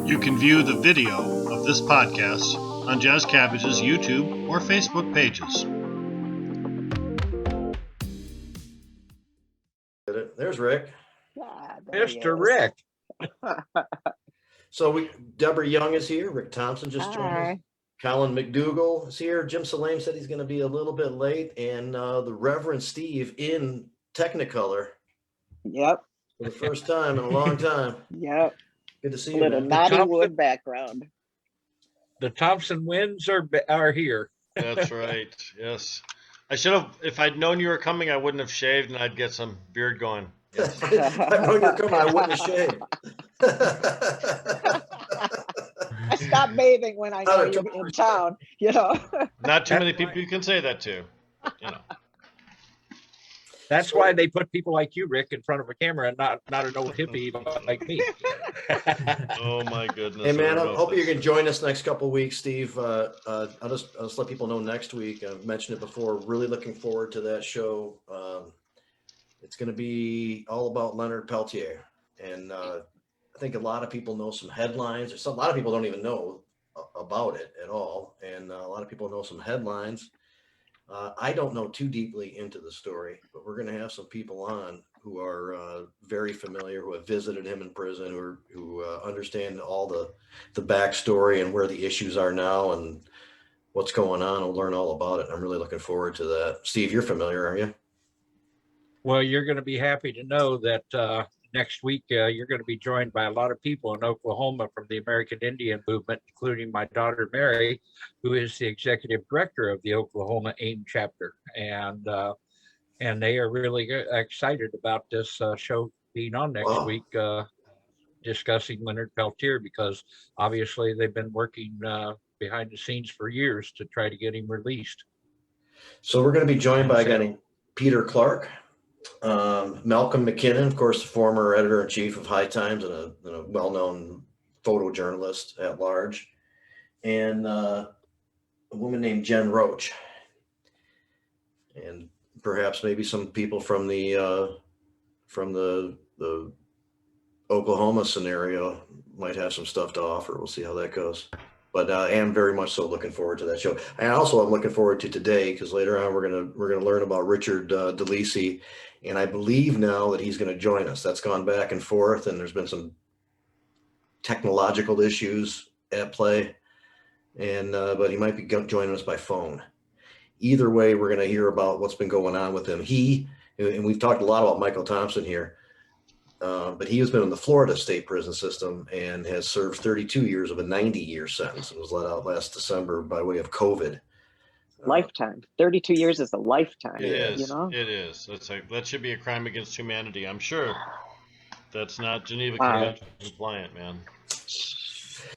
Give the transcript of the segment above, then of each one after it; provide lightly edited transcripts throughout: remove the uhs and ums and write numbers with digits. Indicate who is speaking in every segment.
Speaker 1: You can view the video of this podcast on Jazz Cabbage's YouTube or Facebook pages.
Speaker 2: There's Rick.
Speaker 3: There
Speaker 4: Mr. Rick.
Speaker 2: So Deborah Young is here. Rick Thompson just joined us. Colin McDougall is here. Jim Salame said he's going to be a little bit late, and the Reverend Steve in Technicolor.
Speaker 3: Yep.
Speaker 2: For the first time in a long time.
Speaker 3: Yep.
Speaker 2: Good to see
Speaker 3: A
Speaker 2: you.
Speaker 3: little
Speaker 2: Man.
Speaker 3: naughty wood background.
Speaker 4: The Thompson winds are here.
Speaker 1: That's right. Yes. I should have, if I'd known you were coming, I wouldn't have shaved and I'd get some beard going. Yes.
Speaker 2: If I'd known you were coming, I wouldn't have shaved.
Speaker 3: I stopped bathing when I know you're in town, you know.
Speaker 1: Not too many people you can say that to, you know.
Speaker 4: That's why they put people like you, Rick, in front of a camera and not an old hippie like me.
Speaker 1: Oh my goodness.
Speaker 2: Hey man, I hope you can join us next couple of weeks, Steve. I'll just let people know next week. I've mentioned it before. Really looking forward to that show. It's going to be all about Leonard Peltier, and I think a lot of people know some headlines. A lot of people don't even know about it at all, and a lot of people know some headlines. I don't know too deeply into the story, but we're going to have some people on who are very familiar, who have visited him in prison, who understand all the backstory and where the issues are now and what's going on. We'll learn all about it. I'm really looking forward to that. Steve, you're familiar, are you?
Speaker 4: Well, you're going to be happy to know that next week you're going to be joined by a lot of people in Oklahoma from the American Indian movement, including my daughter, Mary, who is the executive director of the Oklahoma AIM chapter. And they are really excited about this show being on next week, discussing Leonard Peltier, because obviously they've been working behind the scenes for years to try to get him released.
Speaker 2: So we're going to be joined by a guy named Peter Clark. Malcolm McKinnon, of course, the former editor-in-chief of High Times and a well-known photojournalist at large, and a woman named Jen Roach, and perhaps maybe some people from the Oklahoma scenario might have some stuff to offer. We'll see how that goes. But I am very much so looking forward to that show. And also I'm looking forward to today, because later on we're gonna learn about Richard DeLisi, and I believe now that he's going to join us. That's gone back and forth, and there's been some technological issues at play, and but he might be joining us by phone. Either way, we're going to hear about what's been going on with him. And we've talked a lot about Michael Thompson here. But he has been in the Florida state prison system and has served 32 years of a 90-year sentence and was let out last December by way of COVID.
Speaker 3: Lifetime. 32 years is a lifetime.
Speaker 1: It is.
Speaker 3: You know?
Speaker 1: It is. That should be a crime against humanity. I'm sure that's not Geneva Convention compliant, man.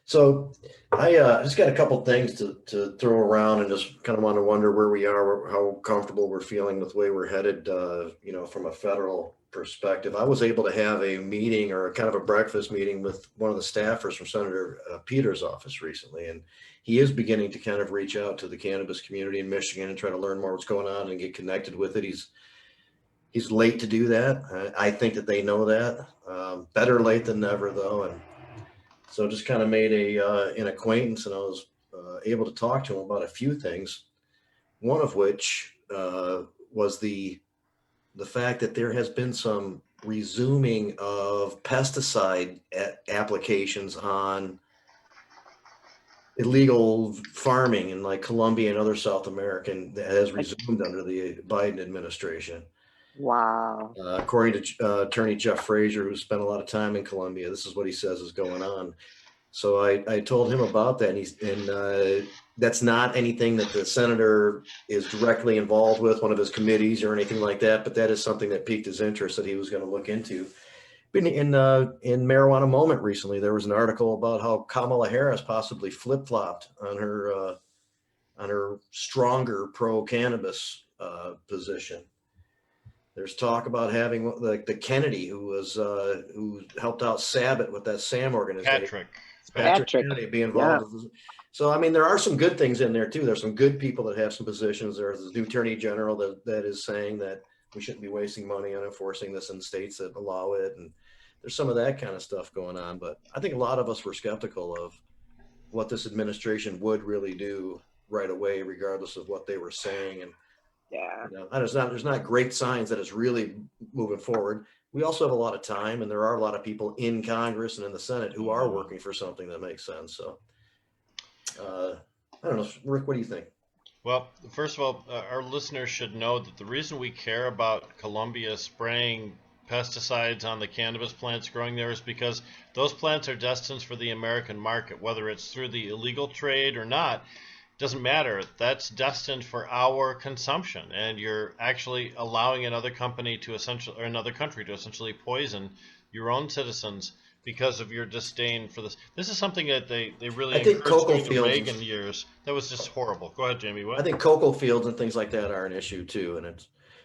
Speaker 2: So I just got a couple things to throw around, and just kind of want to wonder where we are, how comfortable we're feeling with the way we're headed, from a federal perspective. I was able to have a meeting, or kind of a breakfast meeting, with one of the staffers from Senator Peters' office recently, and he is beginning to kind of reach out to the cannabis community in Michigan and try to learn more what's going on and get connected with it. He's late to do that. I think that they know that. Better late than never, though, and so just kind of made an acquaintance, and I was able to talk to him about a few things. One of which was the fact that there has been some resuming of pesticide applications on illegal farming in like Colombia and other South American that has resumed under the Biden administration.
Speaker 3: Wow.
Speaker 2: According to attorney Jeff Frazier, who spent a lot of time in Colombia, this is what he says is going on. So I told him about that, and that's not anything that the senator is directly involved with, one of his committees or anything like that, but that is something that piqued his interest that he was going to look into. In Marijuana Moment recently, there was an article about how Kamala Harris possibly flip-flopped on her stronger pro-cannabis position. There's talk about having like the Kennedy, who helped out Sabbath with that SAM organization. Patrick Kennedy be involved. Yeah. So, I mean, there are some good things in there too. There's some good people that have some positions. There's the new attorney general that is saying that we shouldn't be wasting money on enforcing this in states that allow it. And there's some of that kind of stuff going on. But I think a lot of us were skeptical of what this administration would really do right away, regardless of what they were saying. And
Speaker 3: Yeah.
Speaker 2: you know, there's not great signs that it's really moving forward. We also have a lot of time, and there are a lot of people in Congress and in the Senate who are working for something that makes sense. So I don't know, Rick, what do you think?
Speaker 1: Well, first of all, our listeners should know that the reason we care about Colombia spraying pesticides on the cannabis plants growing there is because those plants are destined for the American market, whether it's through the illegal trade or not. Doesn't matter. That's destined for our consumption, and you're actually allowing another company to essentially, or another country to essentially poison your own citizens because of your disdain for this. This is something that they really
Speaker 2: I think
Speaker 1: encouraged
Speaker 2: cocoa
Speaker 1: during the Reagan
Speaker 2: fields,
Speaker 1: years. That was just horrible. Go ahead, Jamie. What?
Speaker 2: I think cocoa fields and things like that are an issue too, and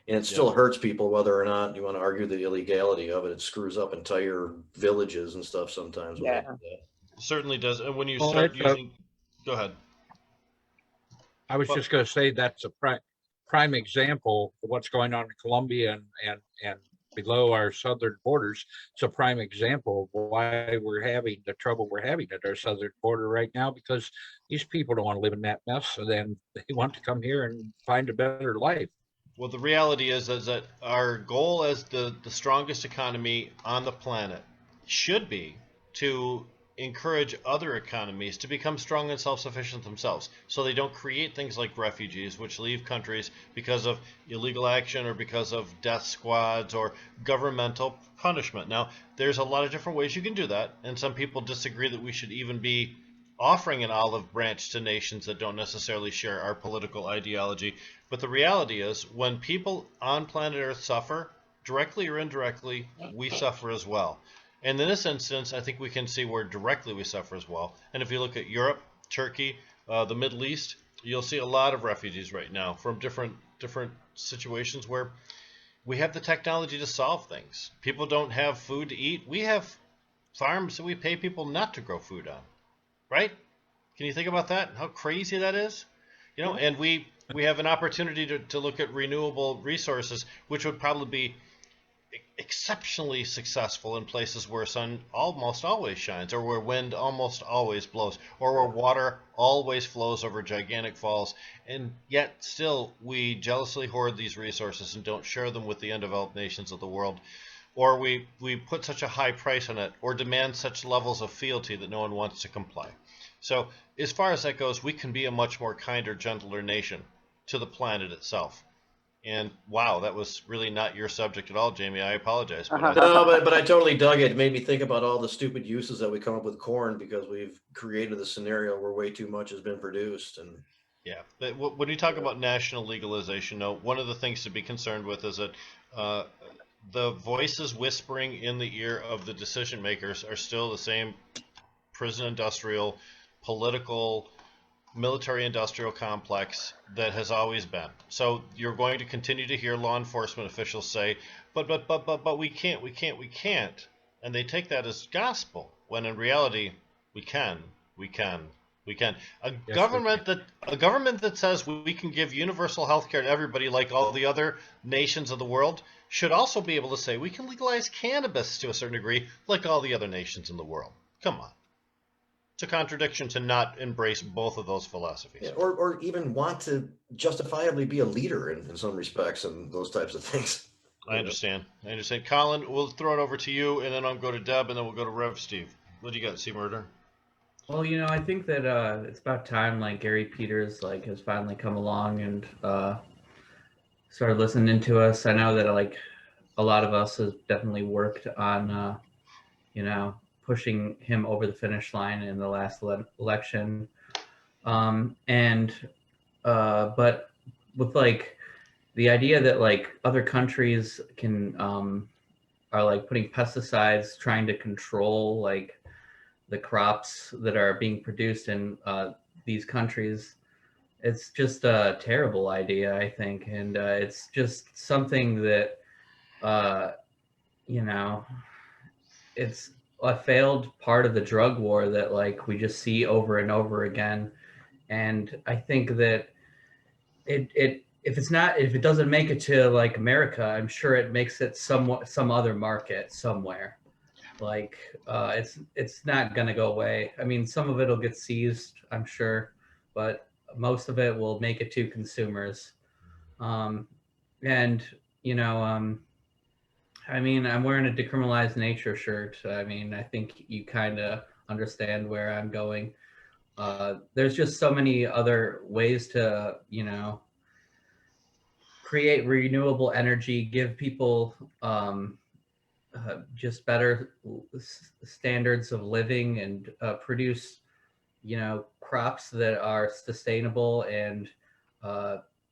Speaker 2: it still hurts people whether or not you want to argue the illegality of it. It screws up entire villages and stuff sometimes. When
Speaker 3: Yeah.
Speaker 2: they do that.
Speaker 1: Certainly does. And when you
Speaker 4: Well,
Speaker 1: start
Speaker 4: it's,
Speaker 1: using, go ahead.
Speaker 4: I was just going to say that's a prime example of what's going on in Colombia and below our southern borders. It's a prime example of why we're having the trouble we're having at our southern border right now, because these people don't want to live in that mess. So then they want to come here and find a better life.
Speaker 1: Well, the reality is that our goal as the strongest economy on the planet should be to encourage other economies to become strong and self-sufficient themselves, so they don't create things like refugees, which leave countries because of illegal action or because of death squads or governmental punishment. Now, there's a lot of different ways you can do that, and some people disagree that we should even be offering an olive branch to nations that don't necessarily share our political ideology. But the reality is, when people on planet Earth suffer, directly or indirectly, we suffer as well. And in this instance, I think we can see where directly we suffer as well. And if you look at Europe, Turkey, the Middle East, you'll see a lot of refugees right now from different situations where we have the technology to solve things. People don't have food to eat. We have farms that we pay people not to grow food on, right? Can you think about that? How crazy that is? You know, and we have an opportunity to look at renewable resources, which would probably be exceptionally successful in places where sun almost always shines, or where wind almost always blows, or where water always flows over gigantic falls, and yet still we jealously hoard these resources and don't share them with the undeveloped nations of the world, or we put such a high price on it, or demand such levels of fealty that no one wants to comply. So as far as that goes, we can be a much more kinder, gentler nation to the planet itself. And wow, that was really not your subject at all, Jamie. I apologize. But
Speaker 2: No, but I totally dug it. It made me think about all the stupid uses that we come up with corn because we've created a scenario where way too much has been produced. And
Speaker 1: yeah, but when you talk about national legalization, no, one of the things to be concerned with is that the voices whispering in the ear of the decision makers are still the same prison industrial, political, military industrial complex that has always been. So you're going to continue to hear law enforcement officials say, but we can't. And they take that as gospel, when in reality, we can. A government that says we can give universal health care to everybody like all the other nations of the world should also be able to say we can legalize cannabis to a certain degree like all the other nations in the world. Come on. It's a contradiction to not embrace both of those philosophies.
Speaker 2: yeah, or even want to justifiably be a leader in some respects and those types of things.
Speaker 1: I understand. Colin, we'll throw it over to you, and then I'll go to Deb, and then we'll go to Rev Steve. What do you got, C Murder?
Speaker 5: Well, I think that it's about time like Gary Peters has finally come along and started listening to us. I know that a lot of us have definitely worked on pushing him over the finish line in the last election. But with the idea that other countries are putting pesticides, trying to control the crops that are being produced in these countries, it's just a terrible idea, I think. And it's just something that, it's a failed part of the drug war that we just see over and over again. And I think that if it doesn't make it to America, I'm sure it makes it some other market somewhere. like it's not going to go away. I mean, some of it'll get seized, I'm sure, but most of it will make it to consumers. And you know, I mean, I'm wearing a decriminalized nature shirt. I mean, I think you kind of understand where I'm going. There's just so many other ways to, you know, create renewable energy, give people just better standards of living, and produce, you know, crops that are sustainable and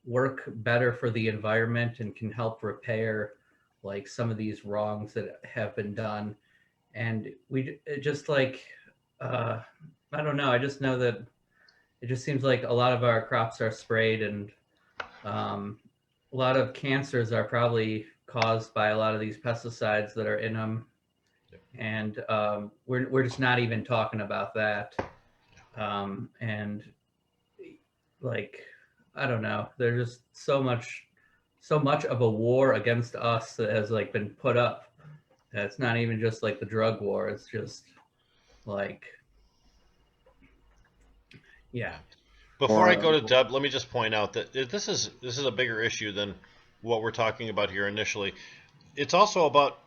Speaker 5: work better for the environment and can help repair like some of these wrongs that have been done. And just like, I don't know, I just know that it just seems like a lot of our crops are sprayed, and a lot of cancers are probably caused by a lot of these pesticides that are in them. And we're just not even talking about that. And like, I don't know, there's just so much of a war against us that has like been put up. It's not even just like the drug war. It's just like, yeah.
Speaker 1: Before I go to Deb, let me just point out that this is a bigger issue than what we're talking about here initially. It's also about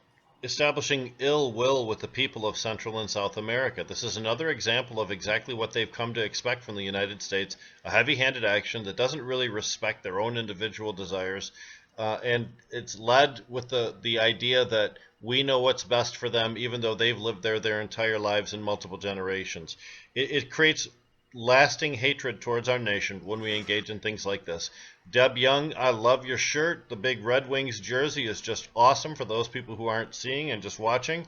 Speaker 1: establishing ill will with the people of Central and South America. This is another example of exactly what they've come to expect from the United States, a heavy-handed action that doesn't really respect their own individual desires. And it's led with the idea that we know what's best for them, even though they've lived there their entire lives in multiple generations. It creates lasting hatred towards our nation when we engage in things like this. Deb Young, I love your shirt. The big Red Wings jersey is just awesome for those people who aren't seeing and just watching.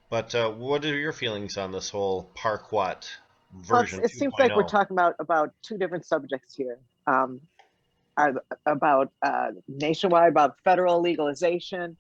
Speaker 1: But what are your feelings on this whole Parquat version?
Speaker 3: It seems like we're talking about two different subjects here. About nationwide, about federal legalization.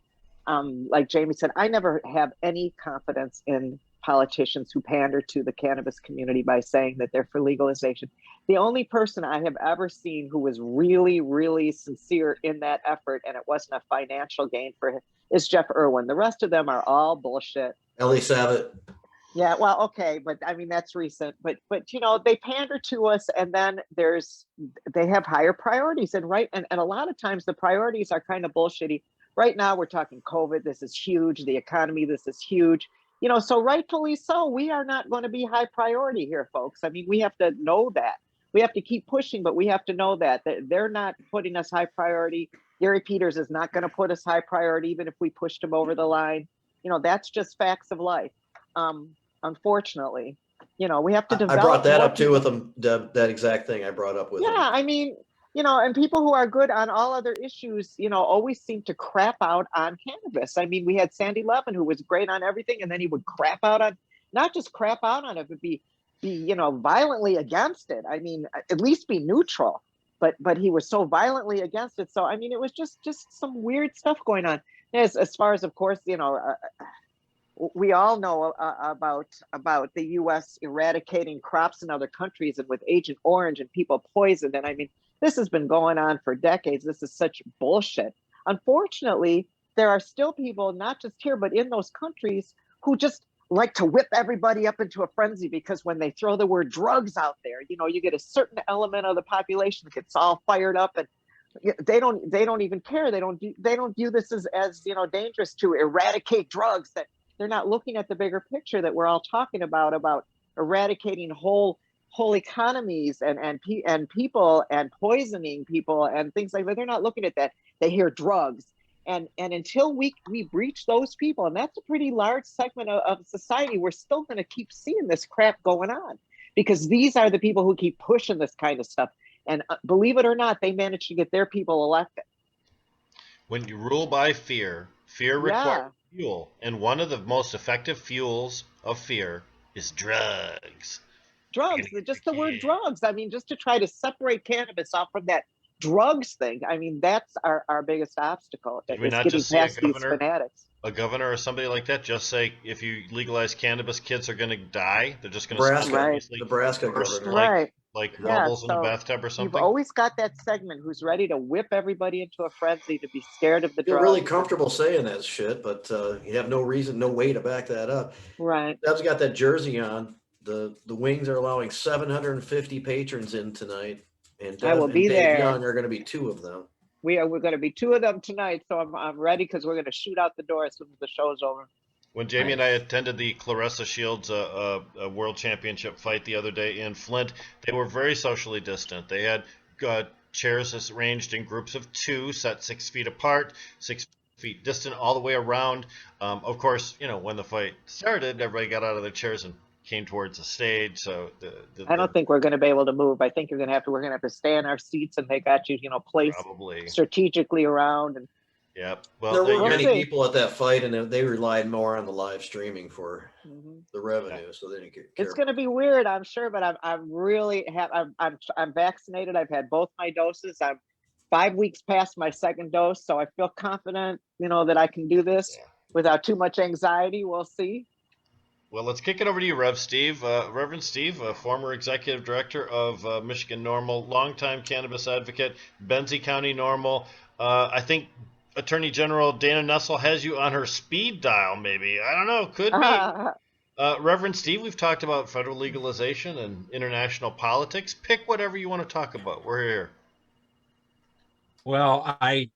Speaker 3: Like Jamie said, I never have any confidence in politicians who pander to the cannabis community by saying that they're for legalization. The only person I have ever seen who was really, really sincere in that effort, and it wasn't a financial gain for him, is Jeff Irwin. The rest of them are all bullshit.
Speaker 2: Ellie Savitt.
Speaker 3: Yeah, well, okay, but I mean, that's recent. But you know, they pander to us, and then they have higher priorities, and a lot of times the priorities are kind of bullshitty. Right now, we're talking COVID. This is huge. The economy. This is huge. You know, so rightfully so, we are not going to be high priority here, folks. I mean, we have to know that. We have to keep pushing, but we have to know that they're not putting us high priority. Gary Peters is not going to put us high priority, even if we pushed him over the line. You know, that's just facts of life. Unfortunately, you know, we have to develop.
Speaker 2: I brought that up too with them, Deb, that exact thing I brought up with him.
Speaker 3: Yeah, I mean, you know, and people who are good on all other issues, you know, always seem to crap out on cannabis. I mean, we had Sandy Levin, who was great on everything, and then he would crap out on, not just crap out on it, but be you know, violently against it. I mean, at least be neutral. But he was so violently against it. So I mean, it was just some weird stuff going on. As far as, of course, you know, we all know about the U.S. eradicating crops in other countries, and with Agent Orange and people poisoned. And I mean, this has been going on for decades. This is such bullshit. Unfortunately, there are still people, not just here, but in those countries, who just like to whip everybody up into a frenzy, because when they throw the word drugs out there, you know, you get a certain element of the population that gets all fired up, and they don't even care. They don't view this as you know, dangerous to eradicate drugs. That they're not looking at the bigger picture that we're all talking about eradicating whole economies and people and poisoning people and things like that. They're not looking at that. They hear drugs. And until we reach those people, and that's a pretty large segment of society, we're still going to keep seeing this crap going on, because these are the people who keep pushing this kind of stuff. And believe it or not, they manage to get their people elected. When
Speaker 1: you rule by fear, fear requires fuel. And one of the most effective fuels of fear is drugs.
Speaker 3: Drugs, just the word drugs. I mean, just to try to separate cannabis off from that drugs thing. I mean, that's our biggest obstacle.
Speaker 1: Did we not just see a governor or somebody like that just say, if you legalize cannabis, kids are going to die? They're just going to
Speaker 2: Nebraska governor.
Speaker 3: Right.
Speaker 1: like
Speaker 3: Yeah,
Speaker 1: bubbles in a
Speaker 3: so
Speaker 1: bathtub or
Speaker 3: you've
Speaker 1: something?
Speaker 3: always got that segment who's ready to whip everybody into a frenzy to be scared of the
Speaker 2: Feel really
Speaker 3: drugs.
Speaker 2: comfortable saying that shit, but you have no reason, no way to back that up.
Speaker 3: Right.
Speaker 2: Deb's got that jersey on. The Wings are allowing 750 patrons in tonight, and
Speaker 3: I will
Speaker 2: Deb and
Speaker 3: be
Speaker 2: Dave
Speaker 3: there.
Speaker 2: Young are going to be two of them.
Speaker 3: We're going to be two of them tonight, so I'm ready because we're going to shoot out the door as soon as the show's over.
Speaker 1: When Jamie and I
Speaker 5: Nice.
Speaker 1: attended the Clarissa Shields World Championship fight the other day in Flint, they were very socially distant. They had chairs arranged in groups of two, set 6 feet apart, 6 feet distant, all the way around. Of course, when the fight started, everybody got out of their chairs and came towards the stage. So
Speaker 3: I don't think we're going to be able to move. I think we're going to have to stay in our seats, and they got you, placed
Speaker 1: probably,
Speaker 3: strategically around. And
Speaker 1: yeah.
Speaker 2: There
Speaker 1: Well,
Speaker 2: weren't
Speaker 3: We'll
Speaker 2: many
Speaker 3: see.
Speaker 2: people at that fight, and they relied more on the live streaming for
Speaker 3: Mhm.
Speaker 2: the revenue, so they didn't care.
Speaker 3: It's going to be weird, I'm sure, but I'm really I'm vaccinated. I've had both my doses. I'm 5 weeks past my second dose, so I feel confident, that I can do this without too much anxiety. We'll see.
Speaker 1: Well, let's kick it over to you, Reverend Steve, former executive director of Michigan NORML, longtime cannabis advocate, Benzie County NORML. I think Attorney General Dana Nessel has you on her speed dial, maybe. I don't know, could be. Reverend Steve, we've talked about federal legalization and international politics. Pick whatever you want to talk about. We're here.
Speaker 4: Well, I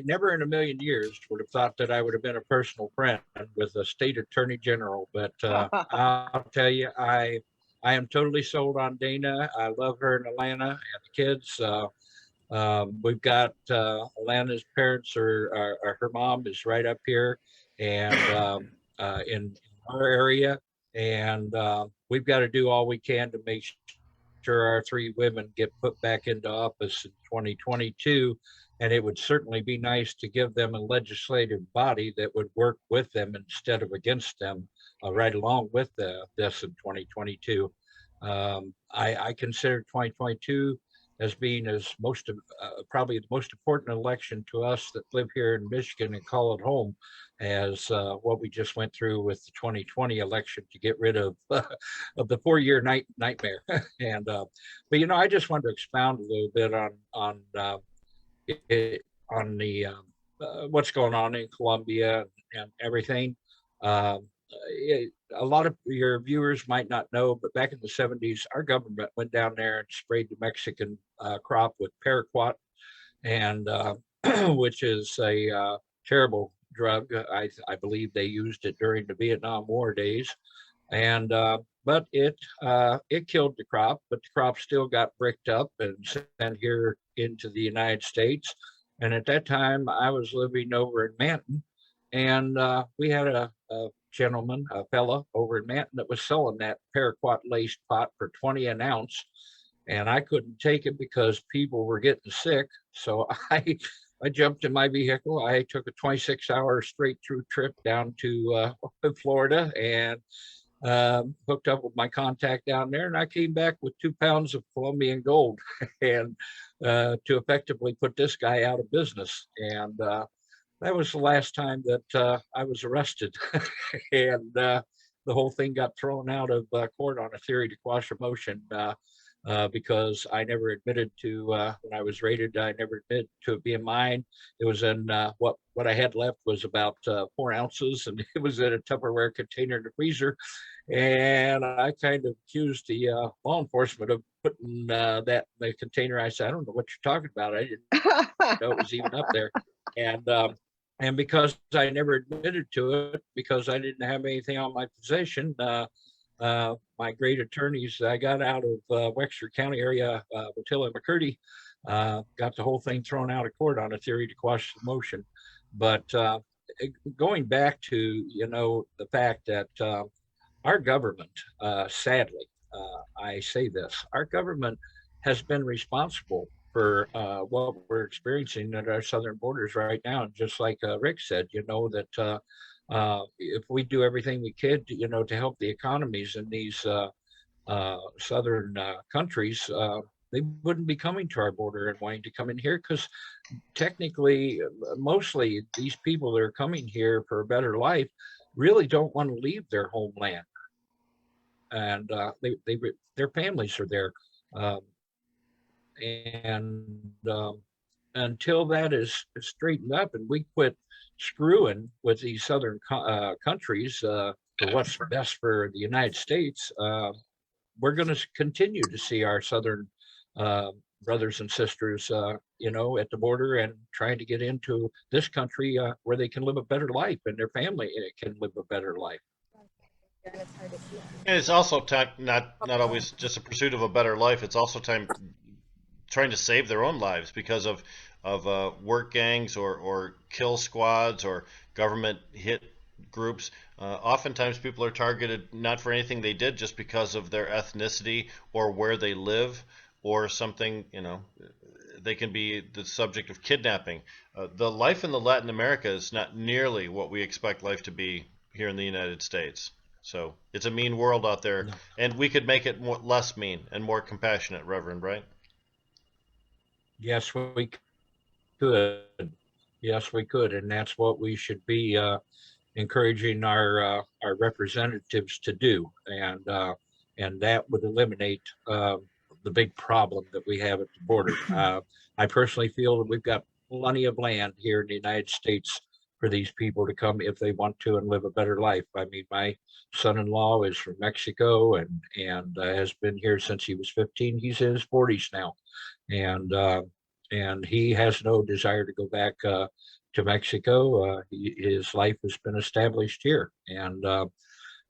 Speaker 4: never in a million years would have thought that I would have been a personal friend with a state attorney general, but I'll tell you, I am totally sold on Dana. I love her in Atlanta and the kids. We've got Atlanta's parents her mom is right up here and in our area, and we've got to do all we can to make sure our 3 women get put back into office in 2022. And it would certainly be nice to give them a legislative body that would work with them instead of against them, right along with this in 2022. I consider 2022 as being probably the most important election to us that live here in Michigan and call it home, as what we just went through with the 2020 election to get rid of of the 4-year nightmare. And but I just wanted to expound a little bit on the what's going on in Colombia and everything. A lot of your viewers might not know, but back in the 70s, our government went down there and sprayed the Mexican crop with paraquat, and which is a terrible drug. I believe they used it during the Vietnam War days, and but it killed the crop, but the crop still got bricked up and sent here into the United States. And at that time, I was living over in Manton, and we had a gentleman, a fella over in Manton that was selling that paraquat laced pot for 20 an ounce. And I couldn't take it because people were getting sick. So I jumped in my vehicle. I took a 26-hour straight through trip down to Florida and hooked up with my contact down there. And I came back with 2 pounds of Colombian gold and to effectively put this guy out of business. And that was the last time that I was arrested. And the whole thing got thrown out of court on a theory to quash a motion because I never admitted to, when I was raided, I never admitted to it being mine. It was in what I had left was about 4 ounces, and it was in a Tupperware container in the freezer. And I kind of accused the law enforcement of putting that in the container. I said, I don't know what you're talking about. I didn't know it was even up there. And because I never admitted to it, because I didn't have anything on my possession, my great attorneys, I got out of Wexford County area, Attila McCurdy, got the whole thing thrown out of court on a theory to quash the motion. But going back to, the fact that our government, sadly, I say this, our government has been responsible for what we're experiencing at our southern borders right now. And just like Rick said, that if we do everything we could, to help the economies in these southern countries, they wouldn't be coming to our border and wanting to come in here, because technically, mostly these people that are coming here for a better life really don't want to leave their homeland. and their families are there. Um, and until that is straightened up and we quit screwing with these southern countries for what's best for the United States, we're going to continue to see our southern brothers and sisters, at the border and trying to get into this country where they can live a better life and their family can live a better life.
Speaker 1: And it's also time, not always just a pursuit of a better life. It's also time trying to save their own lives because of work gangs or kill squads or government hit groups. Oftentimes people are targeted not for anything they did, just because of their ethnicity or where they live or something. They can be the subject of kidnapping. The life in the Latin America is not nearly what we expect life to be here in the United States. So it's a mean world out there,
Speaker 4: No.
Speaker 1: and we could make it less mean and more compassionate, Reverend, right?
Speaker 4: Yes, we could. Yes, we could, and that's what we should be encouraging our representatives to do, and that would eliminate the big problem that we have at the border. I personally feel that we've got plenty of land here in the United States for these people to come if they want to and live a better life. I mean, my son-in-law is from Mexico and has been here since he was 15. He's in his 40s now, and he has no desire to go back to Mexico. His life has been established here,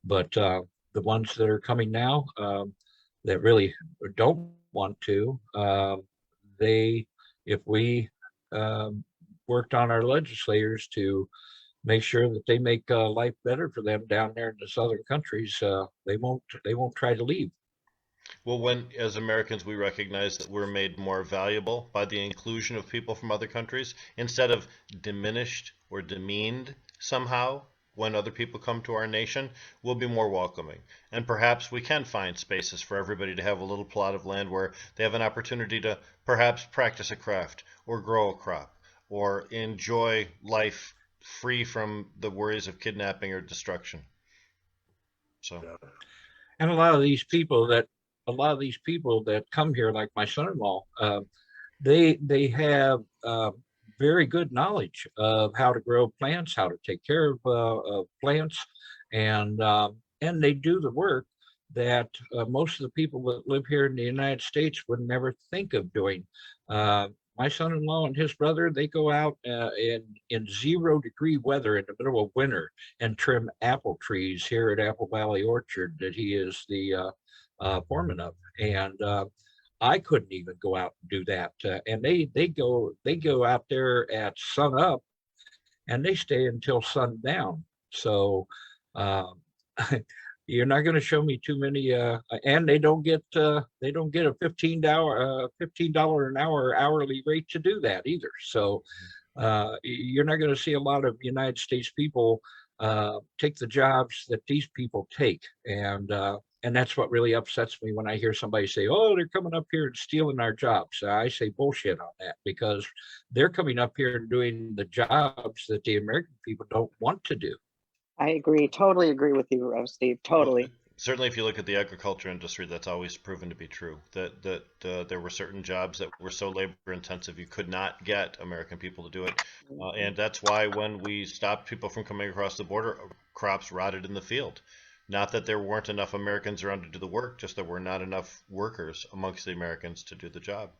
Speaker 4: but the ones that are coming now that really don't want to, if we worked on our legislators to make sure that they make life better for them down there in the southern countries, they won't try to leave.
Speaker 1: Well, when as Americans we recognize that we're made more valuable by the inclusion of people from other countries instead of diminished or demeaned somehow when other people come to our nation, we'll be more welcoming. And perhaps we can find spaces for everybody to have a little plot of land where they have an opportunity to perhaps practice a craft or grow a crop or enjoy life free from the worries of kidnapping or destruction. So,
Speaker 4: And a lot of these people that come here, like my son-in-law, they have very good knowledge of how to grow plants, how to take care of plants, and they do the work that most of the people that live here in the United States would never think of doing. My son-in-law and his brother, they go out in 0-degree weather in the middle of winter and trim apple trees here at Apple Valley Orchard that he is the foreman of. And I couldn't even go out and do that. And they go out there at sun up and they stay until sundown. So you're not going to show me too many, and they don't get a $15 an hour hourly rate to do that either. So you're not going to see a lot of United States people take the jobs that these people take, and that's what really upsets me when I hear somebody say, "Oh, they're coming up here and stealing our jobs." I say bullshit on that, because they're coming up here and doing the jobs that the American people don't want to do.
Speaker 3: I agree. Totally agree with you, Steve. Totally.
Speaker 1: well, certainly, if you look at the agriculture industry, that's always proven to be true. That there were certain jobs that were so labor intensive you could not get American people to do it, and that's why when we stopped people from coming across the border, crops rotted in the field. Not that there weren't enough Americans around to do the work, just there were not enough workers amongst the Americans to do the job.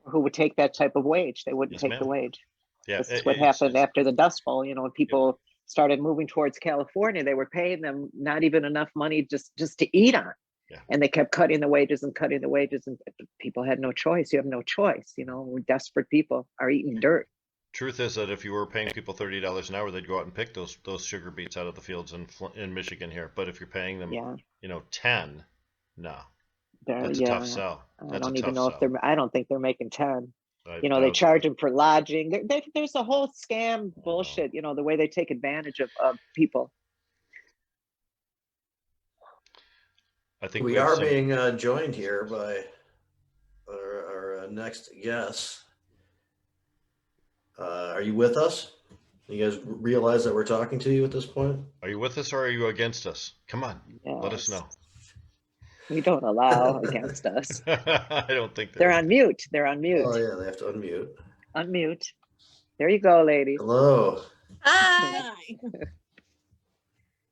Speaker 3: Who would take that type of wage? They wouldn't
Speaker 1: Yes,
Speaker 3: take
Speaker 1: ma'am.
Speaker 3: the wage.
Speaker 1: Yeah,
Speaker 3: This is what happened after the Dust Bowl. When people started moving towards California, they were paying them not even enough money just to eat on.
Speaker 1: Yeah.
Speaker 3: And they kept cutting the wages, and people had no choice. You have no choice. We're desperate people are eating dirt.
Speaker 1: Truth is that if you were paying people $30 an hour, they'd go out and pick those sugar beets out of the fields in Michigan here. But if you're paying them, 10, no, that's a tough sell.
Speaker 3: I don't even know if I don't think they're making 10.
Speaker 1: They
Speaker 3: charge them for lodging. There's a whole scam bullshit. The way they take advantage of people.
Speaker 1: I think
Speaker 2: we are being joined here by our next guest. Are you with us? You guys realize that we're talking to you at this point?
Speaker 1: Are you with us or are you against us? Come on,
Speaker 3: Yes.
Speaker 1: let us know.
Speaker 3: We don't allow against us.
Speaker 1: I don't think
Speaker 3: They're on mute. They're on mute.
Speaker 2: Oh yeah, they have to unmute.
Speaker 3: Unmute. There you go, ladies.
Speaker 2: Hello.
Speaker 6: Hi.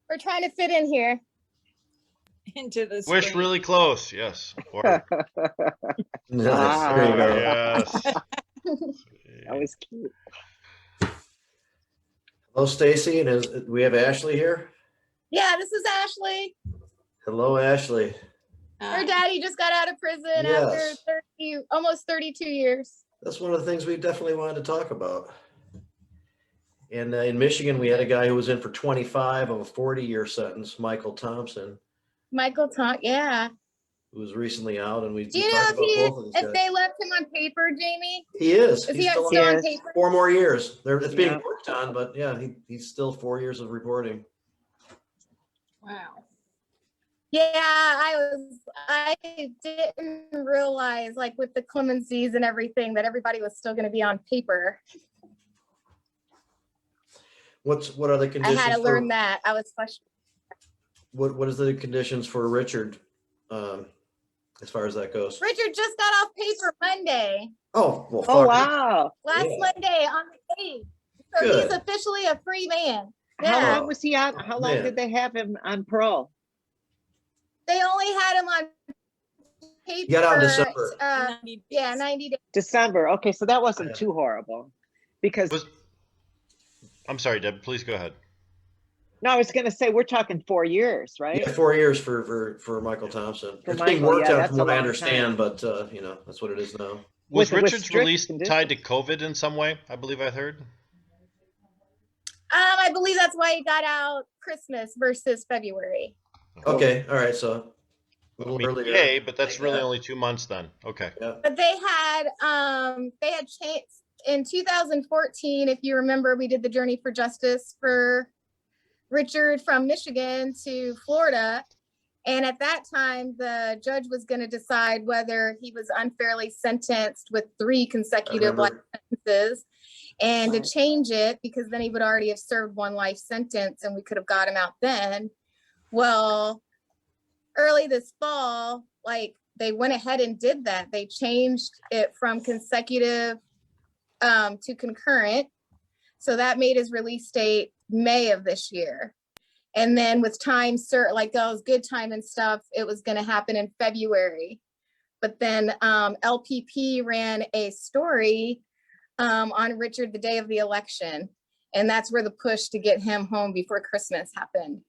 Speaker 6: We're trying to fit in here.
Speaker 7: Into the
Speaker 1: Wish
Speaker 7: screen.
Speaker 1: really close. Yes. Or,
Speaker 2: Nice. There you go.
Speaker 1: yes.
Speaker 3: That was cute.
Speaker 2: Hello, Stacey, and we have Ashley here.
Speaker 6: Yeah, this is Ashley.
Speaker 2: Hello, Ashley.
Speaker 6: Her daddy just got out of prison after
Speaker 2: Yes.
Speaker 6: almost 32 years.
Speaker 2: That's one of the things we definitely wanted to talk about. And in Michigan, we had a guy who was in for 25 of a 40-year sentence, Michael Thompson,
Speaker 6: Michael yeah.
Speaker 2: who was recently out, and we
Speaker 6: Do you know
Speaker 2: talked about both of these
Speaker 6: if
Speaker 2: guys.
Speaker 6: they left him on paper, Jamie?
Speaker 2: He is.
Speaker 6: Is
Speaker 2: He's
Speaker 6: he
Speaker 2: still
Speaker 6: still
Speaker 2: on
Speaker 6: on
Speaker 3: Yes.
Speaker 6: paper?
Speaker 2: 4 more years. It's being
Speaker 3: Yeah.
Speaker 2: worked on, but yeah, he's still 4 years of reporting.
Speaker 7: Wow.
Speaker 6: Yeah, I didn't realize, like, with the clemencies and everything, that everybody was still going to be on paper.
Speaker 2: What are the
Speaker 6: I
Speaker 2: conditions?
Speaker 6: had to
Speaker 2: for-
Speaker 6: learn that. I was frustrated.
Speaker 2: What is the conditions for Richard, as far as that goes?
Speaker 6: Richard just got off paper Monday.
Speaker 2: Oh, well,
Speaker 3: Oh,
Speaker 2: fuck.
Speaker 3: wow.
Speaker 6: Last
Speaker 2: Yeah.
Speaker 6: Monday on the 8th. So
Speaker 2: Good.
Speaker 6: he's officially a free man.
Speaker 3: How
Speaker 6: Yeah.
Speaker 3: long was he on? How long
Speaker 2: Man.
Speaker 3: did they have him on parole?
Speaker 6: They only had him on paper.
Speaker 2: got out in December.
Speaker 7: 90
Speaker 6: Yeah,
Speaker 7: days.
Speaker 6: 90 days.
Speaker 3: December. Okay, so that wasn't
Speaker 2: Yeah.
Speaker 3: too horrible. Because
Speaker 1: I'm sorry, Deb. Please go ahead.
Speaker 3: no, I was gonna say we're talking 4 years, right?
Speaker 2: Yeah, 4 years for Michael Thompson.
Speaker 3: For
Speaker 2: It's being
Speaker 3: Michael,
Speaker 2: worked
Speaker 3: yeah,
Speaker 2: on
Speaker 3: that's
Speaker 2: from
Speaker 3: a
Speaker 2: what I
Speaker 3: long
Speaker 2: understand, but that's what it is now.
Speaker 1: Was
Speaker 3: With
Speaker 1: Richard's
Speaker 3: strict
Speaker 1: release
Speaker 3: conditions.
Speaker 1: tied to COVID in some way? I believe I heard.
Speaker 6: I believe that's why he got out Christmas versus February.
Speaker 2: Okay, all right, so a
Speaker 1: I
Speaker 2: little
Speaker 1: mean,
Speaker 2: earlier.
Speaker 1: yay, but that's really
Speaker 2: Yeah.
Speaker 1: only 2 months then. Okay.
Speaker 6: But they had changed in 2014, if you remember, we did the Journey for Justice for Richard from Michigan to Florida. And at that time, the judge was going to decide whether he was unfairly sentenced with 3 consecutive life
Speaker 2: remember.
Speaker 6: sentences, and
Speaker 3: Right.
Speaker 6: to change it, because then he would already have served 1 life sentence and we could have got him out then. Well, early this fall, like, they went ahead and did that. They changed it from consecutive to concurrent. So that made his release date May of this year. And then with time, like those good time and stuff, it was going to happen in February. But then LPP ran a story on Richard the day of the election. And that's where the push to get him home before Christmas happened.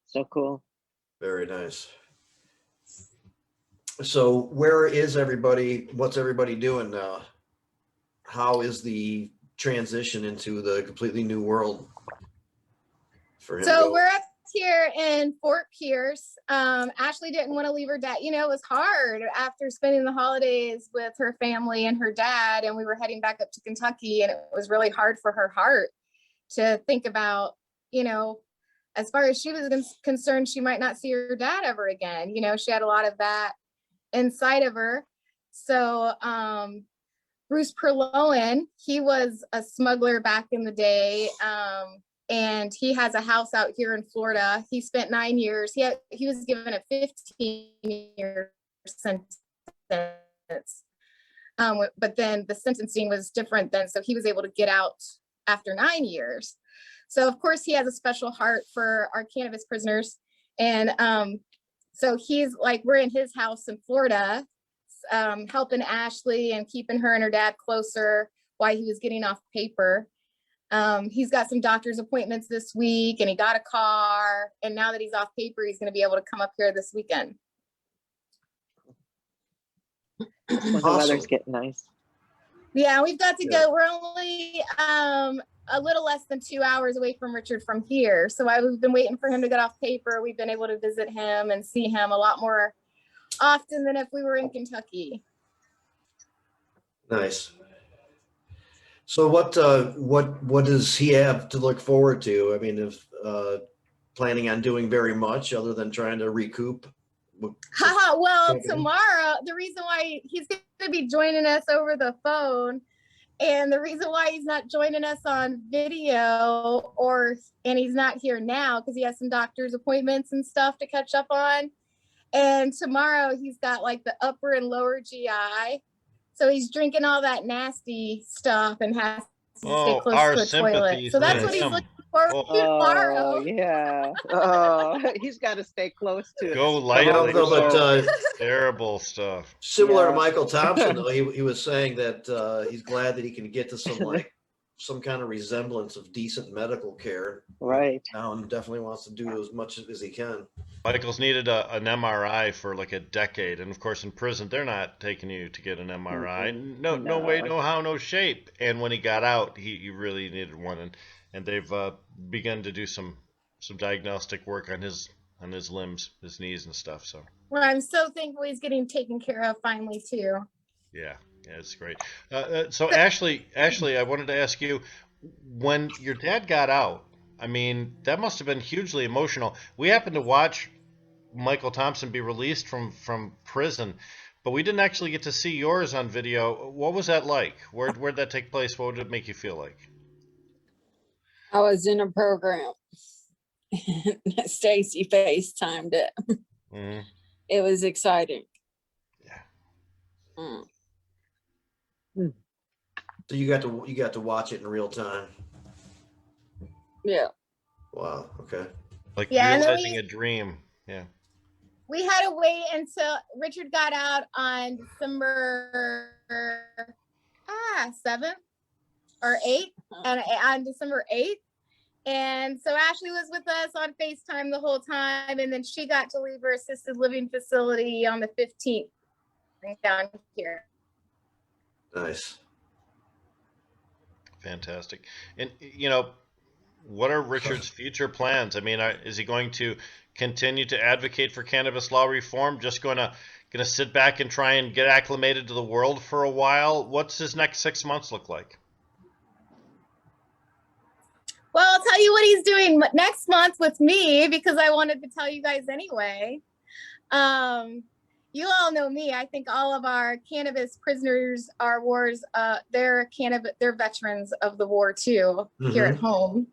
Speaker 3: So cool.
Speaker 2: Very nice. So where is everybody? What's everybody doing now? How is the transition into the completely new world for him?
Speaker 6: So we're up here in Fort Pierce. Ashley didn't want to leave her dad. You know, it was hard after spending the holidays with her family and her dad, and we were heading back up to Kentucky, and it was really hard for her heart to think about, you know, as far as she was concerned, she might not see her dad ever again. You know, she had a lot of that inside of her. So Bruce Perlowan, he was a smuggler back in the day. And he has a house out here in Florida. He spent 9 years. He was given a 15-year sentence. But then the sentencing was different then. So he was able to get out after 9 years. So of course he has a special heart for our cannabis prisoners. And so he's like, we're in his house in Florida, helping Ashley and keeping her and her dad closer while he was getting off paper. He's got some doctor's appointments this week, and he got a car. And now that he's off paper, he's going to be able to come up here this weekend.
Speaker 3: When the
Speaker 2: Awesome.
Speaker 3: weather's getting nice.
Speaker 6: Yeah, we've got to
Speaker 2: Yeah.
Speaker 6: go. We're only a little less than 2 hours away from Richard from here. So we've been waiting for him to get off paper. We've been able to visit him and see him a lot more often than if we were in Kentucky.
Speaker 2: Nice. So what does he have to look forward to? I mean, if planning on doing very much other than trying to recoup?
Speaker 6: Well,
Speaker 2: Okay.
Speaker 6: tomorrow, the reason why he's going to be joining us over the phone And the reason why he's not joining us on video and he's not here now because he has some doctor's appointments and stuff to catch up on. And tomorrow he's got like the upper and lower GI. So he's drinking all that nasty stuff and has to stay
Speaker 1: Oh,
Speaker 6: close
Speaker 1: our
Speaker 6: to a toilet.
Speaker 1: sympathies
Speaker 6: So that's
Speaker 1: to
Speaker 6: what he's
Speaker 1: him.
Speaker 6: looking forward to tomorrow.
Speaker 3: Oh, yeah. Oh, he's got to stay close to
Speaker 1: Go
Speaker 3: his
Speaker 1: lightly.
Speaker 3: mouth
Speaker 2: No, but
Speaker 3: so-
Speaker 1: Terrible stuff.
Speaker 2: similar to
Speaker 3: Yeah.
Speaker 2: Michael Thompson, though, he was saying that he's glad that he can get to some kind of resemblance of decent medical care
Speaker 3: right.
Speaker 2: now, and definitely wants to do as much as he can.
Speaker 1: Michael's needed an MRI for like a decade, and of course in prison they're not taking you to get an MRI. No, no way, no how, no shape. And when he got out, he really needed one, and they've begun to do some diagnostic work on his limbs, his knees and stuff. So
Speaker 6: Well, I'm so thankful he's getting taken care of finally too.
Speaker 1: yeah, it's great. So Ashley, I wanted to ask you, when your dad got out, I mean, that must have been hugely emotional. We happened to watch Michael Thompson be released from prison, but we didn't actually get to see yours on video. What was that like? Where'd that take place? What did it make you feel like?
Speaker 7: I was in a program. Stacey FaceTimed it.
Speaker 1: Mm-hmm.
Speaker 7: It was exciting.
Speaker 1: Yeah.
Speaker 7: Mm.
Speaker 2: So you got to watch it in real time.
Speaker 7: Yeah.
Speaker 2: Wow. Okay.
Speaker 1: Like
Speaker 6: Yeah, and then
Speaker 1: realizing a dream. Yeah.
Speaker 6: We had to wait until Richard got out on December 7th or 8th, and on December 8th. And so Ashley was with us on FaceTime the whole time, and then she got to leave her assisted living facility on the 15th down here.
Speaker 2: Nice.
Speaker 1: Fantastic. And what are Richard's future plans? I mean, is he going to continue to advocate for cannabis law reform? Just gonna sit back and try and get acclimated to the world for a while? What's his next 6 months look like?
Speaker 6: Well, I'll tell you what he's doing next month with me, because I wanted to tell you guys anyway. You all know me. I think all of our cannabis prisoners are they're veterans of the war too, here at home.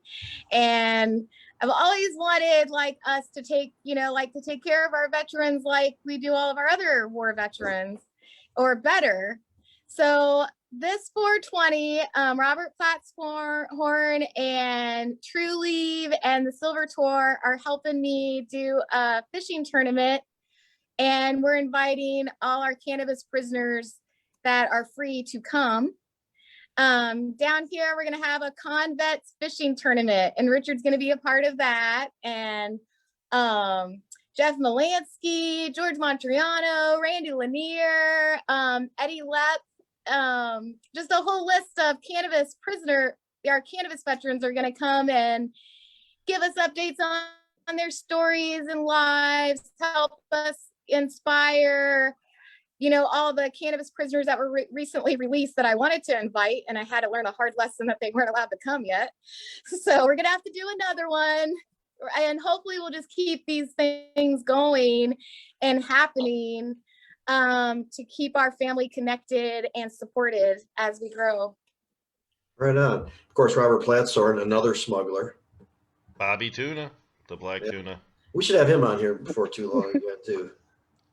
Speaker 6: And I've always wanted us to take care of our veterans like we do all of our other war veterans, or better. So this 420, Robert Platshorn and True Leave and the Silver Tour are helping me do a fishing tournament. And we're inviting all our cannabis prisoners that are free to come. Down here, we're going to have a convets fishing tournament, and Richard's going to be a part of that. And Jeff Melansky, George Montriano, Randy Lanier, Eddie Lepp, just a whole list of our cannabis veterans are going to come and give us updates on their stories and lives, help us inspire, all the cannabis prisoners that were recently released that I wanted to invite, and I had to learn a hard lesson that they weren't allowed to come yet. So we're going to have to do another one, and hopefully we'll just keep these things going and happening to keep our family connected and supported as we grow.
Speaker 2: Right on. Of course, Robert Platshorn, another smuggler.
Speaker 1: Bobby Tuna, the black tuna.
Speaker 2: We should have him on here before too long again, too.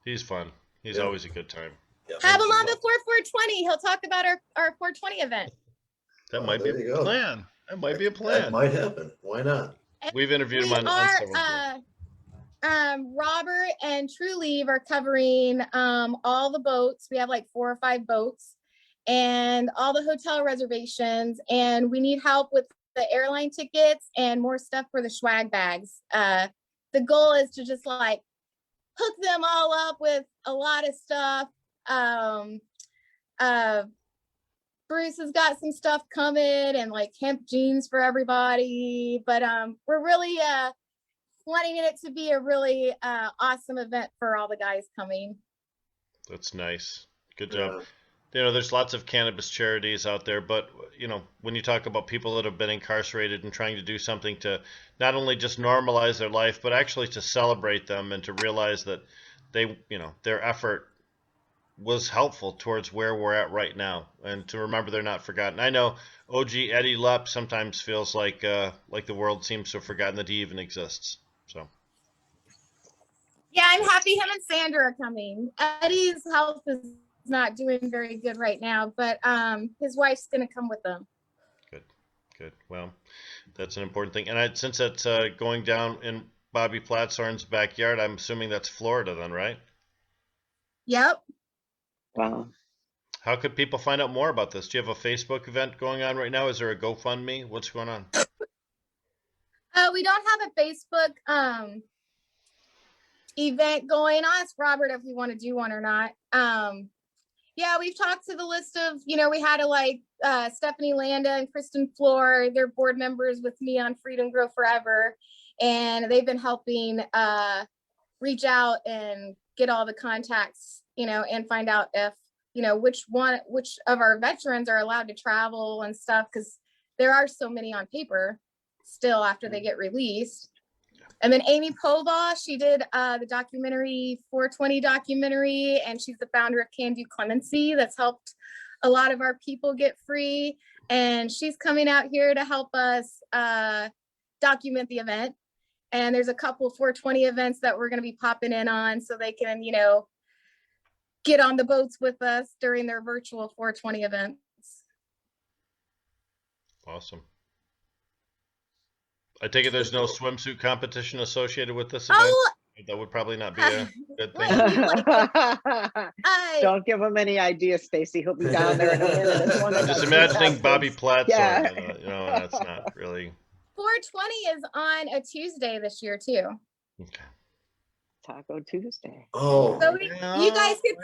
Speaker 1: He's fun. He's always a good time.
Speaker 2: Yep.
Speaker 6: Have him on before 420. He'll talk about our 420 event.
Speaker 1: That might be a plan. That might be a
Speaker 2: That
Speaker 1: plan.
Speaker 2: might happen. Why not?
Speaker 1: We've interviewed him on several times.
Speaker 6: Robert and True Leave are covering all the boats. We have like 4 or 5 boats and all the hotel reservations, and we need help with the airline tickets and more stuff for the swag bags. The goal is to just hook them all up with a lot of stuff. Bruce has got some stuff coming, and hemp jeans for everybody, but we're really wanting it to be a really awesome event for all the guys coming.
Speaker 1: That's nice. Good job. There's lots of cannabis charities out there, but when you talk about people that have been incarcerated and trying to do something to not only just normalize their life, but actually to celebrate them and to realize that they, their effort was helpful towards where we're at right now, and to remember they're not forgotten. I know OG Eddie Lepp sometimes feels like the world seems to have forgotten that he even exists. So
Speaker 6: Yeah, I'm happy him and Sandra are coming. Eddie's health is not doing very good right now, but his wife's gonna come with them.
Speaker 1: good. Well, that's an important thing. And since it's going down in Bobby Platshorn's backyard, I'm assuming that's Florida then, right?
Speaker 6: Yep.
Speaker 3: Wow.
Speaker 1: How could people find out more about this? Do you have a Facebook event going on right now? Is there a GoFundMe? What's going on?
Speaker 6: We don't have a Facebook event going on. Ask Robert if we want to do one or not. Yeah, we've talked to the list of, we had Stephanie Landa and Kristen Floor, they're board members with me on Freedom Grow Forever. And they've been helping reach out and get all the contacts, and find out if, which of our veterans are allowed to travel and stuff, because there are so many on paper still after they get released. And then Amy Povall, she did the documentary 420 documentary, and she's the founder of Can Do Clemency. That's helped a lot of our people get free. And she's coming out here to help us document the event. And there's a couple 420 events that we're going to be popping in on, so they can, get on the boats with us during their virtual 420 events.
Speaker 1: Awesome. I take it there's no swimsuit competition associated with this event?
Speaker 6: Oh,
Speaker 1: That would probably not be a good thing.
Speaker 3: Don't give him any ideas, Stacey. He'll be down there in a minute. It's one of
Speaker 1: I'm just
Speaker 3: those
Speaker 1: imagining
Speaker 3: contestants.
Speaker 1: Bobby Platshorn,
Speaker 3: Yeah.
Speaker 1: that's not really.
Speaker 6: 420 is on a Tuesday this year too.
Speaker 1: Okay.
Speaker 3: Taco Tuesday.
Speaker 2: Oh,
Speaker 6: So
Speaker 1: Yeah.
Speaker 6: you guys could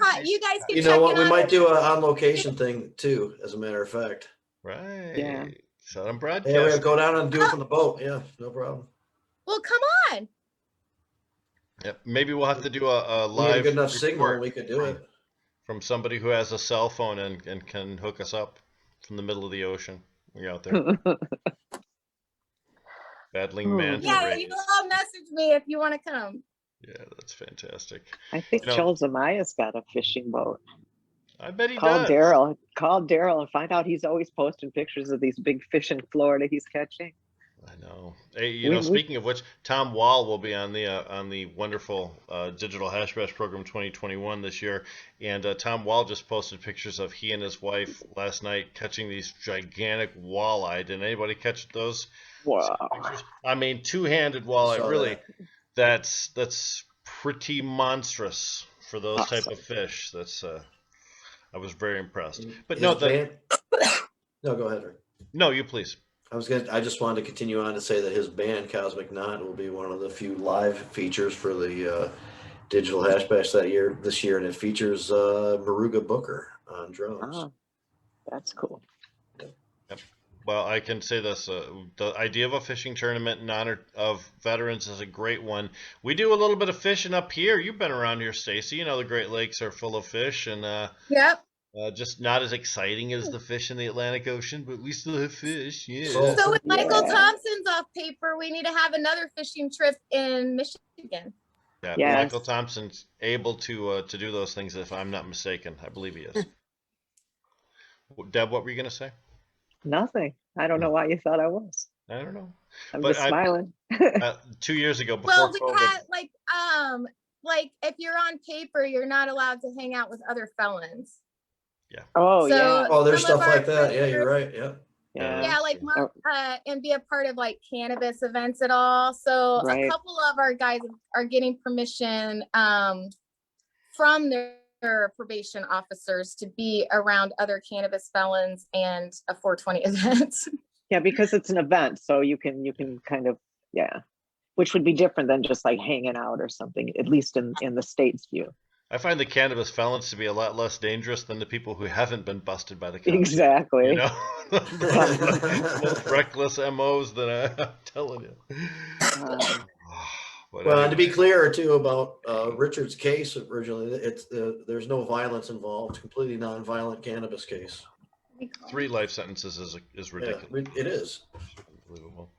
Speaker 2: you
Speaker 6: check
Speaker 2: know what?
Speaker 6: in
Speaker 2: We
Speaker 6: on
Speaker 2: might
Speaker 6: it.
Speaker 2: do a on location thing too, as a matter of fact.
Speaker 1: Right.
Speaker 3: Yeah.
Speaker 1: So I'm
Speaker 2: Yeah,
Speaker 1: broadcasting.
Speaker 2: we'll go down and do it from the boat. Yeah, no problem.
Speaker 6: Well, come on.
Speaker 1: Yep. Maybe we'll have to do a
Speaker 2: We need a
Speaker 1: live
Speaker 2: good enough signal,
Speaker 1: report
Speaker 2: and we could do it.
Speaker 1: from somebody who has a cell phone and can hook us up from the middle of the ocean. We're out there battling manta
Speaker 6: Yeah,
Speaker 1: rays.
Speaker 6: you all message me if you want to come.
Speaker 1: Yeah, that's fantastic.
Speaker 3: I think Joel Zamaya's got a fishing boat.
Speaker 1: I bet he
Speaker 3: Call
Speaker 1: does.
Speaker 3: Daryl. Call Daryl and find out he's always posting pictures of these big fish in Florida he's catching.
Speaker 1: I know. Hey,
Speaker 3: We-
Speaker 1: speaking of which, Tom Wall will be on the wonderful Digital Hash Bash Program 2021 this year, and Tom Wall just posted pictures of he and his wife last night catching these gigantic walleye. Did anybody catch those?
Speaker 3: Wow.
Speaker 1: Pictures? I mean, two-handed walleye.
Speaker 2: Saw
Speaker 1: Really,
Speaker 2: that.
Speaker 1: that's pretty monstrous for those type
Speaker 3: Awesome.
Speaker 1: of fish. That's I was very impressed. But
Speaker 2: His
Speaker 1: no,
Speaker 2: band... No, go ahead, Rick.
Speaker 1: no, you please.
Speaker 2: I just wanted to continue on to say that his band Cosmic Knot will be one of the few live features for the Digital Hash Bash this year, and it features Maruga Booker on drums.
Speaker 3: Ah, that's cool.
Speaker 1: Well, I can say this, the idea of a fishing tournament in honor of veterans is a great one. We do a little bit of fishing up here. You've been around here, Stacey. You know the Great Lakes are full of fish, and
Speaker 6: Yep.
Speaker 1: just not as exciting as the fish in the Atlantic Ocean, but we still have fish, yeah.
Speaker 6: So with Michael
Speaker 3: Yeah.
Speaker 6: Thompson's off paper, we need to have another fishing trip in Michigan.
Speaker 1: Yeah,
Speaker 3: Yes.
Speaker 1: Michael Thompson's able to do those things, if I'm not mistaken. I believe he is. Deb, what were you going to say?
Speaker 3: Nothing. I don't know why you thought I was.
Speaker 1: I don't know.
Speaker 3: I'm
Speaker 1: But
Speaker 3: just smiling.
Speaker 1: 2 years ago, before
Speaker 6: Well, we
Speaker 1: COVID,
Speaker 6: had like if you're on paper, you're not allowed to hang out with other felons.
Speaker 3: Oh,
Speaker 6: So-
Speaker 3: yeah.
Speaker 2: Oh, there's
Speaker 6: Some of
Speaker 2: stuff
Speaker 6: our
Speaker 2: like that. Yeah, you're
Speaker 6: prisoners-
Speaker 2: right. Yeah.
Speaker 3: Yeah.
Speaker 6: Yeah, like
Speaker 3: Oh.
Speaker 6: and be a part of like cannabis events at all. So
Speaker 3: Right.
Speaker 6: a couple of our guys are getting permission from their probation officers to be around other cannabis felons and a 420 event.
Speaker 3: Yeah, because it's an event, so you can kind of, yeah, which would be different than just like hanging out or something, at least in the state's view.
Speaker 1: I find the cannabis felons to be a lot less dangerous than the people who haven't been busted by the cops.
Speaker 3: Exactly.
Speaker 1: You know, most reckless MOs that I'm telling you. But
Speaker 2: Well, and to be
Speaker 1: anyway,
Speaker 2: clear too about Richard's case originally, it's there's no violence involved. Completely non-violent cannabis case.
Speaker 1: 3 life sentences is ridiculous.
Speaker 2: Yeah, it is.
Speaker 1: Unbelievable.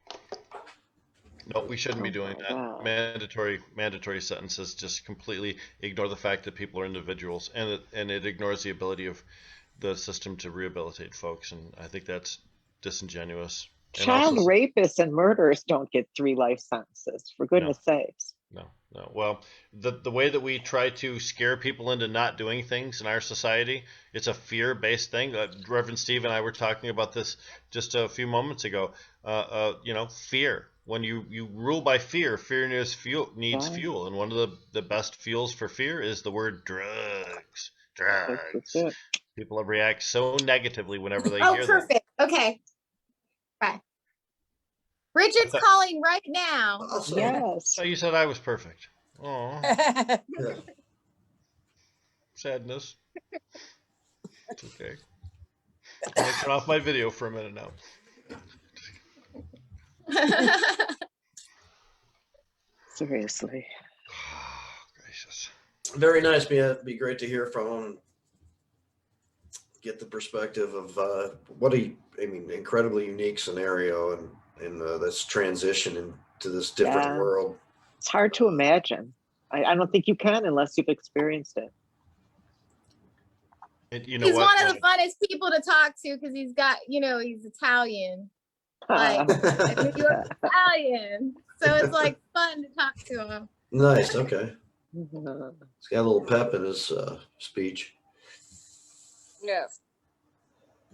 Speaker 1: No, we shouldn't be doing that.
Speaker 3: God.
Speaker 1: Mandatory sentences just completely ignore the fact that people are individuals, and it ignores the ability of the system to rehabilitate folks, and I think that's disingenuous. And
Speaker 3: Child
Speaker 1: also,
Speaker 3: rapists and murderers don't get 3 life sentences, for goodness sakes.
Speaker 1: no. Well, the way that we try to scare people into not doing things in our society, it's a fear-based thing. Reverend Steve and I were talking about this just a few moments ago. Fear. When you rule by fear, fear needs fuel, fuel, and one of the best fuels for fear is the word drugs.
Speaker 3: That's it.
Speaker 1: People react so negatively whenever they
Speaker 6: Oh,
Speaker 1: hear
Speaker 6: perfect. Okay. Bye. Bridget's
Speaker 1: Okay.
Speaker 6: calling right now.
Speaker 2: Also,
Speaker 3: Yes.
Speaker 1: So you said I was perfect. Oh,
Speaker 2: yeah.
Speaker 1: sadness. It's okay. I'm gonna turn off my video for a minute now.
Speaker 3: Seriously.
Speaker 1: Gracious.
Speaker 2: Very nice. Be great to hear from him. Get the perspective of what incredibly unique scenario and this transition into this different
Speaker 3: Yeah.
Speaker 2: world.
Speaker 3: It's hard to imagine. I don't think you can unless you've experienced it.
Speaker 1: And you know
Speaker 6: He's
Speaker 1: what?
Speaker 6: one of the funnest people to talk to because he's got, he's Italian. Like, you're Italian. So it's like fun to talk to him.
Speaker 2: Nice. Okay. He's got a little pep in his speech.
Speaker 7: Yeah.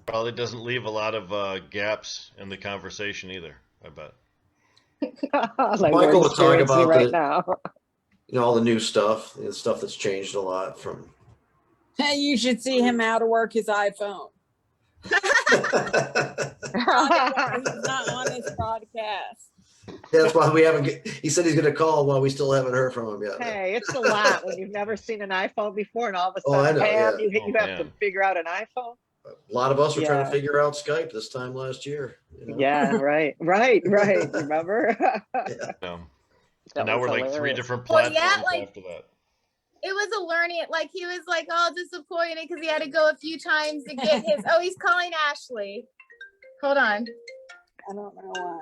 Speaker 1: Probably doesn't leave a lot of gaps in the conversation either, I bet.
Speaker 3: Like
Speaker 2: Michael
Speaker 3: we're
Speaker 2: was talking
Speaker 3: experiencing
Speaker 2: about
Speaker 3: right now.
Speaker 2: All the new stuff, the stuff that's changed a lot from.
Speaker 7: You should see him how to work his iPhone. He's not on his podcast.
Speaker 2: That's why we haven't. He said he's going to call while we still haven't heard from him yet.
Speaker 3: Hey, it's a lot when you've never seen an iPhone before, and all of a
Speaker 2: Oh, I
Speaker 3: sudden,
Speaker 2: know,
Speaker 3: bam,
Speaker 2: yeah.
Speaker 3: you have to
Speaker 1: man.
Speaker 3: figure out an iPhone.
Speaker 2: A lot of us were trying
Speaker 3: Yeah.
Speaker 2: to figure out Skype this time last year.
Speaker 3: Yeah, right. Remember?
Speaker 1: No.
Speaker 3: That
Speaker 1: And now
Speaker 3: was
Speaker 1: we're like 3
Speaker 3: hilarious.
Speaker 1: different
Speaker 6: Well,
Speaker 1: platforms
Speaker 6: yeah, like-
Speaker 1: after that.
Speaker 6: It was a learning, like he was like all disappointed because he had to go a few times to get his, oh, he's calling Ashley. Hold on.
Speaker 7: I don't know why.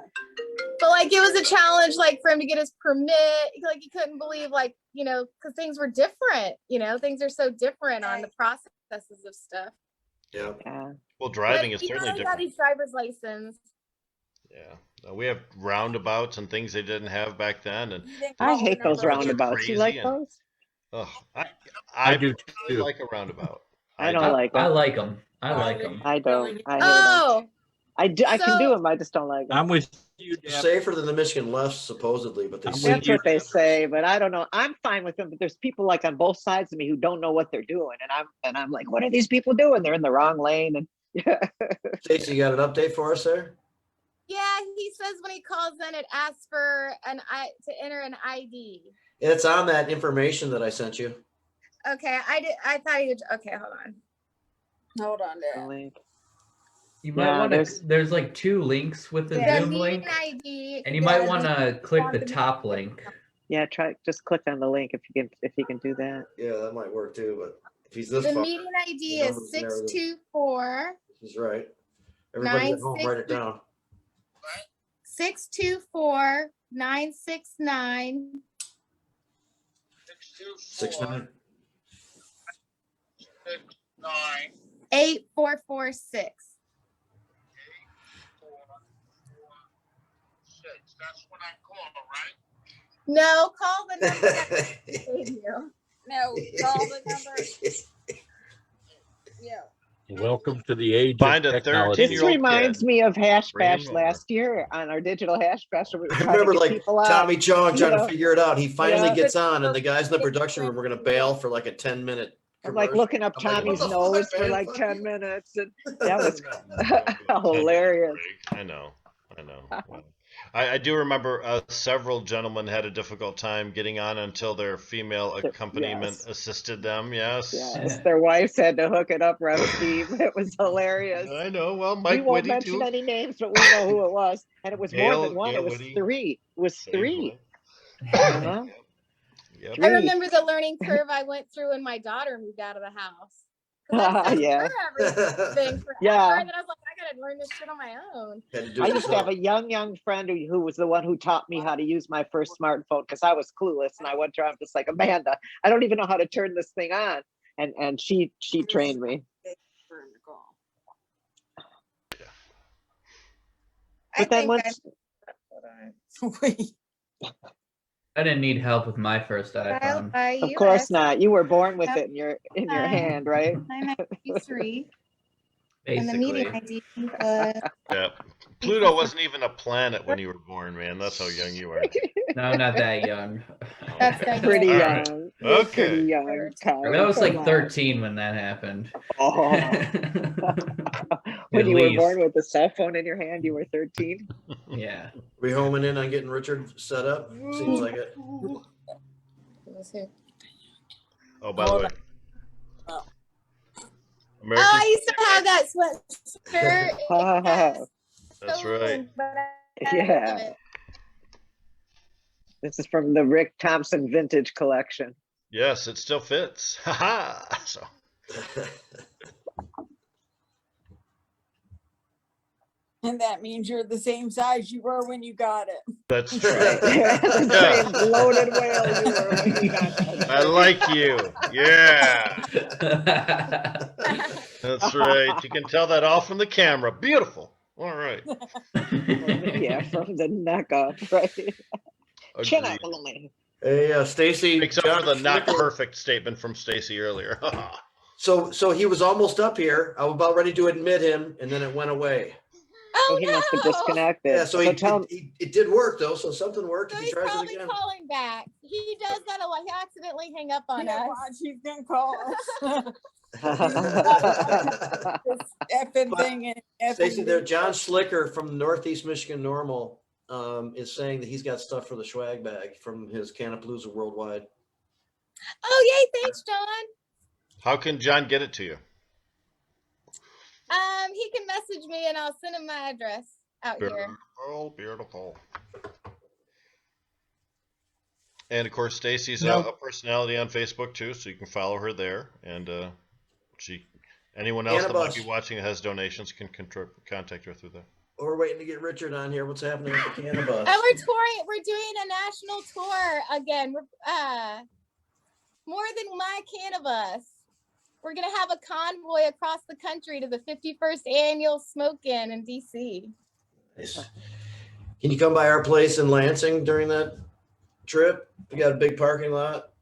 Speaker 6: But like it was a challenge, like for him to get his permit. Like he couldn't believe, like, because things were different. Things are so different on the processes of stuff.
Speaker 2: Yeah.
Speaker 3: Yeah.
Speaker 1: Well, driving
Speaker 6: But
Speaker 1: is
Speaker 6: he
Speaker 1: certainly
Speaker 6: finally got
Speaker 1: different.
Speaker 6: his driver's license.
Speaker 1: Yeah. We have roundabouts and things they didn't have back then. And
Speaker 3: I hate those
Speaker 1: Roads are
Speaker 3: roundabouts. You
Speaker 1: crazy
Speaker 3: like
Speaker 1: and-
Speaker 3: those?
Speaker 1: I
Speaker 4: do
Speaker 1: really
Speaker 4: too.
Speaker 1: like a roundabout.
Speaker 3: I don't like
Speaker 5: I
Speaker 3: them.
Speaker 5: like them. I like them.
Speaker 3: I don't. I hate them.
Speaker 6: Oh,
Speaker 3: I can
Speaker 6: So-
Speaker 3: do them. I just don't like them.
Speaker 4: I'm with you, Deb.
Speaker 2: Safer than the Michigan left, supposedly, but they
Speaker 4: I'm
Speaker 2: seem
Speaker 4: with
Speaker 3: That's
Speaker 4: you.
Speaker 3: what they say, but I don't know. I'm fine with them, but there's people like on both sides of me who don't know what they're doing, and I'm like, what are these people doing? They're in the wrong lane, and
Speaker 2: Stacey, you got an update for us there?
Speaker 6: yeah. He says when he calls in, it asks for to enter an ID.
Speaker 2: It's on that information that I sent you.
Speaker 6: Okay, I thought you. Okay, hold on.
Speaker 7: Hold on there.
Speaker 5: You might
Speaker 3: Yeah,
Speaker 5: want to. There's like 2 links with the
Speaker 6: The
Speaker 5: Zoom
Speaker 6: meeting
Speaker 5: link,
Speaker 6: ID.
Speaker 5: and you might
Speaker 6: the-
Speaker 5: want to click the top link.
Speaker 3: yeah, just click on the link if you can do that.
Speaker 2: Yeah, that might work too, but if he's this
Speaker 6: The
Speaker 2: far,
Speaker 6: meeting ID
Speaker 2: the
Speaker 6: is
Speaker 2: numbers there,
Speaker 6: 624
Speaker 2: he's right. Everybody at home,
Speaker 6: 96
Speaker 2: write it down.
Speaker 6: 624 969
Speaker 2: 69.
Speaker 6: 8446.
Speaker 8: That's when I call, right?
Speaker 6: No, call the number that I gave you.
Speaker 7: No, call the number. Yeah.
Speaker 4: Welcome to the age
Speaker 1: Find
Speaker 4: of
Speaker 1: a
Speaker 4: technology.
Speaker 1: 13-year-old
Speaker 3: This reminds
Speaker 1: kid.
Speaker 3: me of Hash
Speaker 1: Bring him
Speaker 3: Bash
Speaker 1: over.
Speaker 3: last year on our digital Hash Bash. We were
Speaker 2: I
Speaker 3: trying to
Speaker 2: remember
Speaker 3: get
Speaker 2: like
Speaker 3: people out.
Speaker 2: Tommy Chong trying
Speaker 3: Yeah.
Speaker 2: to figure it out. He finally
Speaker 3: Yeah.
Speaker 2: gets on, and the guys in the production room were going to bail for like a 10-minute.
Speaker 3: I'm like looking up
Speaker 2: I'm like,
Speaker 3: Tommy's
Speaker 2: what the
Speaker 3: nose
Speaker 2: fuck,
Speaker 3: for
Speaker 2: man?
Speaker 3: like
Speaker 2: Fuck
Speaker 3: 10
Speaker 2: you.
Speaker 3: minutes. And that was
Speaker 1: I
Speaker 3: hilarious.
Speaker 1: know. Well, I do remember several gentlemen had a difficult time getting on until their female accompaniment
Speaker 3: Yes.
Speaker 1: assisted them. Yes.
Speaker 3: Yes, their wives had to hook it up, Rev Steve. It was hilarious.
Speaker 1: I know. Well,
Speaker 3: We
Speaker 1: Mike
Speaker 3: won't
Speaker 1: Whitty
Speaker 3: mention
Speaker 1: too.
Speaker 3: any names, but we know who it was. And it was more
Speaker 1: Gail-
Speaker 3: than one.
Speaker 1: Gail
Speaker 3: It was
Speaker 1: Whitty.
Speaker 3: 3. It was
Speaker 1: Same
Speaker 3: 3.
Speaker 1: one.
Speaker 3: Uh-huh.
Speaker 1: Yep.
Speaker 3: Three.
Speaker 6: I remember the learning curve I went through when my daughter moved out of the house 'Cause I've
Speaker 3: Yeah.
Speaker 6: everything forever.
Speaker 3: Yeah.
Speaker 6: And then I was like, I gotta learn this shit on my own.
Speaker 2: Had to do
Speaker 3: I
Speaker 2: it
Speaker 3: used to have
Speaker 2: yourself.
Speaker 3: a young friend who was the one who taught me how to use my first smartphone because I was clueless. And I went to her, I'm just like, Amanda, I don't even know how to turn this thing on. And she trained me. But then once,
Speaker 5: I didn't need help with my first iPhone.
Speaker 3: of course not, you were born with it in your hand, right?
Speaker 6: I'm 93. And the
Speaker 5: Basically.
Speaker 6: meeting ID was
Speaker 1: Yeah. Pluto wasn't even a planet when you were born, man. That's how young you are.
Speaker 5: No, I'm not that young.
Speaker 6: That's
Speaker 1: Okay.
Speaker 3: Pretty
Speaker 1: All
Speaker 3: young.
Speaker 1: right.
Speaker 3: You're
Speaker 1: Okay.
Speaker 3: pretty young, Kyle.
Speaker 5: That was
Speaker 3: Come
Speaker 5: like
Speaker 3: on.
Speaker 5: 13 when that happened.
Speaker 3: Oh, when
Speaker 5: At
Speaker 3: you were
Speaker 5: least.
Speaker 3: born with a cell phone in your hand, you were 13.
Speaker 5: Yeah.
Speaker 2: We homing in on getting Richard set up? Seems like it.
Speaker 1: Oh, by the way.
Speaker 7: Oh.
Speaker 1: American,
Speaker 6: I used to have that sweatshirt.
Speaker 3: Oh,
Speaker 1: that's right.
Speaker 3: yeah. This is from the Rick Thompson vintage collection.
Speaker 1: Yes, it still fits. Haha. So
Speaker 7: And that means you're the same size you were when you got it.
Speaker 1: that's true.
Speaker 3: The
Speaker 1: Yeah.
Speaker 3: same bloated whale you were when you got that.
Speaker 1: I like you. Yeah. That's right. You can tell that all from the camera. Beautiful. All right.
Speaker 3: Yeah, from the neck up, right? Chin up
Speaker 1: Agreed.
Speaker 3: a little.
Speaker 2: Hey, Stacey.
Speaker 1: Except for the not
Speaker 2: Schlicker.
Speaker 1: perfect statement from Stacey earlier.
Speaker 2: So he was almost up here. I was about ready to admit him, and then it went away.
Speaker 3: Oh,
Speaker 6: Oh,
Speaker 3: he must have
Speaker 6: no.
Speaker 3: disconnected.
Speaker 2: Yeah, so it did work though. So something worked.
Speaker 6: So
Speaker 2: If he
Speaker 6: he's
Speaker 2: tries it
Speaker 6: probably
Speaker 2: again.
Speaker 6: calling back. He does that a lot. He accidentally hang up on
Speaker 7: Yeah,
Speaker 6: us.
Speaker 7: watch, he's gonna call us.
Speaker 2: Stacey,
Speaker 7: This effing thing and effing
Speaker 2: there,
Speaker 7: thing.
Speaker 2: John Slicker from Northeast Michigan NORML is saying that he's got stuff for the swag bag from his Cannapalooza Worldwide.
Speaker 6: Oh, yay. Thanks, John.
Speaker 1: How can John get it to you?
Speaker 6: He can message me and I'll send him my address out here.
Speaker 1: Beautiful, beautiful. And of course, Stacey's
Speaker 2: No.
Speaker 1: a personality on Facebook too, so you can follow her there. And anyone else that might be
Speaker 2: Cannabis.
Speaker 1: watching that has donations can contact her through there.
Speaker 2: We're waiting to get Richard on here. What's happening with the Cannabis?
Speaker 6: And we're touring. We're doing a national tour again. We're more than my Cannabus. We're gonna have a convoy across the country to the 51st annual Smoke-In DC.
Speaker 2: Nice. Can you come by our place in Lansing during that trip? We got a big parking lot.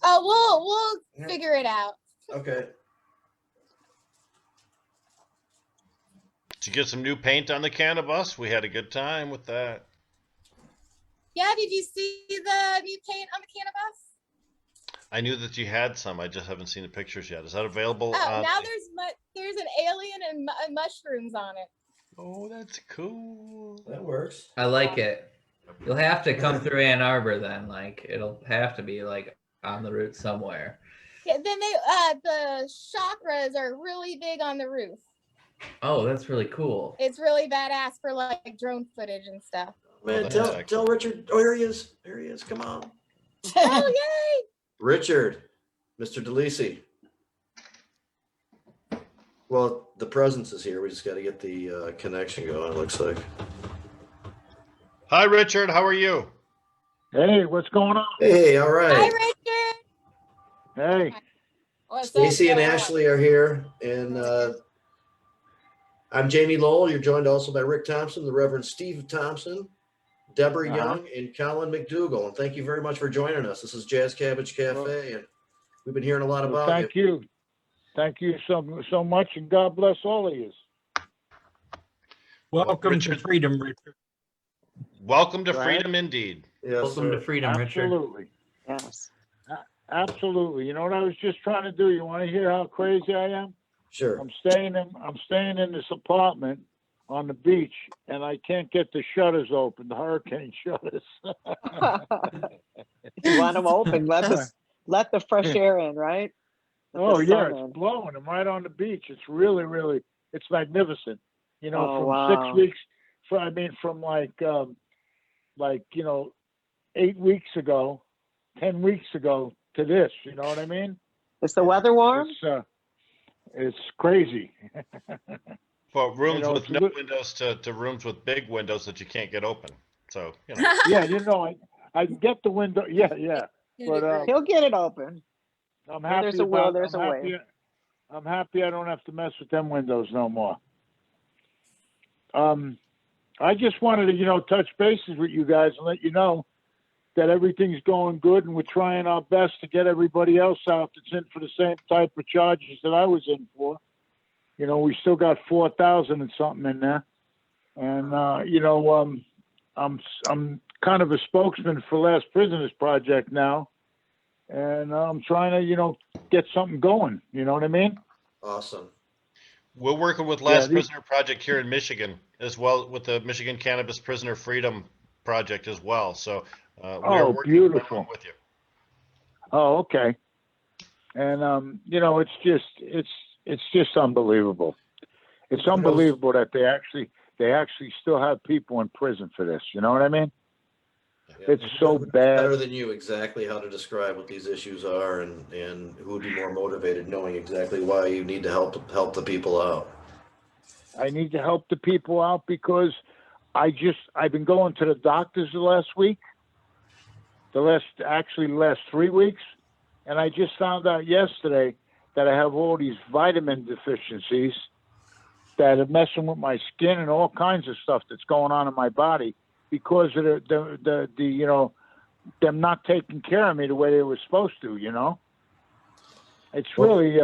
Speaker 6: Oh, we'll
Speaker 2: Yeah.
Speaker 6: figure it out.
Speaker 2: Okay.
Speaker 1: Did you get some new paint on the Cannabis? We had a good time with that.
Speaker 6: Yeah, did you see the new paint on the Cannabis?
Speaker 1: I knew that you had some. I just haven't seen the pictures yet. Is that available?
Speaker 6: Oh, now there's an alien and mushrooms on it.
Speaker 1: Oh, that's cool.
Speaker 2: That works.
Speaker 5: I like it. You'll have to come through Ann Arbor then. Like it'll have to be like on the route somewhere.
Speaker 6: Yeah, then the chakras are really big on the roof.
Speaker 5: Oh, that's really cool.
Speaker 6: It's really badass for like drone footage and stuff.
Speaker 2: Man,
Speaker 1: that's
Speaker 2: tell
Speaker 1: excellent.
Speaker 2: Richard. Oh, here he is. Here he is. Come on.
Speaker 6: Oh, yay!
Speaker 2: Richard, Mr. DeLisi. Well, the presence is here. We just got to get the connection going, it looks like.
Speaker 1: Hi, Richard. How are you?
Speaker 8: Hey, what's going on?
Speaker 2: Hey, all
Speaker 6: Hi,
Speaker 2: right.
Speaker 6: Richard.
Speaker 8: Hey,
Speaker 7: What's up,
Speaker 2: Stacey and
Speaker 7: Sarah?
Speaker 2: Ashley are here. And I'm Jamie Lowell. You're joined also by Rick Thompson, the Reverend Steve Thompson, Deborah Young, and Colin McDougall. And thank you very much for joining us. This is Jazz Cabbage Cafe, and we've been hearing a lot
Speaker 8: well,
Speaker 2: about
Speaker 8: thank you. Thank you so much, and God bless all of you.
Speaker 4: Welcome to
Speaker 1: Richard-
Speaker 4: freedom, Richard.
Speaker 1: Welcome to
Speaker 8: Go ahead.
Speaker 1: freedom indeed.
Speaker 2: Yes,
Speaker 5: Welcome to
Speaker 2: sir.
Speaker 5: freedom, Richard.
Speaker 8: Absolutely.
Speaker 3: Yes.
Speaker 8: Absolutely. You know what I was just trying to do? You want to hear how crazy I am?
Speaker 2: Sure.
Speaker 8: I'm staying in this apartment on the beach, and I can't get the shutters open, the hurricane shutters.
Speaker 3: You want them open, let the fresh air in, right? Let the
Speaker 8: Oh yeah,
Speaker 3: sun in.
Speaker 8: it's blowing. I'm right on the beach. It's really, it's magnificent. You know,
Speaker 3: Oh,
Speaker 8: from
Speaker 3: wow.
Speaker 8: 6 weeks, from like 8 weeks ago, 10 weeks ago to this. You know what I mean?
Speaker 3: Is the weather warm?
Speaker 8: It's It's crazy.
Speaker 1: Well, rooms
Speaker 8: know,
Speaker 1: with
Speaker 8: it's a
Speaker 1: no
Speaker 8: good-
Speaker 1: windows to rooms with big windows that you can't get open. So, you know.
Speaker 8: Yeah, you know, I can get the window. Yeah, yeah. But
Speaker 3: He'll get it open.
Speaker 8: I'm
Speaker 3: Where
Speaker 8: happy
Speaker 3: there's a will,
Speaker 8: about.
Speaker 3: there's
Speaker 8: I'm
Speaker 3: a
Speaker 8: happy.
Speaker 3: way.
Speaker 8: I'm happy I don't have to mess with them windows no more. I just wanted to, you know, touch bases with you guys and let you know that everything's going good, and we're trying our best to get everybody else out that's in for the same type of charges that I was in for. You know, we still got 4,000 and something in there, and you know, I'm kind of a spokesman for Last Prisoners Project now, and I'm trying to, you know, get something going. You know what I mean?
Speaker 2: Awesome.
Speaker 1: We're working with Last
Speaker 8: these-
Speaker 1: Prisoner Project here in Michigan, as well with the Michigan Cannabis Prisoner Freedom Project as well. So we are
Speaker 8: Oh,
Speaker 1: working
Speaker 8: beautiful.
Speaker 1: along with you.
Speaker 8: Oh, okay. And you know, it's just unbelievable. It's unbelievable that they actually still have people in prison for this. You know what I mean?
Speaker 2: Yeah.
Speaker 8: It's so
Speaker 2: Better
Speaker 8: bad.
Speaker 2: than you exactly how to describe what these issues are, and who would be more motivated knowing exactly why you need to help the people out.
Speaker 8: I need to help the people out because I've been going to the doctors the last week, the last 3 weeks, and I just found out yesterday that I have all these vitamin deficiencies that are messing with my skin and all kinds of stuff that's going on in my body because of the you know, them not taking care of me the way they were supposed to, you know. It's really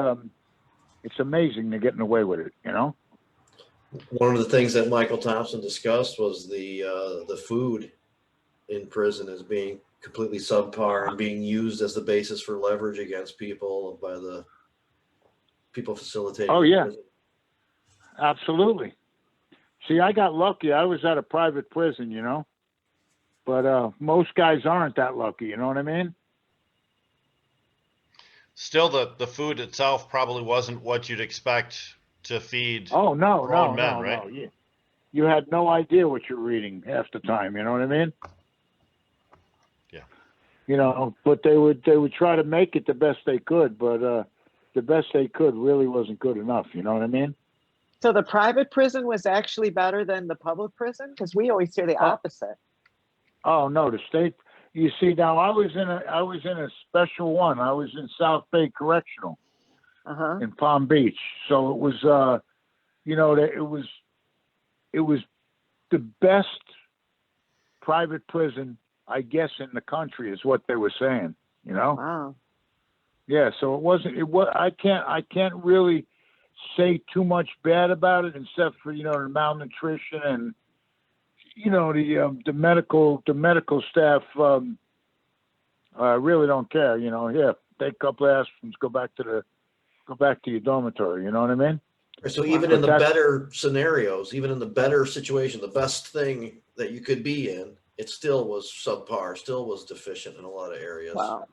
Speaker 8: it's amazing they're getting away with it, you know.
Speaker 2: One of the things that Michael Thompson discussed was the food in prison as being completely subpar and being used as the basis for leverage against people by the people facilitating.
Speaker 8: Oh,
Speaker 2: the
Speaker 8: yeah.
Speaker 2: prison.
Speaker 8: Absolutely. See, I got lucky. I was at a private prison, you know, but most guys aren't that lucky. You know what I mean?
Speaker 1: Still, the food itself probably wasn't what you'd expect to feed
Speaker 8: Oh no,
Speaker 1: grown
Speaker 8: no,
Speaker 1: men,
Speaker 8: no,
Speaker 1: right?
Speaker 8: no. You had no idea what you're reading half the time. You know what I mean?
Speaker 1: Yeah.
Speaker 8: You know, but they would try to make it the best they could, but the best they could really wasn't good enough. You know what I mean?
Speaker 3: So the private prison was actually better than the public prison? Because we always hear the opposite.
Speaker 8: Oh no, the state. You see, now I was in a special one. I was in South Bay Correctional
Speaker 3: Uh-huh.
Speaker 8: in Palm Beach. So it was, you know, it was the best private prison, I guess, in the country is what they were saying. You know?
Speaker 3: Wow.
Speaker 8: Yeah. So it wasn't. I can't really say too much bad about it, except for, you know, the malnutrition and, you know, the medical staff really don't care. You know, yeah, take a couple of aspirins, go back to your dormitory. You know what I mean?
Speaker 2: So even in the better scenarios, even in the better situation, the best thing that you could be in, it still was subpar, still was deficient in a lot of areas.
Speaker 3: Wow.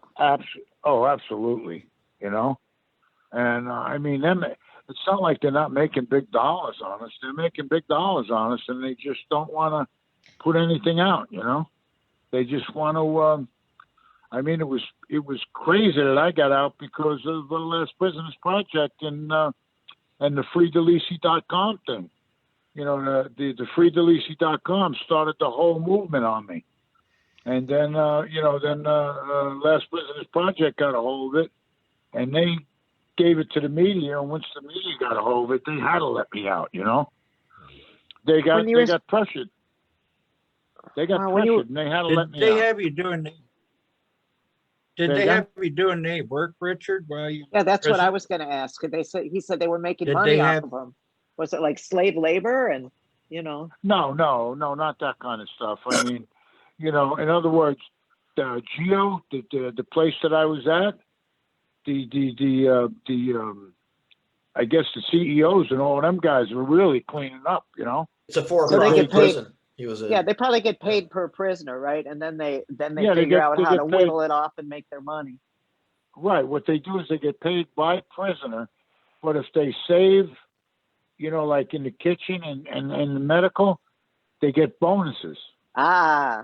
Speaker 8: Absolutely. You know, and I mean, it's not like they're not making big dollars on us. They're making big dollars on us, and they just don't want to put anything out. You know, they just want to. I mean, it was crazy that I got out because of the Last Prisoners Project and the freedelisi.com thing. You know, the freedelisi.com started the whole movement on me. And then, you know, Last Prisoners Project got a hold of it, and they gave it to the media. And once the media got a hold of it, they had to let me out, you know. They got pressured. They got pressured, and they had to let me
Speaker 4: Did they
Speaker 8: out.
Speaker 4: have you doing Did
Speaker 8: Say
Speaker 4: they
Speaker 8: again?
Speaker 4: have you doing any work, Richard, while you?
Speaker 3: Yeah, that's what
Speaker 4: prison?
Speaker 3: I was going to ask. He said they were making
Speaker 4: Did
Speaker 3: money
Speaker 4: they
Speaker 3: off
Speaker 4: have-
Speaker 3: of them. Was it like slave labor and, you know?
Speaker 8: No, not that kind of stuff. I mean, you know, in other words, Geo, the place that I was at, I guess the CEOs and all them guys were really cleaning up, you know.
Speaker 2: It's a former
Speaker 3: So they get paid-
Speaker 2: prison. He was in.
Speaker 3: Yeah, they probably get paid per prisoner, right? And then they
Speaker 8: Yeah, they
Speaker 3: figure
Speaker 8: get-
Speaker 3: out
Speaker 8: they
Speaker 3: how
Speaker 8: get
Speaker 3: to
Speaker 8: paid.
Speaker 3: whittle it off and make their money.
Speaker 8: Right. What they do is they get paid by prisoner, but if they save, you know, like in the kitchen and the medical, they get bonuses.
Speaker 3: Ah,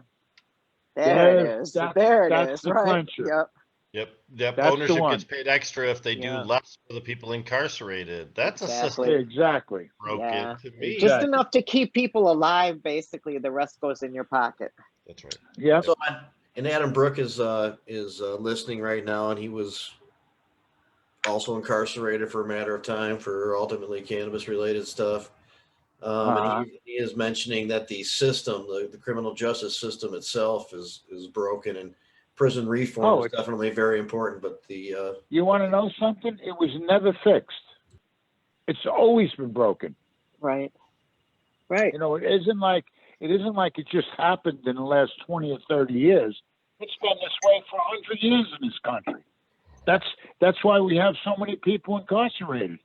Speaker 3: there it is. There it
Speaker 8: that's
Speaker 3: is.
Speaker 8: the
Speaker 3: Right.
Speaker 8: clincher.
Speaker 3: Yep.
Speaker 1: Yep.
Speaker 8: That's the
Speaker 1: Ownership
Speaker 8: one.
Speaker 1: gets paid extra if they do
Speaker 3: Yeah.
Speaker 1: less for the people incarcerated. That's a
Speaker 3: Exactly.
Speaker 1: system
Speaker 8: Exactly.
Speaker 1: broken
Speaker 3: Yeah.
Speaker 1: to me.
Speaker 3: Just
Speaker 8: Exactly.
Speaker 3: enough to keep people alive, basically. The rest goes in your pocket.
Speaker 1: That's right.
Speaker 8: Yeah.
Speaker 2: So, and Adam Brook is listening right now, and he was also incarcerated for a matter of time for ultimately cannabis related stuff. And he is mentioning that the system, the criminal justice system itself, is broken, and prison reform is definitely very important. But the
Speaker 8: You want to know something? It was never fixed. It's always been broken.
Speaker 3: Right. Right.
Speaker 8: You know, it isn't like it just happened in the last 20 or 30 years. It's been this way for 100 years in this country. That's why we have so many people incarcerated.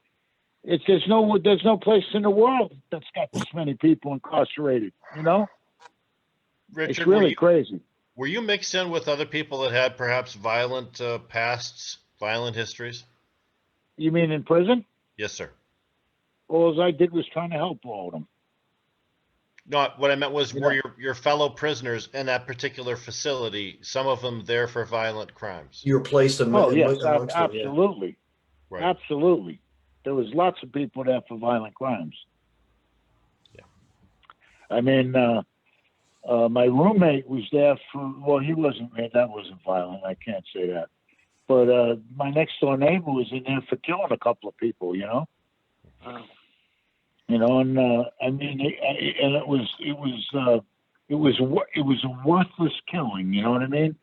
Speaker 8: There's no place in the world that's got this many people incarcerated. You know,
Speaker 1: Richard,
Speaker 8: it's really crazy.
Speaker 1: Were you mixed in with other people that had perhaps violent pasts, violent histories?
Speaker 8: You mean in prison?
Speaker 1: Yes, sir.
Speaker 8: All I did was trying to help all of them.
Speaker 1: No, what I meant was, were your fellow prisoners in that particular facility, some of them there for violent crimes?
Speaker 2: you were placed
Speaker 8: Oh yes,
Speaker 2: amongst them, yeah.
Speaker 8: absolutely,
Speaker 1: Right.
Speaker 8: absolutely. There was lots of people there for violent crimes.
Speaker 1: Yeah.
Speaker 8: I mean, my roommate was there for. Well, he wasn't. That wasn't violent. I can't say that. But my next door neighbor was in there for killing a couple of people. You know. You know, and I mean, and it was a worthless killing. You know what I mean?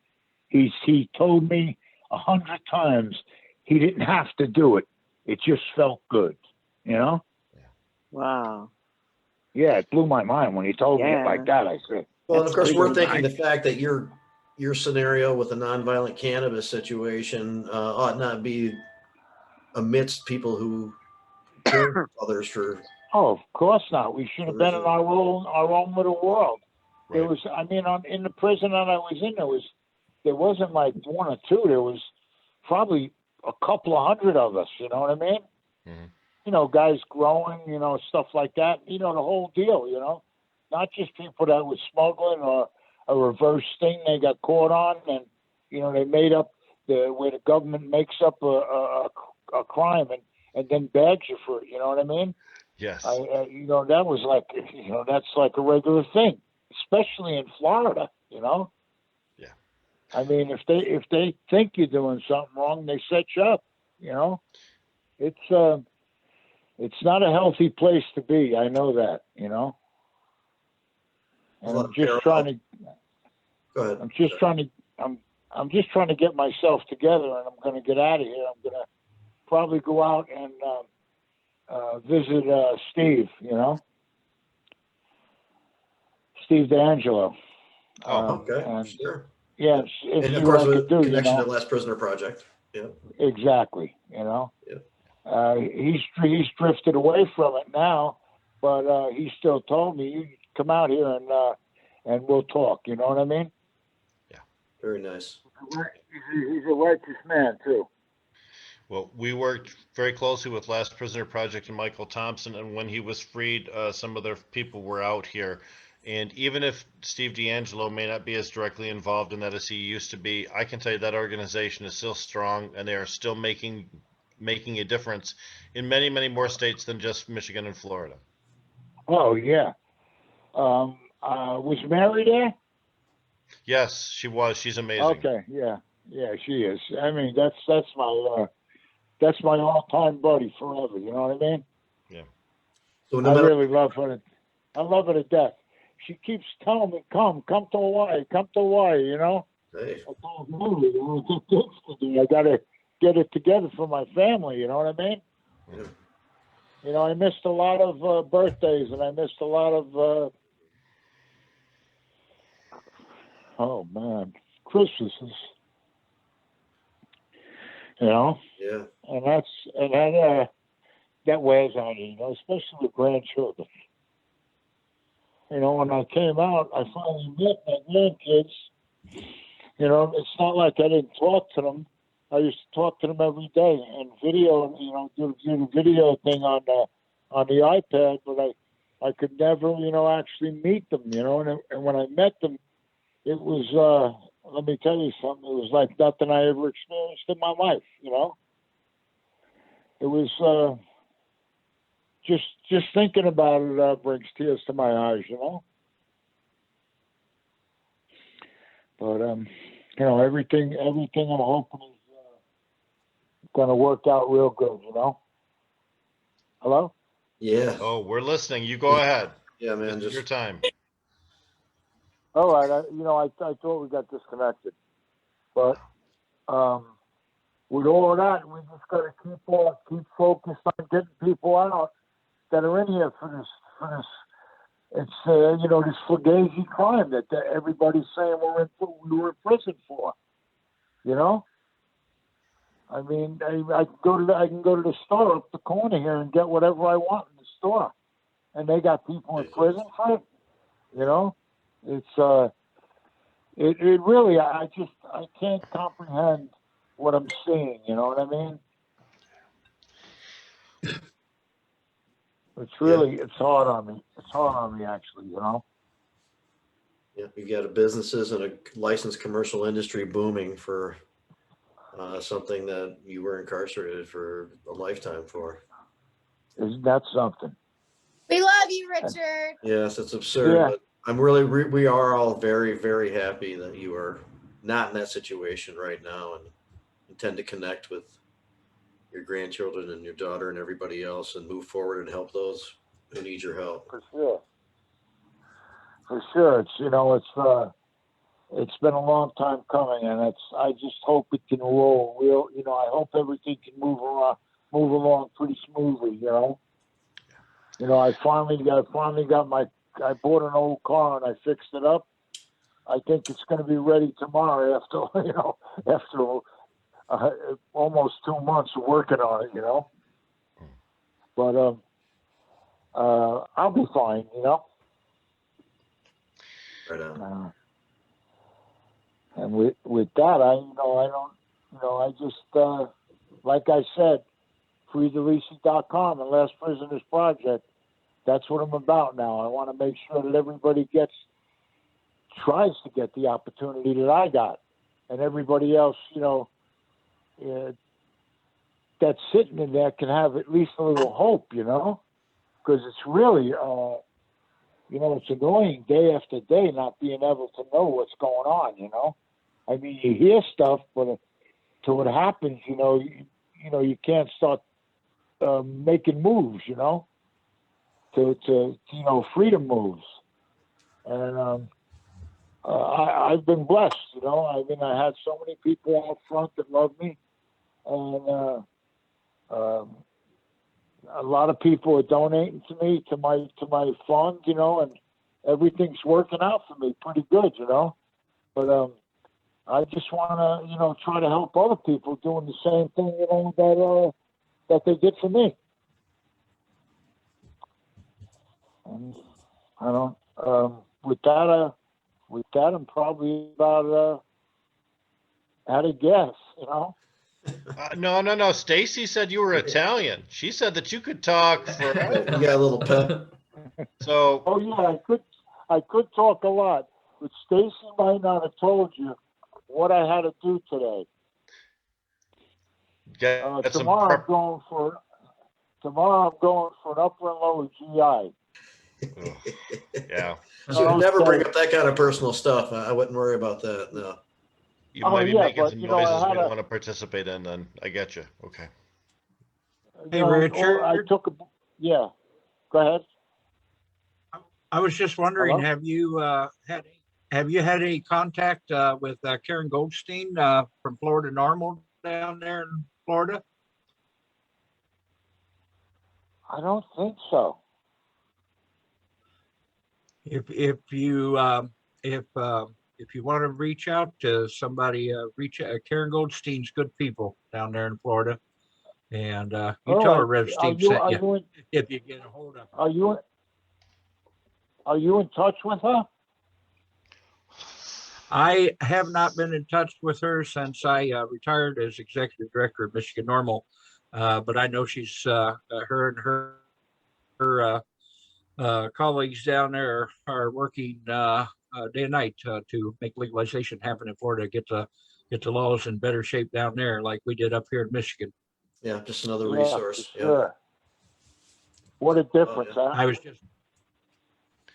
Speaker 8: He told me 100 times he didn't have to do it. It just felt good. You know?
Speaker 3: Wow.
Speaker 8: Yeah, it blew my mind when he told me it like that. I said,
Speaker 2: Well, and of course,
Speaker 3: That's
Speaker 2: we're
Speaker 3: crazy.
Speaker 2: thinking the fact that your scenario with a nonviolent cannabis situation ought not be amidst people who kill others for.
Speaker 8: "Oh, of course not. We should have been in our own little world."
Speaker 1: Right.
Speaker 8: There was, I mean, in the prison that I was in, there wasn't like one or two. There was probably a couple of hundred of us. You know what I mean?
Speaker 1: Mm-hmm.
Speaker 8: You know, guys growing, you know, stuff like that. You know, the whole deal. You know, not just people that was smuggling or a reverse thing they got caught on, and you know, they made up where the government makes up a crime and then bags you for it. You know what I mean?
Speaker 1: Yes.
Speaker 8: You know, that was like, you know, that's like a regular thing, especially in Florida. You know.
Speaker 1: Yeah.
Speaker 8: I mean, if they think you're doing something wrong, they set you up. You know, it's not a healthy place to be. I know that. You know, and I'm just trying to.
Speaker 2: Go ahead.
Speaker 8: I'm just trying to get myself together, and I'm going to get out of here. I'm going to probably go out and visit Steve. You know, Steve D'Angelo.
Speaker 2: Okay,
Speaker 8: and,
Speaker 2: sure.
Speaker 8: Yeah,
Speaker 2: And of course, with connection to the Last Prisoner Project. Yeah.
Speaker 8: Exactly. You know.
Speaker 2: Yeah.
Speaker 8: He's drifted away from it now, but he still told me, "You come out here and we'll talk." You know what I mean?
Speaker 1: Yeah.
Speaker 2: Very nice.
Speaker 8: He's a righteous man too.
Speaker 1: Well, we worked very closely with Last Prisoner Project and Michael Thompson, and when he was freed, some of their people were out here. And even if Steve D'Angelo may not be as directly involved in that as he used to be, I can tell you that organization is still strong, and they are still making a difference in many, many more states than just Michigan and Florida.
Speaker 8: Oh yeah. Was Mary there?
Speaker 1: Yes, she was. She's amazing.
Speaker 8: Okay. Yeah. Yeah, she is. I mean, that's my all-time buddy forever. You know what I mean?
Speaker 1: Yeah.
Speaker 2: So
Speaker 8: I really love her. I love her to death. She keeps telling me, come to Hawaii, you know?
Speaker 2: Hey.
Speaker 8: I told her, you know, it's a things to do. I got to get it together for my family, you know what I mean?
Speaker 2: Yeah.
Speaker 8: You know, I missed a lot of birthdays, and I missed a lot of, Christmases. You know?
Speaker 2: Yeah.
Speaker 8: And that wears on you, you know, especially with grandchildren. You know, when I came out, I finally met my grandkids. You know, it's not like I didn't talk to them. I used to talk to them every day and video, you know, do the video thing on the iPad, but I could never, you know, actually meet them, you know. And when I met them, it was let me tell you something. It was like nothing I ever experienced in my life. You know, it was just thinking about it brings tears to my eyes. You know, but you know, everything I'm hoping is going to work out real good. You know. Hello.
Speaker 2: Yeah.
Speaker 1: Oh, we're listening. You go ahead.
Speaker 2: Yeah, man.
Speaker 1: This is your time.
Speaker 8: All right. I thought we got disconnected, but with all of that, we just got to keep focused on getting people out that are in here for this. It's you know, this fugazi crime that everybody's saying we were in prison for. You know. I mean, I can go to the store up the corner here and get whatever I want in the store, and they got people in prison for it. You know, it's it really I can't comprehend what I'm seeing. You know what I mean? It's really it's hard on me. It's hard on me actually. You know.
Speaker 2: Yeah, you got a businesses and a licensed commercial industry booming for something that you were incarcerated for a lifetime for.
Speaker 8: Isn't that something?
Speaker 6: We love you, Richard.
Speaker 2: Yes, it's absurd,
Speaker 8: Yeah.
Speaker 2: but we are all very, very happy that you are not in that situation right now and intend to connect with your grandchildren and your daughter and everybody else and move forward and help those who need your help.
Speaker 8: For sure. For sure. It's, you know, it's been a long time coming, and I just hope it can roll real. You know, I hope everything can move along pretty smoothly. You know, I finally got I bought an old car and I fixed it up. I think it's going to be ready tomorrow after almost 2 months of working on it. You know, but I'll be fine. You know.
Speaker 2: Right on.
Speaker 8: And with that, I just, like I said, freedelisi.com and Last Prisoners Project, that's what I'm about now. I want to make sure that everybody tries to get the opportunity that I got. And everybody else, that's sitting in there can have at least a little hope, because it's really, it's annoying day after day not being able to know what's going on, I mean, you hear stuff, but till it happens, you can't start making moves, to freedom moves. And I've been blessed, I mean, I had so many people out front that love me, and a lot of people are donating to me, to my fund, and everything's working out for me pretty good, But I just want to, try to help other people doing the same thing, that they did for me. And I don't. With that, I'm probably about out of gas,
Speaker 1: No. Stacey said you were Italian. She said that you could talk for.
Speaker 2: You got a little pep.
Speaker 1: So.
Speaker 8: Oh yeah, I could talk a lot, but Stacey might not have told you what I had to do today. Tomorrow I'm going for an upper and lower GI.
Speaker 1: Yeah.
Speaker 2: She would never bring up that kind of personal stuff. I wouldn't worry about that. No.
Speaker 1: You might be making some noises we don't want to participate in. Then I get you. Okay.
Speaker 4: Hey, Richard.
Speaker 8: Yeah. Go ahead.
Speaker 4: I was just wondering,
Speaker 8: Hello?
Speaker 4: have you had any contact with Karen Goldstein from Florida NORML down there in Florida?
Speaker 8: I don't think so.
Speaker 4: If you want to reach out to somebody, reach out. Karen Goldstein's good people down there in Florida, and you tell her Rev Steve sent you if you get a hold of her.
Speaker 8: Are you in touch with her?
Speaker 4: I have not been in touch with her since I retired as executive director of Michigan NORML, but I know she's her and her colleagues down there are working day and night to make legalization happen in Florida, get the laws in better shape down there like we did up here in Michigan.
Speaker 2: Yeah, just another
Speaker 8: Yeah,
Speaker 2: resource.
Speaker 8: for sure. What a difference, huh?
Speaker 4: I was just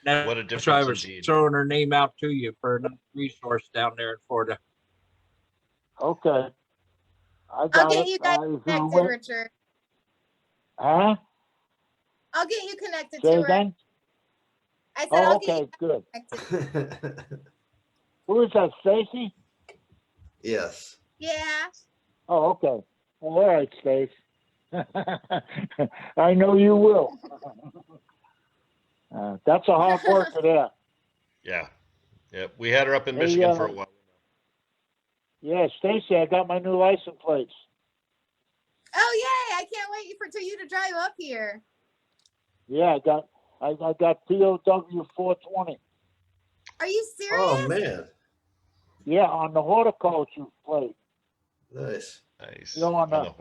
Speaker 1: What a
Speaker 4: that's why I
Speaker 1: difference
Speaker 4: was
Speaker 1: indeed.
Speaker 4: throwing her name out to you for another resource down there in Florida.
Speaker 8: Okay. I
Speaker 6: I'll
Speaker 8: got
Speaker 6: get
Speaker 8: it.
Speaker 6: you guys
Speaker 8: Is there a
Speaker 6: connected,
Speaker 8: way-
Speaker 6: Richard.
Speaker 8: Huh?
Speaker 6: I'll get you connected
Speaker 8: Say
Speaker 6: to her.
Speaker 8: again?
Speaker 6: I said
Speaker 8: Oh,
Speaker 6: I'll get
Speaker 8: okay, good.
Speaker 6: you connected.
Speaker 8: Who is that, Stacey?
Speaker 2: Yes.
Speaker 6: Yeah.
Speaker 8: Oh, okay. Well, all right, Stace. I know you will. That's a hard worker there.
Speaker 1: Yeah. Yeah. We had her up in
Speaker 8: Hey,
Speaker 1: Michigan for a while.
Speaker 8: Yeah, Stacy, I got my new license plates.
Speaker 6: Oh yay! I can't wait for you to drive up here.
Speaker 8: Yeah, I got POW 420.
Speaker 6: Are you serious?
Speaker 2: Oh man,
Speaker 8: Yeah, on the horticulture plate.
Speaker 2: nice.
Speaker 1: Nice.
Speaker 8: You know, on the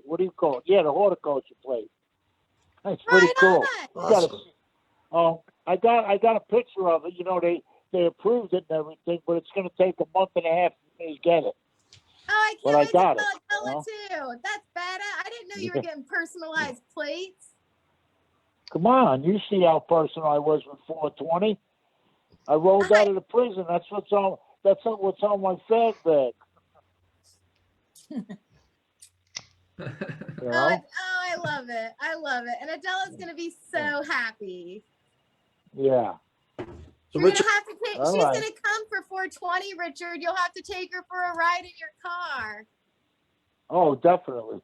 Speaker 8: what do you call it? Yeah, the horticulture plate. That's pretty
Speaker 6: Right
Speaker 8: cool.
Speaker 6: on.
Speaker 8: You gotta-
Speaker 2: Awesome.
Speaker 8: I got a picture of it. You know, they approved it and everything, but it's going to take a month and a half for me to get it.
Speaker 6: Oh, I
Speaker 8: But
Speaker 6: can't
Speaker 8: I
Speaker 6: wait to
Speaker 8: got
Speaker 6: tell
Speaker 8: it, you know?
Speaker 6: too. That's badass. I didn't know you
Speaker 8: Yeah.
Speaker 6: were getting personalized plates.
Speaker 8: Come on, you see how personal I was with 420. I rolled out of the prison. That's what's on my fag bag. You know?
Speaker 6: I love it. I love it. And Adela's gonna be so happy.
Speaker 8: Yeah.
Speaker 2: So
Speaker 6: You're
Speaker 2: Richard,
Speaker 6: gonna have to take.
Speaker 8: All
Speaker 6: She's
Speaker 8: right.
Speaker 6: gonna come for 420, Richard. You'll have to take her for a ride in your car.
Speaker 8: Oh, definitely.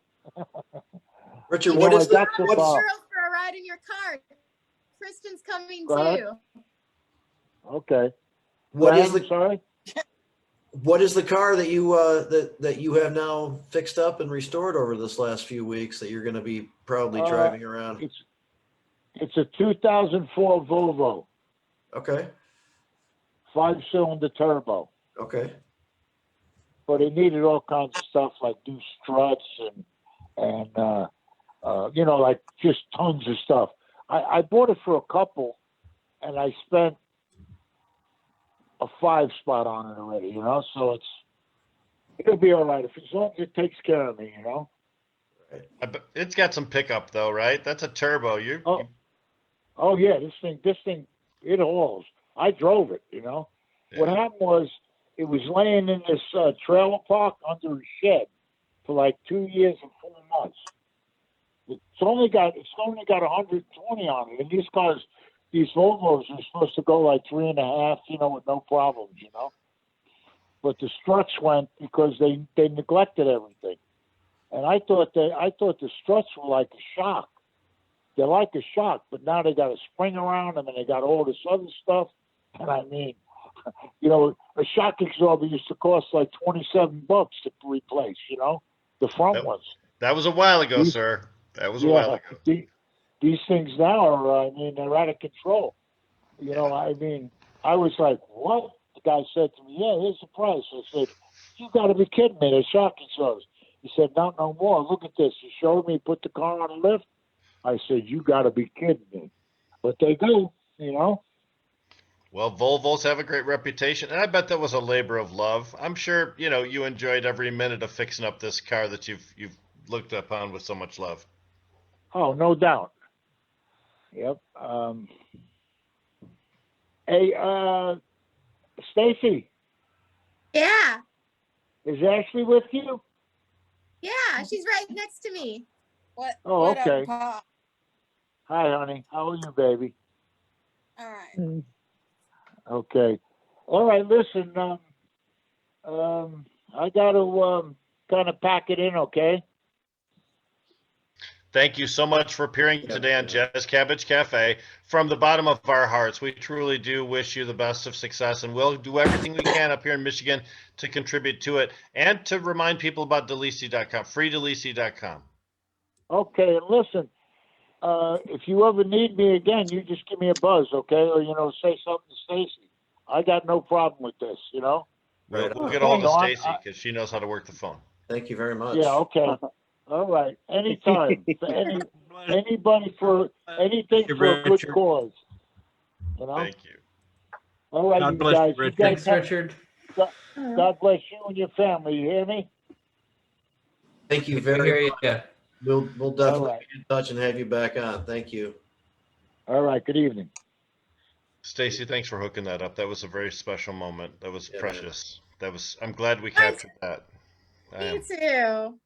Speaker 2: Richard,
Speaker 8: You
Speaker 2: what
Speaker 8: know,
Speaker 2: is
Speaker 8: I
Speaker 2: the
Speaker 8: got some,
Speaker 2: what's,
Speaker 6: Girls for a ride in your car. Kristen's coming
Speaker 8: Go ahead.
Speaker 6: too.
Speaker 8: Okay.
Speaker 2: what
Speaker 8: Go
Speaker 2: is
Speaker 8: ahead, I'm
Speaker 2: the
Speaker 8: sorry?
Speaker 2: what is the car that you that you have now fixed up and restored over this last few weeks that you're going to be proudly driving around?
Speaker 8: It's a 2004 Volvo,
Speaker 2: Okay.
Speaker 8: 5-cylinder turbo.
Speaker 2: Okay.
Speaker 8: But it needed all kinds of stuff like new struts and you know, like just tons of stuff. I bought it for a couple, and I spent a 5 spot on it already. You know, so it'll be all right as long as it takes care of me. You know.
Speaker 1: It's got some pickup though, right? That's a turbo.
Speaker 8: Oh yeah, this thing it hauls. I drove it. You know.
Speaker 1: Yeah.
Speaker 8: What happened was it was laying in this trailer park under a shed for like 2 years and 4 months. It's only got 120 on it, and these Volvos are supposed to go like 3.5, you know, with no problems, you know. But the struts went because they neglected everything, and I thought the struts were like a shock. They're like a shock, but now they got a spring around them and they got all this other stuff. And I mean, you know, a shock absorber used to cost like $27 to replace, you know, the front ones.
Speaker 1: That was a while ago, sir. That was a while ago.
Speaker 8: These things now are, I mean, they're out of control. You know, I mean, I was like, what? The guy said to me, yeah, here's the price. I said, you got to be kidding me. They're shock absorbers. He said, no more. Look at this. He showed me, put the car on a lift. I said, you got to be kidding me. But they do, you know.
Speaker 1: Well, Volvos have a great reputation, and I bet that was a labor of love. I'm sure, you know, you enjoyed every minute of fixing up this car that you've looked upon with so much love.
Speaker 8: Oh, no doubt. Yep. Hey, Stacey,
Speaker 6: Yeah.
Speaker 8: is Ashley with you?
Speaker 6: Yeah. She's right next to me.
Speaker 7: What?
Speaker 8: Oh,
Speaker 7: what
Speaker 8: okay.
Speaker 7: Up, Pop?
Speaker 8: Hi, honey. How are you, baby?
Speaker 7: All right.
Speaker 8: Okay. All right. Listen, I got to kind of pack it in, okay?
Speaker 1: Thank you so much for appearing today on Jazz Cabbage Cafe. From the bottom of our hearts, we truly do wish you the best of success, and we'll do everything we can up here in Michigan to contribute to it and to remind people about DeLisi.com, freeDeLisi.com.
Speaker 8: Okay. And listen, if you ever need me again, you just give me a buzz, okay? Or, you know, say something to Stacey. I got no problem with this, you know?
Speaker 1: We'll
Speaker 2: Right.
Speaker 1: get a hold of
Speaker 8: So
Speaker 1: Stacey because she knows how to work the phone.
Speaker 2: Thank you very much.
Speaker 8: Yeah, okay. All right. Anytime. Anybody for anything for a good cause. You know?
Speaker 1: Thank you.
Speaker 8: All right,
Speaker 4: God
Speaker 8: you
Speaker 4: bless you,
Speaker 8: guys. You
Speaker 4: Richard.
Speaker 8: guys
Speaker 5: Thanks,
Speaker 8: have-
Speaker 5: Richard.
Speaker 8: God bless you and your family. You hear me?
Speaker 2: Thank you
Speaker 5: We
Speaker 2: very
Speaker 5: hear
Speaker 2: much.
Speaker 5: you.
Speaker 2: We'll definitely
Speaker 8: right.
Speaker 2: be in touch and have you back on. Thank you.
Speaker 8: All right. Good evening.
Speaker 1: Stacey, thanks for hooking that up. That was a very special moment. That was
Speaker 2: Yeah,
Speaker 1: precious. I'm glad we
Speaker 6: Nice.
Speaker 1: captured that. I
Speaker 6: Me
Speaker 1: am.
Speaker 6: too.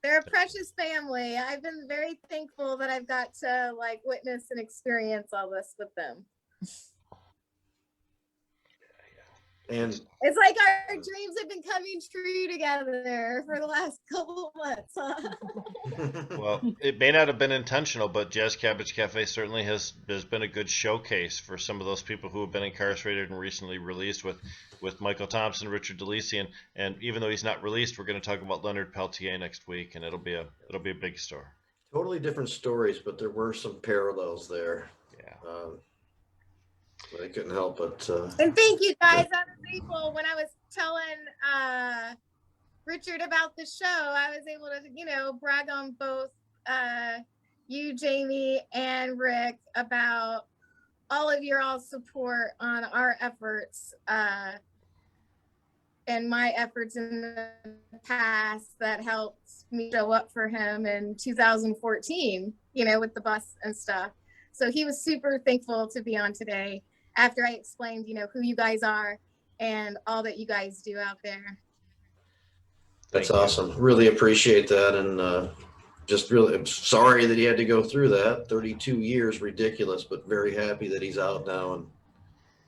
Speaker 6: They're a precious family. I've been very thankful that I've got to like witness and experience all this with them.
Speaker 2: And
Speaker 6: It's like our dreams have been coming true together for the last couple of months. Huh?
Speaker 1: Well, it may not have been intentional, but Jazz Cabbage Cafe certainly has been a good showcase for some of those people who have been incarcerated and recently released with Michael Thompson, Richard DeLisi, and even though he's not released, we're going to talk about Leonard Peltier next week, and it'll be a big store.
Speaker 2: totally different stories, but there were some parallels there.
Speaker 1: Yeah.
Speaker 2: I couldn't help but.
Speaker 6: And thank you guys. I was able, when I was telling Richard about the show, I was able to, brag on both you, Jamie, and Rick about all of your all support on our efforts and my efforts in the past that helped me show up for him in 2014, with the bus and stuff. So he was super thankful to be on today after I explained, who you guys are and all that you guys do out there.
Speaker 2: That's
Speaker 1: Thank you.
Speaker 2: awesome. Really appreciate that. And just really, I'm sorry that he had to go through that. 32 years, ridiculous, but very happy that he's out now and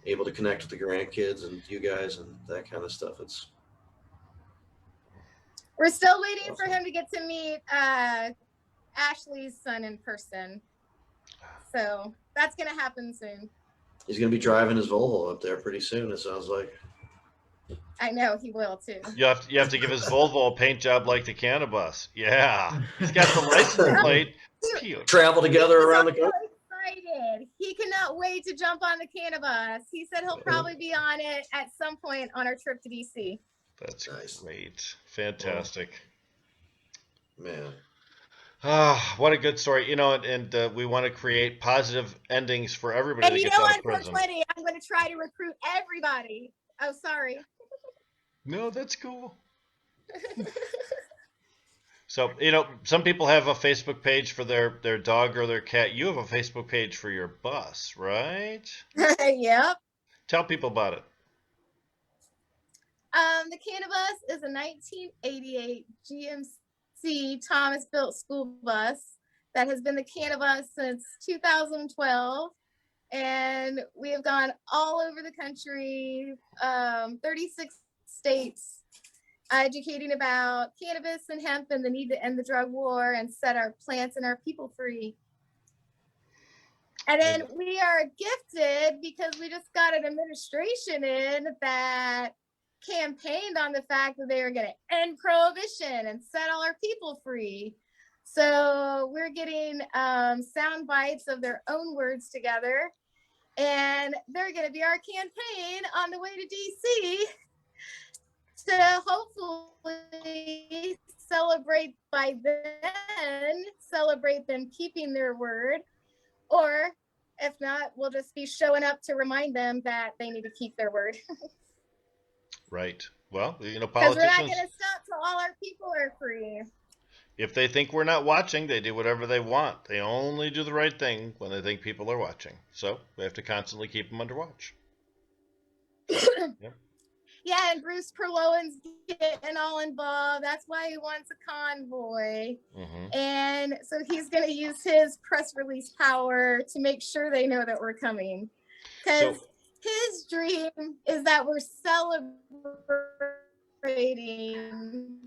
Speaker 2: able to connect with the grandkids and you guys and that kind of stuff.
Speaker 6: We're still waiting for him to get to meet Ashley's son in person. So that's going to happen soon.
Speaker 2: He's going to be driving his Volvo up there pretty soon, it sounds like.
Speaker 6: I know he will too.
Speaker 1: You have to give his Volvo a paint job like the Cannabus. Yeah. He's got the license plate. Cute.
Speaker 2: Travel together around the
Speaker 6: So
Speaker 2: country.
Speaker 6: excited. He cannot wait to jump on the Cannabus. He said he'll probably be on it at some point on our trip to DC.
Speaker 1: That's
Speaker 2: Nice.
Speaker 1: great. Fantastic.
Speaker 2: Man.
Speaker 1: Ah, what a good story. And we want to create positive endings for everybody
Speaker 6: And
Speaker 1: that
Speaker 6: you
Speaker 1: gets
Speaker 6: know,
Speaker 1: out
Speaker 6: on
Speaker 1: of prison.
Speaker 6: 420, I'm going to try to recruit everybody. Oh, sorry.
Speaker 1: No, that's cool. So, some people have a Facebook page for their dog or their cat. You have a Facebook page for your bus, right?
Speaker 6: Yep.
Speaker 1: Tell people about it.
Speaker 6: The Cannabus is a 1988 GMC Thomas built school bus that has been the Cannabus since 2012. And we have gone all over the country, 36 states, educating about cannabis and hemp and the need to end the drug war and set our plants and our people free. And then we are gifted because we just got an administration in that campaigned on the fact that they were going to end prohibition and set all our people free. So we're getting sound bites of their own words together, and they're going to be our campaign on the way to DC to hopefully celebrate them keeping their word, or if not, we'll just be showing up to remind them that they need to keep their word.
Speaker 1: Right. Well,
Speaker 6: Because we're not
Speaker 1: politicians,
Speaker 6: going to stop till all our people are free.
Speaker 1: if they think we're not watching, they do whatever they want. They only do the right thing when they think people are watching. So we have to constantly keep them under watch. Yep.
Speaker 6: Yeah, and Bruce Perlowan's getting all involved. That's why he wants a convoy.
Speaker 1: Mm-hmm.
Speaker 6: And so he's going to use his press release power to make sure they know that we're coming. Because his dream is that we're celebrating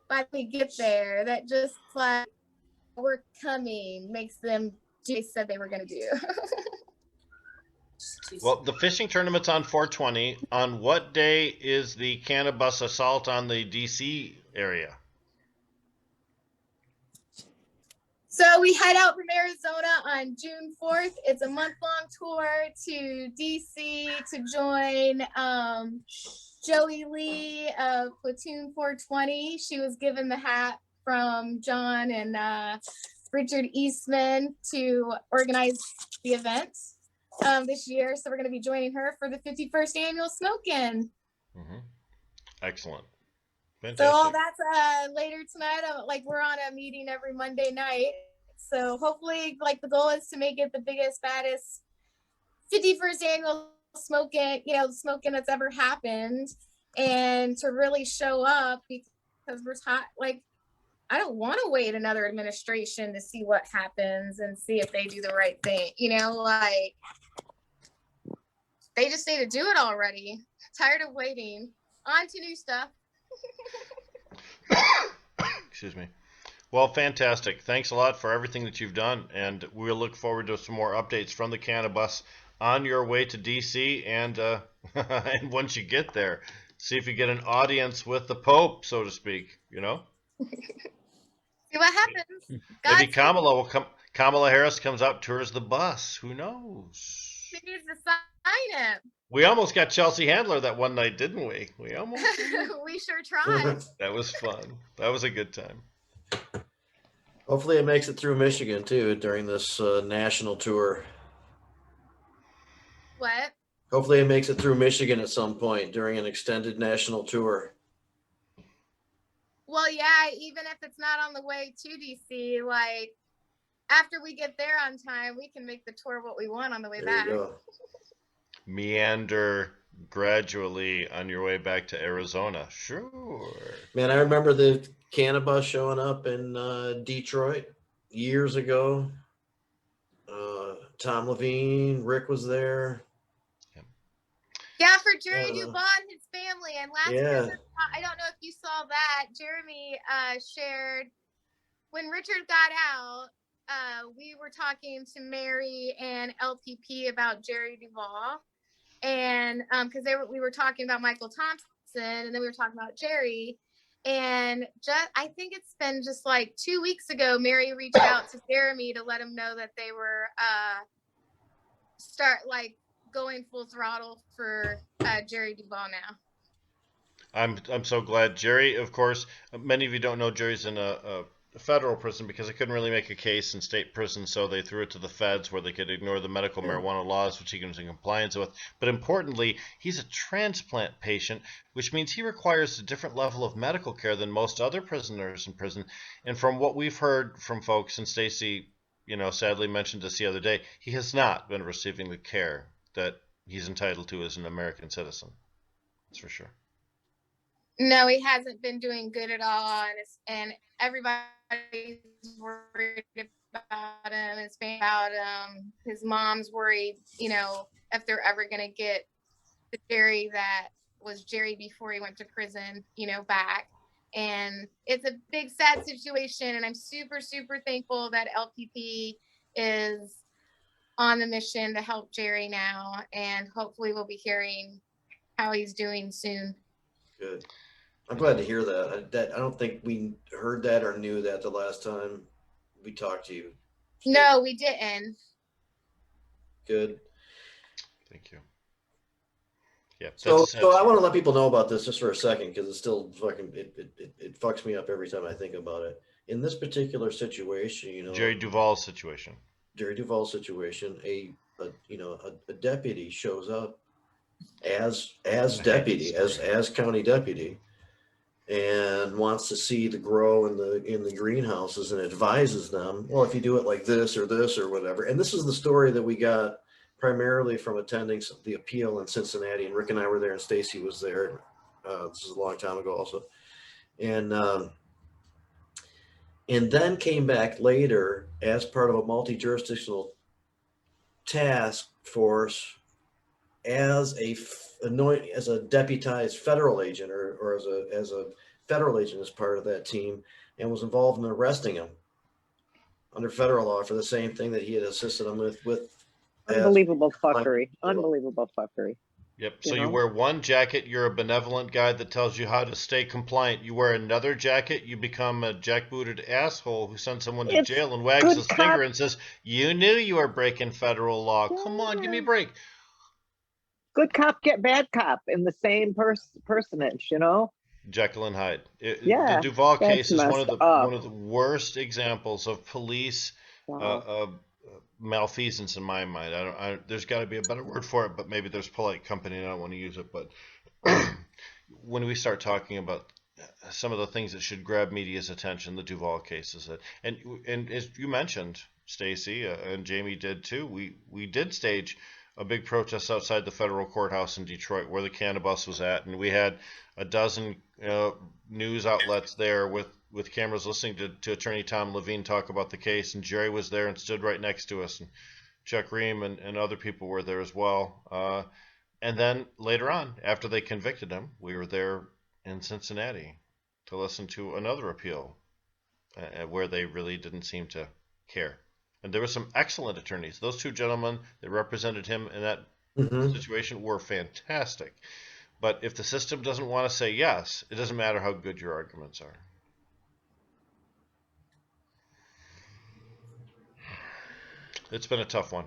Speaker 6: by we get there, that just like we're coming makes them do what they said they were going to do.
Speaker 1: Well, the fishing tournament's on 420. On what day is the Cannabis assault on the DC area?
Speaker 6: So we head out from Arizona on June 4th. It's a month-long tour to DC to join Joey Lee of Platoon 420. She was given the hat from John and Richard Eastman to organize the event. this year. So we're going to be joining her for the 51st annual smoke-in.
Speaker 1: Mm-hmm. Excellent.
Speaker 6: So
Speaker 1: Fantastic.
Speaker 6: all that's later tonight. Like we're on a meeting every Monday night. So hopefully, like the goal is to make it the biggest, baddest 51st annual smoking that's ever happened, and to really show up because we're like, I don't want to wait another administration to see what happens and see if they do the right thing. Like they just need to do it already. Tired of waiting. On to new stuff.
Speaker 1: Excuse me. Well, fantastic. Thanks a lot for everything that you've done, and we'll look forward to some more updates from the Cannabus on your way to DC, and and once you get there, see if you get an audience with the Pope, so to speak.
Speaker 6: See what happens.
Speaker 1: Maybe Kamala will come. Kamala Harris comes out, tours the bus. Who knows?
Speaker 6: She needs to sign it.
Speaker 1: We almost got Chelsea Handler that one night, didn't we? We almost.
Speaker 6: We sure tried.
Speaker 1: That was fun. That was a good time.
Speaker 2: Hopefully it makes it through Michigan too during this national tour.
Speaker 6: What?
Speaker 2: Hopefully it makes it through Michigan at some point during an extended national tour.
Speaker 6: Well, yeah, even if it's not on the way to DC, like after we get there on time, we can make the tour what we want on the way
Speaker 2: There
Speaker 6: back.
Speaker 2: you go.
Speaker 1: Meander gradually on your way back to Arizona. Sure.
Speaker 2: Man, I remember the Cannabis showing up in Detroit years ago. Tom Levine, Rick was there.
Speaker 6: Yeah, for Jerry Dubois and his family. And last year, I don't know if you saw that, Jeremy shared when Richard got out, we were talking to Mary and LPP about Jerry Duval. And because we were talking about Michael Thompson, and then we were talking about Jerry. And I think it's been just like 2 weeks ago, Mary reached out to Jeremy to let him know that they were going full throttle for Jerry Duval now.
Speaker 1: I'm so glad. Jerry, of course, many of you don't know Jerry's in a federal prison because they couldn't really make a case in state prison, so they threw it to the feds where they could ignore the medical marijuana laws, which he was in compliance with. But importantly, he's a transplant patient, which means he requires a different level of medical care than most other prisoners in prison. And from what we've heard from folks, and Stacey, sadly mentioned this the other day, he has not been receiving the care that he's entitled to as an American citizen. That's for sure.
Speaker 6: No, he hasn't been doing good at all, and everybody's worried about him. It's been about his mom's worried, if they're ever going to get the Jerry that was Jerry before he went to prison, back. And it's a big, sad situation, and I'm super, super thankful that LPP is on the mission to help Jerry now, and hopefully we'll be hearing how he's doing soon.
Speaker 2: Good. I'm glad to hear that. I don't think we heard that or knew that the last time we talked to you.
Speaker 6: No, we didn't.
Speaker 2: Good.
Speaker 1: Thank you. Yeah.
Speaker 2: So I want to let people know about this just for a second because it's still fucking it fucks me up every time I think about it. In this particular situation,
Speaker 1: Jerry Duval's situation.
Speaker 2: A deputy shows up as deputy, as county deputy, and wants to see the grow in the greenhouses and advises them, well, if you do it like this or whatever. And this is the story that we got primarily from attending the appeal in Cincinnati, and Rick and I were there, and Stacey was there. This is a long time ago also. And then came back later as part of a multi-jurisdictional task force as a deputized federal agent or as a federal agent as part of that team, and was involved in arresting him under federal law for the same thing that he had assisted him with.
Speaker 3: Unbelievable fuckery. Unbelievable fuckery.
Speaker 1: Yep. So you wear one jacket, you're a benevolent guy that tells you how to stay compliant. You wear another jacket, you become a jackbooted asshole who sends someone to jail and wags his finger and says, "You knew you were breaking federal law. Come on, give me a break."
Speaker 3: Good cop, get bad cop in the same personage,
Speaker 1: Jekyll and Hyde.
Speaker 3: The
Speaker 1: Duval case is one of the worst examples of police malfeasance in my mind. There's got to be a better word for it, but maybe there's polite company and I don't want to use it. But when we start talking about some of the things that should grab media's attention, the Duval cases, and as you mentioned, Stacey, and Jamie did too, we did stage a big protest outside the federal courthouse in Detroit where the Cannabus was at, and we had a dozen news outlets there with cameras listening to Attorney Tom Levine talk about the case, and Jerry was there and stood right next to us, and Chuck Ream and other people were there as well. And then later on, after they convicted him, we were there in Cincinnati to listen to another appeal where they really didn't seem to care. And there were some excellent attorneys. Those two gentlemen that represented him in that situation were fantastic. But if the system doesn't want to say yes, it doesn't matter how good your arguments are. It's been a tough one.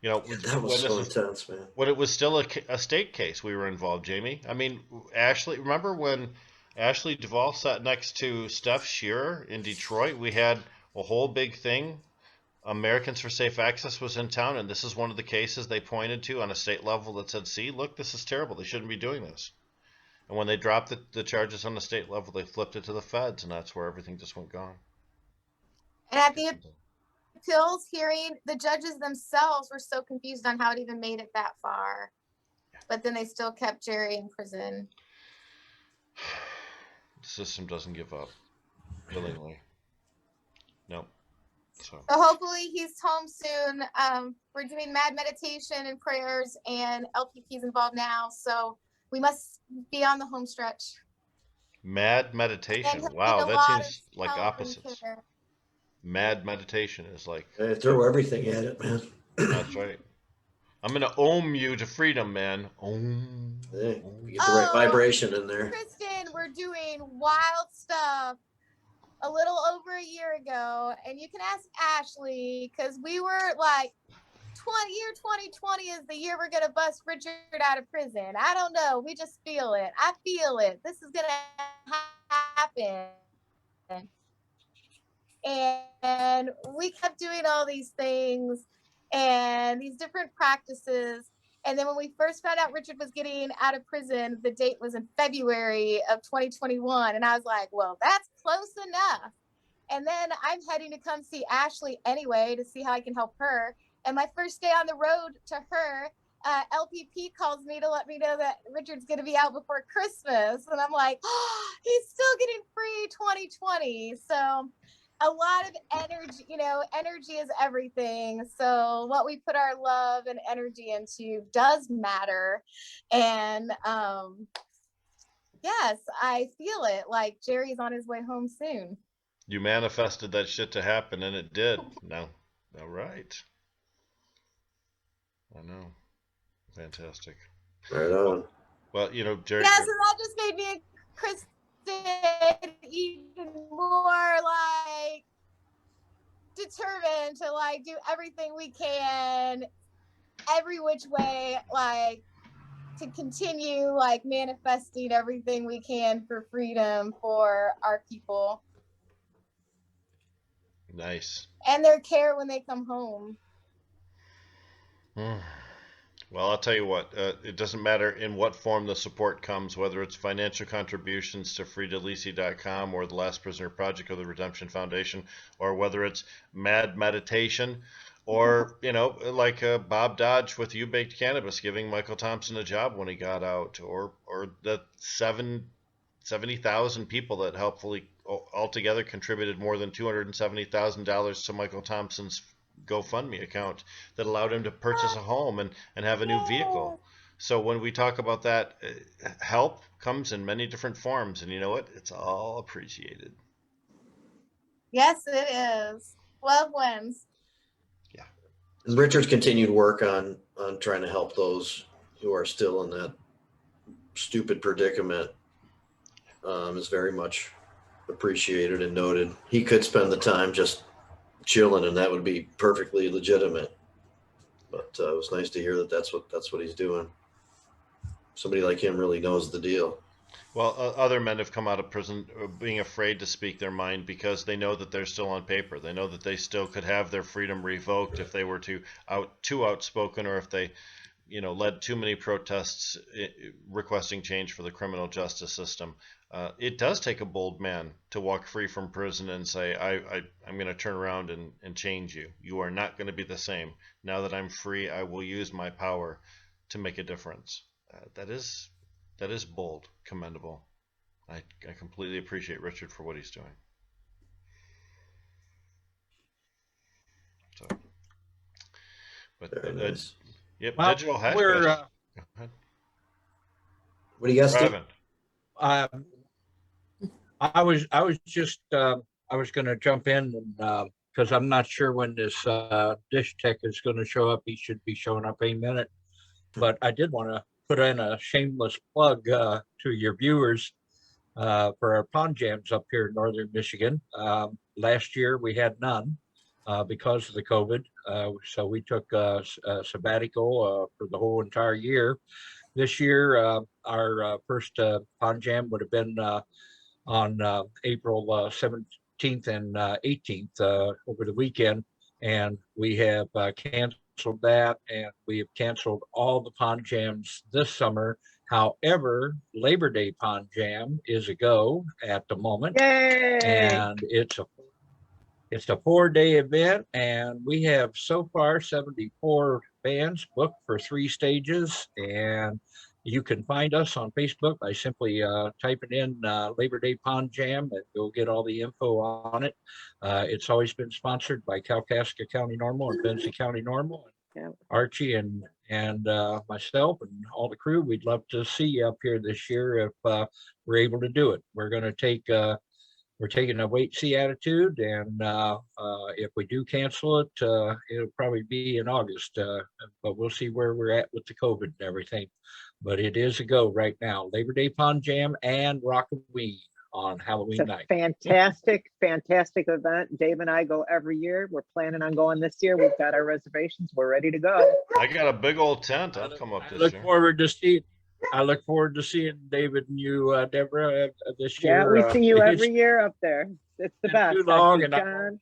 Speaker 1: You know,
Speaker 2: Yeah, that was so intense, man.
Speaker 1: when it was still a state case, we were involved, Jamie. I mean, Ashley, remember when Ashley Duvall sat next to Steph Shearer in Detroit? We had a whole big thing. Americans for Safe Access was in town, and this is one of the cases they pointed to on a state level that said, see, look, this is terrible. They shouldn't be doing this. And when they dropped the charges on the state level, they flipped it to the feds, and that's where everything just went gone.
Speaker 6: And at the appeals hearing, the judges themselves were so confused on how it even made it that far. But then they still kept Jerry in prison.
Speaker 1: The system doesn't give up willingly. No. So
Speaker 6: hopefully he's home soon. We're doing mad meditation and prayers, and LPP's involved now. So we must be on the home stretch.
Speaker 1: mad meditation.
Speaker 6: And
Speaker 1: Wow,
Speaker 6: a
Speaker 1: that
Speaker 6: lot
Speaker 1: seems
Speaker 6: of
Speaker 1: like
Speaker 6: help and
Speaker 1: opposites.
Speaker 6: care.
Speaker 1: Mad meditation is like,
Speaker 2: Hey, throw everything at it, man.
Speaker 1: that's right. I'm gonna ohm you to freedom, man. Ohm.
Speaker 2: Hey,
Speaker 1: Ohm.
Speaker 2: get the right vibration in there.
Speaker 6: Kristen, we're doing wild stuff a little over a year ago, and you can ask Ashley, because we were like, 2020 is the year we're gonna bust Richard out of prison. I don't know, we just feel it. I feel it. This is gonna happen. And we kept doing all these things and these different practices. And then when we first found out Richard was getting out of prison, the date was in February of 2021. And I was like, well, that's close enough. And then I'm heading to come see Ashley anyway to see how I can help her. And my first day on the road to her, LPP calls me to let me know that Richard's going to be out before Christmas. And I'm like, oh, he's still getting free 2020. So a lot of energy, energy is everything. So what we put our love and energy into does matter. And yes, I feel it. Like Jerry's on his way home soon.
Speaker 1: You manifested that shit to happen, and it did. No, all right. I know. Fantastic.
Speaker 2: Right on.
Speaker 1: Well, Jerry.
Speaker 6: Yeah, so that just made me and Kristen even more like determined to like do everything we can, every which way, like to continue like manifesting everything we can for freedom for our people.
Speaker 1: Nice.
Speaker 6: And their care when they come home.
Speaker 1: Well, I'll tell you what, it doesn't matter in what form the support comes, whether it's financial contributions to freedelisi.com or the Last Prisoner Project or the Redemption Foundation, or whether it's mad meditation, or, like Bob Dodge with You Baked Cannabis giving Michael Thompson a job when he got out, or the 70,000 people that helpfully altogether contributed more than $270,000 to Michael Thompson's GoFundMe account that allowed him to purchase a home and have a new vehicle. So when we talk about that, help comes in many different forms, and you know what? It's all appreciated.
Speaker 6: Yes, it is. Love wins.
Speaker 1: Yeah.
Speaker 2: And Richard's continued work on trying to help those who are still in that stupid predicament is very much appreciated and noted. He could spend the time just chilling, and that would be perfectly legitimate. But it was nice to hear that that's what he's doing. Somebody like him really knows the deal.
Speaker 1: Well, other men have come out of prison being afraid to speak their mind because they know that they're still on paper. They know that they still could have their freedom revoked if they were too outspoken, or if they, led too many protests requesting change for the criminal justice system. It does take a bold man to walk free from prison and say, I'm going to turn around and change you. You are not going to be the same. Now that I'm free, I will use my power to make a difference. That is bold, commendable. I completely appreciate Richard for what he's doing. So, but
Speaker 2: Very nice.
Speaker 1: yep,
Speaker 4: Well,
Speaker 1: digital hash
Speaker 4: we're,
Speaker 1: crash.
Speaker 2: What do you guys think?
Speaker 1: Driving.
Speaker 4: I was just I was going to jump in and because I'm not sure when this dish tech is going to show up. He should be showing up any minute, but I did want to put in a shameless plug to your viewers for our pond jams up here in northern Michigan. Last year we had none because of the COVID, so we took a sabbatical for the whole entire year. This year, our first pond jam would have been on April 17th and 18th over the weekend, and we have canceled that, and we have canceled all the pond jams this summer. However, Labor Day pond jam is a go at the moment.
Speaker 3: Yay!
Speaker 4: And it's a 4-day event, and we have so far 74 bands booked for 3 stages. And you can find us on Facebook by simply typing in Labor Day Pond Jam, and you'll get all the info on it. It's always been sponsored by Kalkaska County NORML and Benzie County NORML.
Speaker 3: Yeah.
Speaker 4: Archie and myself and all the crew, we'd love to see you up here this year if we're able to do it. We're going to take we're taking a wait see attitude, and if we do cancel it, it'll probably be in August, but we'll see where we're at with the COVID and everything. But it is a go right now. Labor Day Pond Jam and Rockaway on Halloween
Speaker 3: It's a
Speaker 4: night.
Speaker 3: fantastic event. Dave and I go every year. We're planning on going this year. We've got our reservations. We're ready to go.
Speaker 1: I got a big old tent. I'll come up
Speaker 4: I
Speaker 1: this
Speaker 4: look
Speaker 1: year.
Speaker 4: forward to seeing. I look forward to seeing David and you, Deborah, this
Speaker 3: Yeah,
Speaker 4: year.
Speaker 3: we see you
Speaker 4: It's
Speaker 3: every year up there. It's the
Speaker 4: been
Speaker 3: best.
Speaker 4: too long,
Speaker 3: I see
Speaker 4: and I-
Speaker 3: John.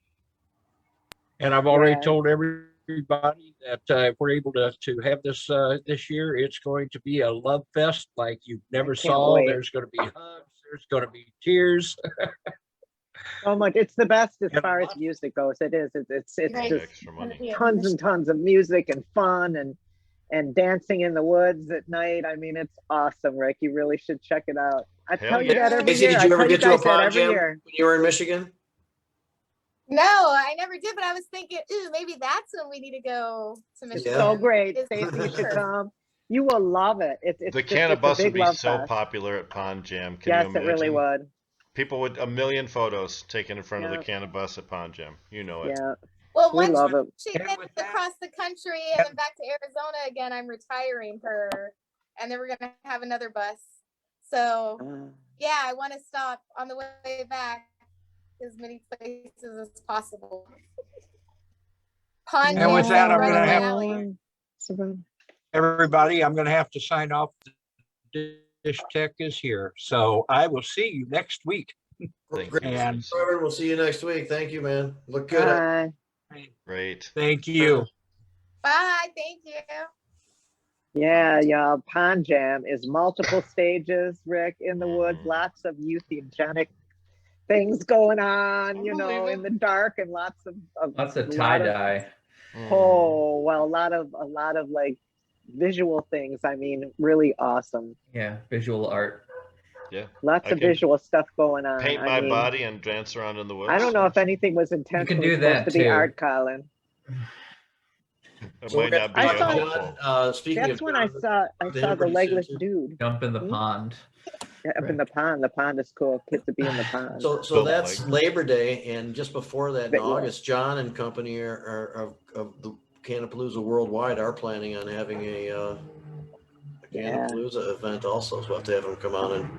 Speaker 4: And I've already
Speaker 3: Yeah.
Speaker 4: told everybody that if we're able to have this this year, it's going to be a love fest like you never
Speaker 3: can't
Speaker 4: saw.
Speaker 3: wait.
Speaker 4: There's going to be hugs. There's going to be tears.
Speaker 3: So much. It's the best as
Speaker 4: And
Speaker 3: far as
Speaker 4: lots-
Speaker 3: music goes. It is. It's
Speaker 6: Right.
Speaker 3: just
Speaker 1: Extra money.
Speaker 3: tons and tons of music and fun and dancing in the woods at night. I mean, it's awesome, Rick. You really should check it out. I
Speaker 1: Hell
Speaker 3: tell you
Speaker 1: yeah.
Speaker 3: that every
Speaker 2: Casey,
Speaker 3: year.
Speaker 2: did
Speaker 3: I
Speaker 2: you ever
Speaker 3: tell
Speaker 2: get to a
Speaker 3: guys that
Speaker 2: pond
Speaker 3: every
Speaker 2: jam
Speaker 3: year.
Speaker 2: when you were in Michigan?
Speaker 6: No, I never did, but I was thinking, ooh, maybe that's when we need to go to Michigan.
Speaker 3: So great.
Speaker 6: Is-
Speaker 3: Stacey, you should come. You will love it. It's
Speaker 1: The
Speaker 3: just,
Speaker 1: Cannabus
Speaker 3: it's a
Speaker 1: would
Speaker 3: big
Speaker 1: be
Speaker 3: love
Speaker 1: so
Speaker 3: fest.
Speaker 1: popular at Pond Jam. Can
Speaker 3: Yes,
Speaker 1: you
Speaker 3: it
Speaker 1: imagine?
Speaker 3: really would.
Speaker 1: People would 1 million photos taken in front of
Speaker 3: Yeah.
Speaker 1: the Cannabus at Pond Jam. You know it.
Speaker 3: Yeah,
Speaker 6: Well,
Speaker 3: we
Speaker 6: once
Speaker 3: love it.
Speaker 6: she
Speaker 4: And
Speaker 6: gets
Speaker 4: with that-
Speaker 6: across the country and then back to Arizona again, I'm retiring her, and then we're gonna have another bus. So yeah, I want to stop on the way back as many places as possible. Pond
Speaker 4: And with
Speaker 6: Jam's
Speaker 4: that, I'm
Speaker 6: right
Speaker 4: gonna
Speaker 6: up my
Speaker 4: have-
Speaker 6: alley.
Speaker 4: Everybody, I'm going to have to sign off. Dish Tech is here, so I will see you next week.
Speaker 1: Thank
Speaker 2: Great.
Speaker 1: you.
Speaker 4: And-
Speaker 2: Trevor, we'll see you next week. Thank you, man. Look good.
Speaker 3: Bye.
Speaker 1: Great.
Speaker 4: Thank you.
Speaker 6: Bye. Thank you.
Speaker 3: Yeah, y'all. Pond Jam is multiple stages, Rick, in the woods,
Speaker 1: Mhm.
Speaker 3: lots of youthogenic things going on,
Speaker 1: I
Speaker 3: you know,
Speaker 1: believe
Speaker 3: in
Speaker 1: it.
Speaker 3: the dark, and lots of
Speaker 5: Lots of
Speaker 3: lot
Speaker 5: tie dye.
Speaker 3: Oh, well, a lot of like visual things. I mean, really awesome.
Speaker 5: Yeah, visual art.
Speaker 1: Yeah.
Speaker 3: Lots
Speaker 1: I
Speaker 3: of
Speaker 1: can
Speaker 3: visual stuff going on.
Speaker 1: Paint
Speaker 3: I
Speaker 1: my
Speaker 3: mean,
Speaker 1: body and dance around in the woods.
Speaker 3: I don't know if anything was intentionally
Speaker 5: do
Speaker 3: supposed
Speaker 5: that
Speaker 3: to be
Speaker 5: too.
Speaker 3: art, Colin.
Speaker 1: It
Speaker 2: So we're
Speaker 1: might
Speaker 2: gonna-
Speaker 1: not be
Speaker 3: I saw-
Speaker 1: helpful.
Speaker 2: Speaking
Speaker 3: That's
Speaker 2: of
Speaker 3: when I
Speaker 2: John,
Speaker 3: saw
Speaker 2: Denver,
Speaker 3: the
Speaker 2: you
Speaker 3: legless
Speaker 2: said
Speaker 3: dude.
Speaker 5: Jump in the
Speaker 3: Hmm?
Speaker 5: pond.
Speaker 3: Yeah, up in the pond. The pond is cool. Kids to be in the pond.
Speaker 2: So
Speaker 1: Built
Speaker 2: that's
Speaker 1: like-
Speaker 2: Labor Day, and just before that in
Speaker 3: But yeah.
Speaker 2: August, John and company are of the Cannapalooza Worldwide are planning on having a
Speaker 3: Yeah.
Speaker 2: Cannapalooza event also. So we'll have to have them come on and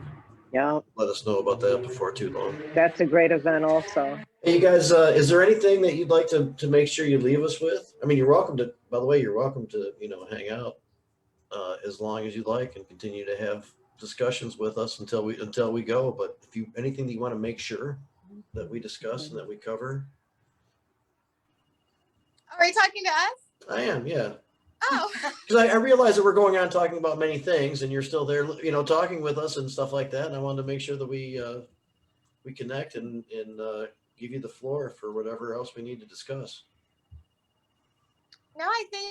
Speaker 3: Yeah,
Speaker 2: let us know about that before too long.
Speaker 3: that's a great event also.
Speaker 2: Hey, you guys, is there anything that you'd like to make sure you leave us with? I mean, you're welcome to, by the way, you're welcome to, hang out as long as you'd like and continue to have discussions with us until we go. But if you anything that you want to make sure that we discuss and that we cover,
Speaker 6: Are you talking to us?
Speaker 2: I am, yeah.
Speaker 6: Oh,
Speaker 2: Because I realize that we're going on talking about many things, and you're still there, talking with us and stuff like that. And I wanted to make sure that we connect and give you the floor for whatever else we need to discuss.
Speaker 6: no, I think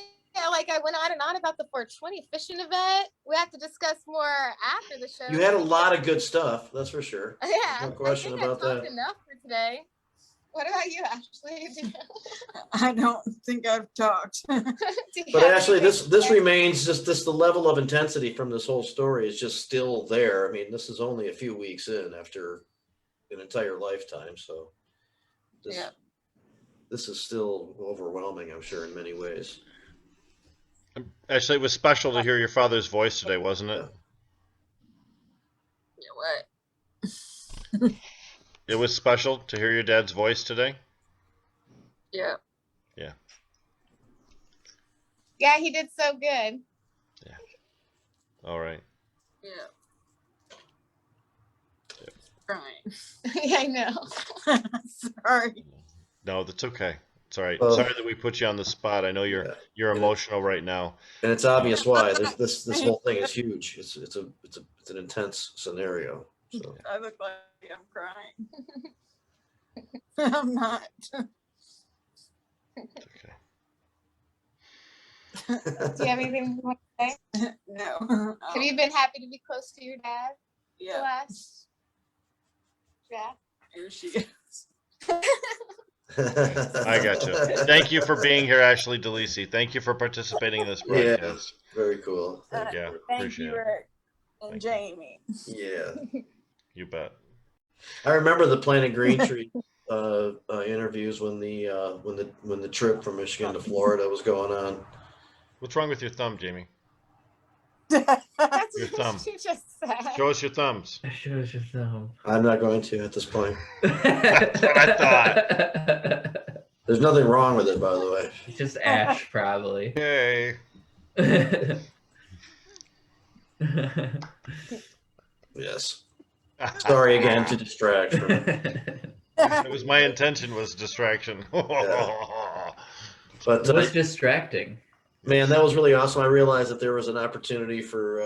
Speaker 6: like I went on and on about the 420 fishing event. We have to discuss more after the show.
Speaker 2: You had a lot of good stuff, that's for sure.
Speaker 6: Yeah,
Speaker 2: No question
Speaker 6: I think
Speaker 2: about
Speaker 6: I talked
Speaker 2: that.
Speaker 6: enough for today. What about you, Ashley?
Speaker 7: I don't think I've talked.
Speaker 2: But actually, this remains just the level of intensity from this whole story is just still there. I mean, this is only a few weeks in after an entire lifetime, so this is still overwhelming, I'm sure, in many ways.
Speaker 1: Actually, it was special to hear your father's voice today, wasn't it?
Speaker 7: What?
Speaker 1: It was special to hear your dad's voice today.
Speaker 7: Yeah.
Speaker 1: Yeah.
Speaker 6: Yeah, he did so good.
Speaker 1: Yeah. All right.
Speaker 7: Yeah. Crying.
Speaker 6: Yeah, I know.
Speaker 7: Sorry.
Speaker 1: No, that's okay. It's all right.
Speaker 2: Well,
Speaker 1: Sorry that we put you on the spot. I know you're emotional right now.
Speaker 2: And it's obvious why. This whole thing is huge. It's an intense scenario. So.
Speaker 7: I look like I'm crying. I'm not.
Speaker 1: It's okay.
Speaker 6: Do you have anything you want to say?
Speaker 7: No.
Speaker 6: Have you been happy to be close to your dad the
Speaker 7: Yeah.
Speaker 6: last? Yeah.
Speaker 7: Here she is.
Speaker 1: I got you. Thank you for being here, Ashley DeLisi. Thank you for participating in this
Speaker 2: Yeah,
Speaker 1: broadcast.
Speaker 2: very cool. Thank
Speaker 1: Yeah,
Speaker 7: Thank
Speaker 1: appreciate
Speaker 7: you,
Speaker 1: it.
Speaker 7: Rick and
Speaker 1: Thank you.
Speaker 7: Jamie.
Speaker 2: Yeah.
Speaker 1: You bet.
Speaker 2: I remember the Planet Green Tree interviews when the trip from Michigan to Florida was going on.
Speaker 1: What's wrong with your thumb, Jamie?
Speaker 6: That's
Speaker 1: Your
Speaker 6: what
Speaker 1: thumb.
Speaker 6: you just said.
Speaker 1: Show us your thumbs.
Speaker 5: Shows your thumb.
Speaker 2: I'm not going to at this point.
Speaker 1: That's what I thought.
Speaker 2: There's nothing wrong with it, by the way.
Speaker 5: It's just ash, probably.
Speaker 1: Yay.
Speaker 2: Yes. Sorry again to distract from
Speaker 1: It was my intention was distraction.
Speaker 2: But
Speaker 5: It was distracting.
Speaker 2: man, that was really awesome. I realized that there was an opportunity for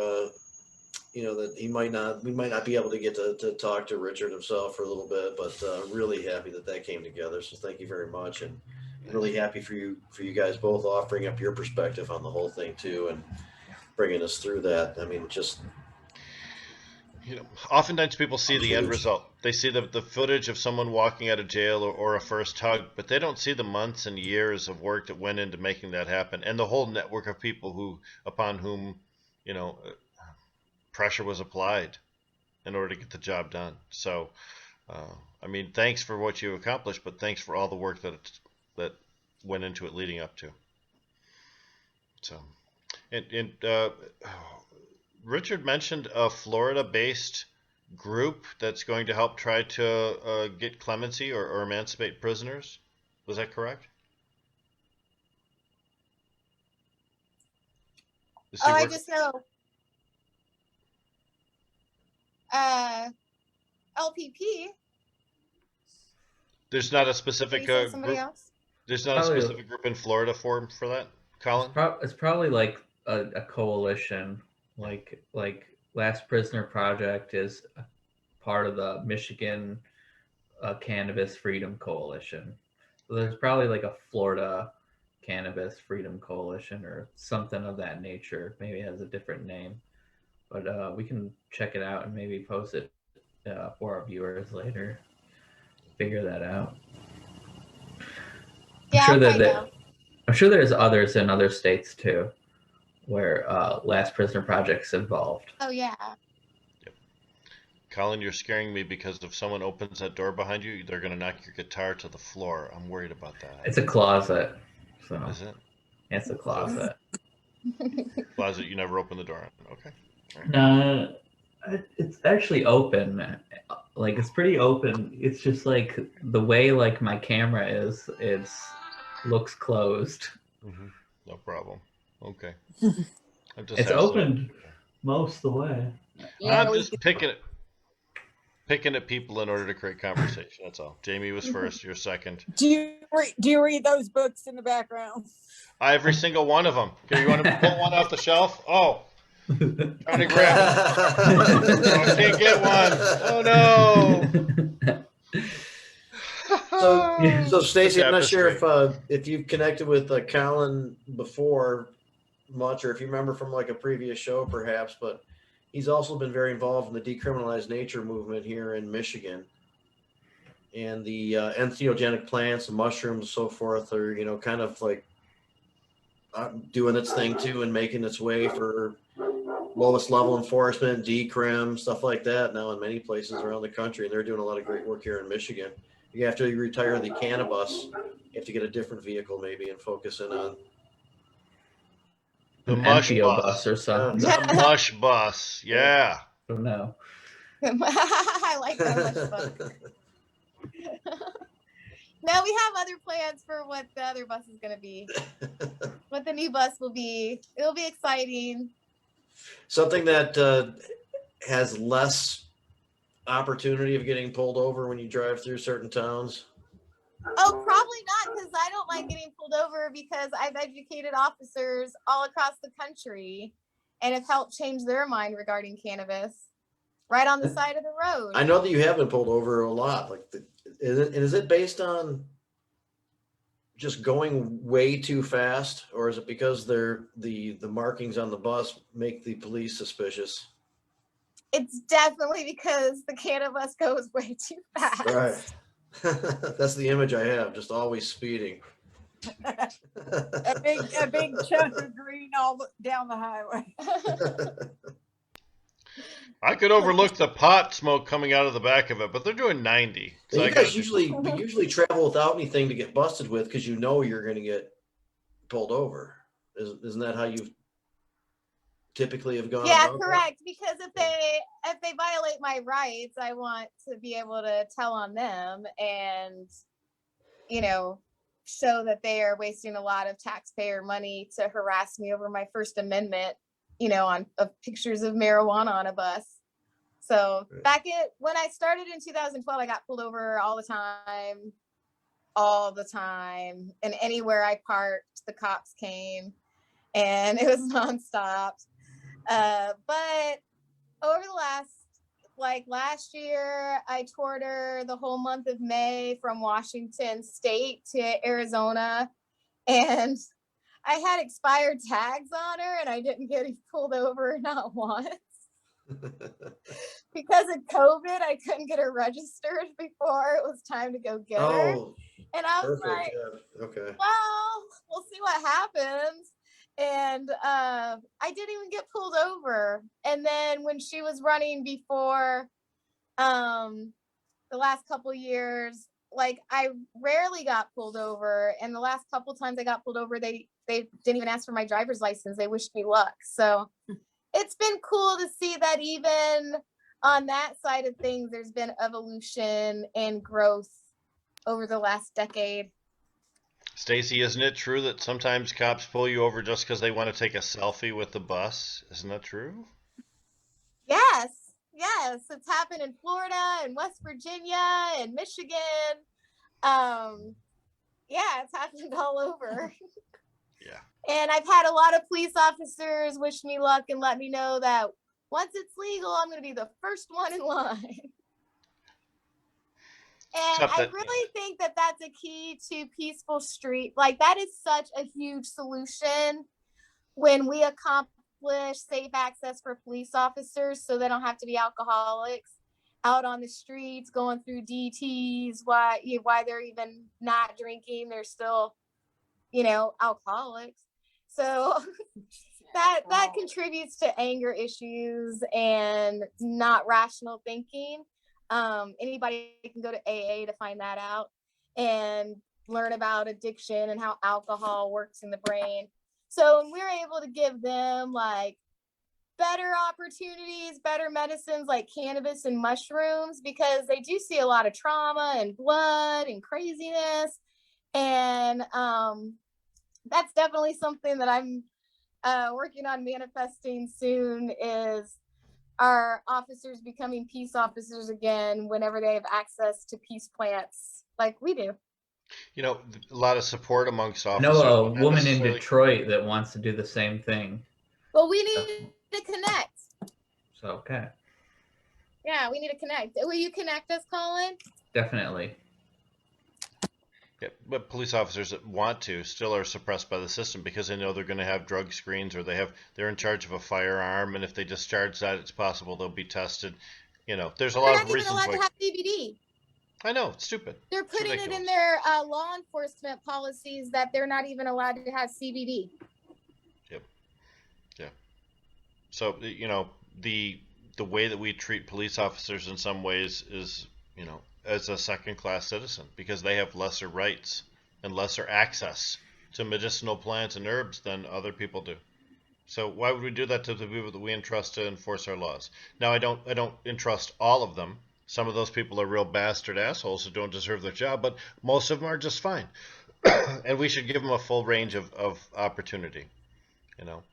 Speaker 2: that we might not be able to get to talk to Richard himself for a little bit, but really happy that came together. So thank you very much, and really happy for you guys both offering up your perspective on the whole thing too, and bringing us through that. I mean, just
Speaker 1: oftentimes people see the end result. They see the footage of someone walking out of jail or a first hug, but they don't see the months and years of work that went into making that happen, and the whole network of people upon whom pressure was applied in order to get the job done. So, I mean, thanks for what you accomplished, but thanks for all the work that went into it leading up to. So, and Richard mentioned a Florida-based group that's going to help try to get clemency or emancipate prisoners. Was that correct?
Speaker 6: I just know. LPP.
Speaker 1: There's not a specific
Speaker 6: Somebody
Speaker 1: group.
Speaker 6: else.
Speaker 1: There's not a specific group in Florida for that, Colin.
Speaker 5: It's probably like a coalition, like Last Prisoner Project is a part of the Michigan Cannabis Freedom Coalition. So there's probably like a Florida Cannabis Freedom Coalition or something of that nature. Maybe it has a different name, but we can check it out and maybe post it for our viewers later. Figure that out.
Speaker 6: Yeah,
Speaker 5: I'm sure there's others in other states too, where Last Prisoner Project's involved.
Speaker 6: Oh yeah.
Speaker 1: Yep. Colin, you're scaring me because if someone opens that door behind you, they're going to knock your guitar to the floor. I'm worried about that.
Speaker 5: It's a closet. So
Speaker 1: Is it?
Speaker 5: It's a closet.
Speaker 1: Closet you never open the door on. Okay. Right.
Speaker 5: No, it's actually open. Like it's pretty open. It's just like the way like my camera is, it looks closed.
Speaker 1: No problem. Okay.
Speaker 5: It's opened most of the way.
Speaker 7: Yeah,
Speaker 1: I'm
Speaker 7: we
Speaker 1: just picking at people in order to create conversation. That's all. Jamie was first. You're second.
Speaker 7: do you read those books in the background?
Speaker 1: Every single one of them. Okay, you want to pull one off the shelf? Oh, trying to grab it. Oh, I can't get one. Oh no.
Speaker 2: So Stacey, I'm not sure
Speaker 1: Tapestry.
Speaker 2: if you've connected with Colin before much, or if you remember from like a previous show, perhaps, but he's also been very involved in the decriminalized nature movement here in Michigan, and the entheogenic plants and mushrooms and so forth are, kind of like doing its thing too, and making its way for lowest level enforcement, decrim, stuff like that now in many places around the country. And they're doing a lot of great work here in Michigan. You have to retire the Cannabus, you have to get a different vehicle maybe and focus in on
Speaker 1: The
Speaker 5: An
Speaker 1: mush
Speaker 5: NPO
Speaker 1: bus.
Speaker 5: bus or something.
Speaker 1: The mush bus. Yeah.
Speaker 5: I don't know.
Speaker 6: I like that much fun. No, we have other plans for what the other bus is going to be. What the new bus will be. It'll be exciting.
Speaker 2: Something that has less opportunity of getting pulled over when you drive through certain towns.
Speaker 6: Oh, probably not, because I don't mind getting pulled over because I've educated officers all across the country and have helped change their mind regarding cannabis right on the side of the road.
Speaker 2: I know that you have been pulled over a lot. Like, is it based on just going way too fast, or is it because the markings on the bus make the police suspicious?
Speaker 6: It's definitely because the cannabis goes way too fast.
Speaker 2: Right. That's the image I have, just always speeding.
Speaker 7: A big chunk of green down the highway.
Speaker 1: I could overlook the pot smoke coming out of the back of it, but they're doing 90. So
Speaker 2: You guys usually travel without anything to get busted with because you know you're going to get pulled over. Isn't that how you typically have gone?
Speaker 6: Yeah,
Speaker 2: about
Speaker 6: correct. Because if they violate my rights, I want to be able to tell on them and, show that they are wasting a lot of taxpayer money to harass me over my First Amendment, of pictures of marijuana on a bus. So when I started in 2012, I got pulled over all the time, and anywhere I parked, the cops came, and it was nonstop. But over the last year, I toured her the whole month of May from Washington State to Arizona, and I had expired tags on her, and I didn't get pulled over not once. Because of COVID, I couldn't get her registered before it was time to go get her. And I was like,
Speaker 2: yeah. Okay.
Speaker 6: well, we'll see what happens. And I didn't even get pulled over. And then when she was running before the last couple of years, I rarely got pulled over. And the last couple of times I got pulled over, they didn't even ask for my driver's license. They wished me luck. So it's been cool to see that even on that side of things, there's been evolution and growth over the last decade.
Speaker 1: Stacey, isn't it true that sometimes cops pull you over just because they want to take a selfie with the bus? Isn't that true?
Speaker 6: Yes. It's happened in Florida and West Virginia and Michigan. It's happened all over.
Speaker 1: Yeah.
Speaker 6: And I've had a lot of police officers wish me luck and let me know that once it's legal, I'm going to be the first one in line. And I really think that that's a key to peaceful street. That is such a huge solution when we accomplish safe access for police officers so they don't have to be alcoholics out on the streets going through DTs why they're even not drinking. They're still, alcoholics. So that contributes to anger issues and not rational thinking. Anybody can go to AA to find that out and learn about addiction and how alcohol works in the brain. So when we're able to give them better opportunities, better medicines like cannabis and mushrooms, because they do see a lot of trauma and blood and craziness. And that's definitely something that I'm working on manifesting soon, is are officers becoming peace officers again whenever they have access to peace plants like we do.
Speaker 1: You know, a lot of support amongst
Speaker 5: I know
Speaker 1: officers.
Speaker 5: a
Speaker 1: not
Speaker 5: woman in
Speaker 1: necessarily-
Speaker 5: Detroit that wants to do the same thing.
Speaker 6: Well, we need to connect.
Speaker 5: So, okay,
Speaker 6: Yeah, we need to connect. Will you connect us, Colin?
Speaker 5: definitely.
Speaker 1: Yeah, but police officers that want to still are suppressed by the system because they know they're going to have drug screens or they're in charge of a firearm, and if they discharge that, it's possible they'll be tested. You know, there's a
Speaker 6: They're
Speaker 1: lot
Speaker 6: not
Speaker 1: of
Speaker 6: even
Speaker 1: reasons
Speaker 6: allowed
Speaker 1: why.
Speaker 6: to have CBD.
Speaker 1: I know, it's stupid.
Speaker 6: They're
Speaker 1: It's
Speaker 6: putting it in
Speaker 1: ridiculous.
Speaker 6: their law enforcement policies that they're not even allowed to have CBD.
Speaker 1: So you know, the way that we treat police officers in some ways is, you know, as a second class citizen because they have lesser rights and lesser access to medicinal plants and herbs than other people do. So why would we do that to the people that we entrust to enforce our laws? Now I don't entrust all of them. Some of those people are real bastard assholes who don't deserve their job, but most of them are just fine. And we should give them a full range of opportunity. You know,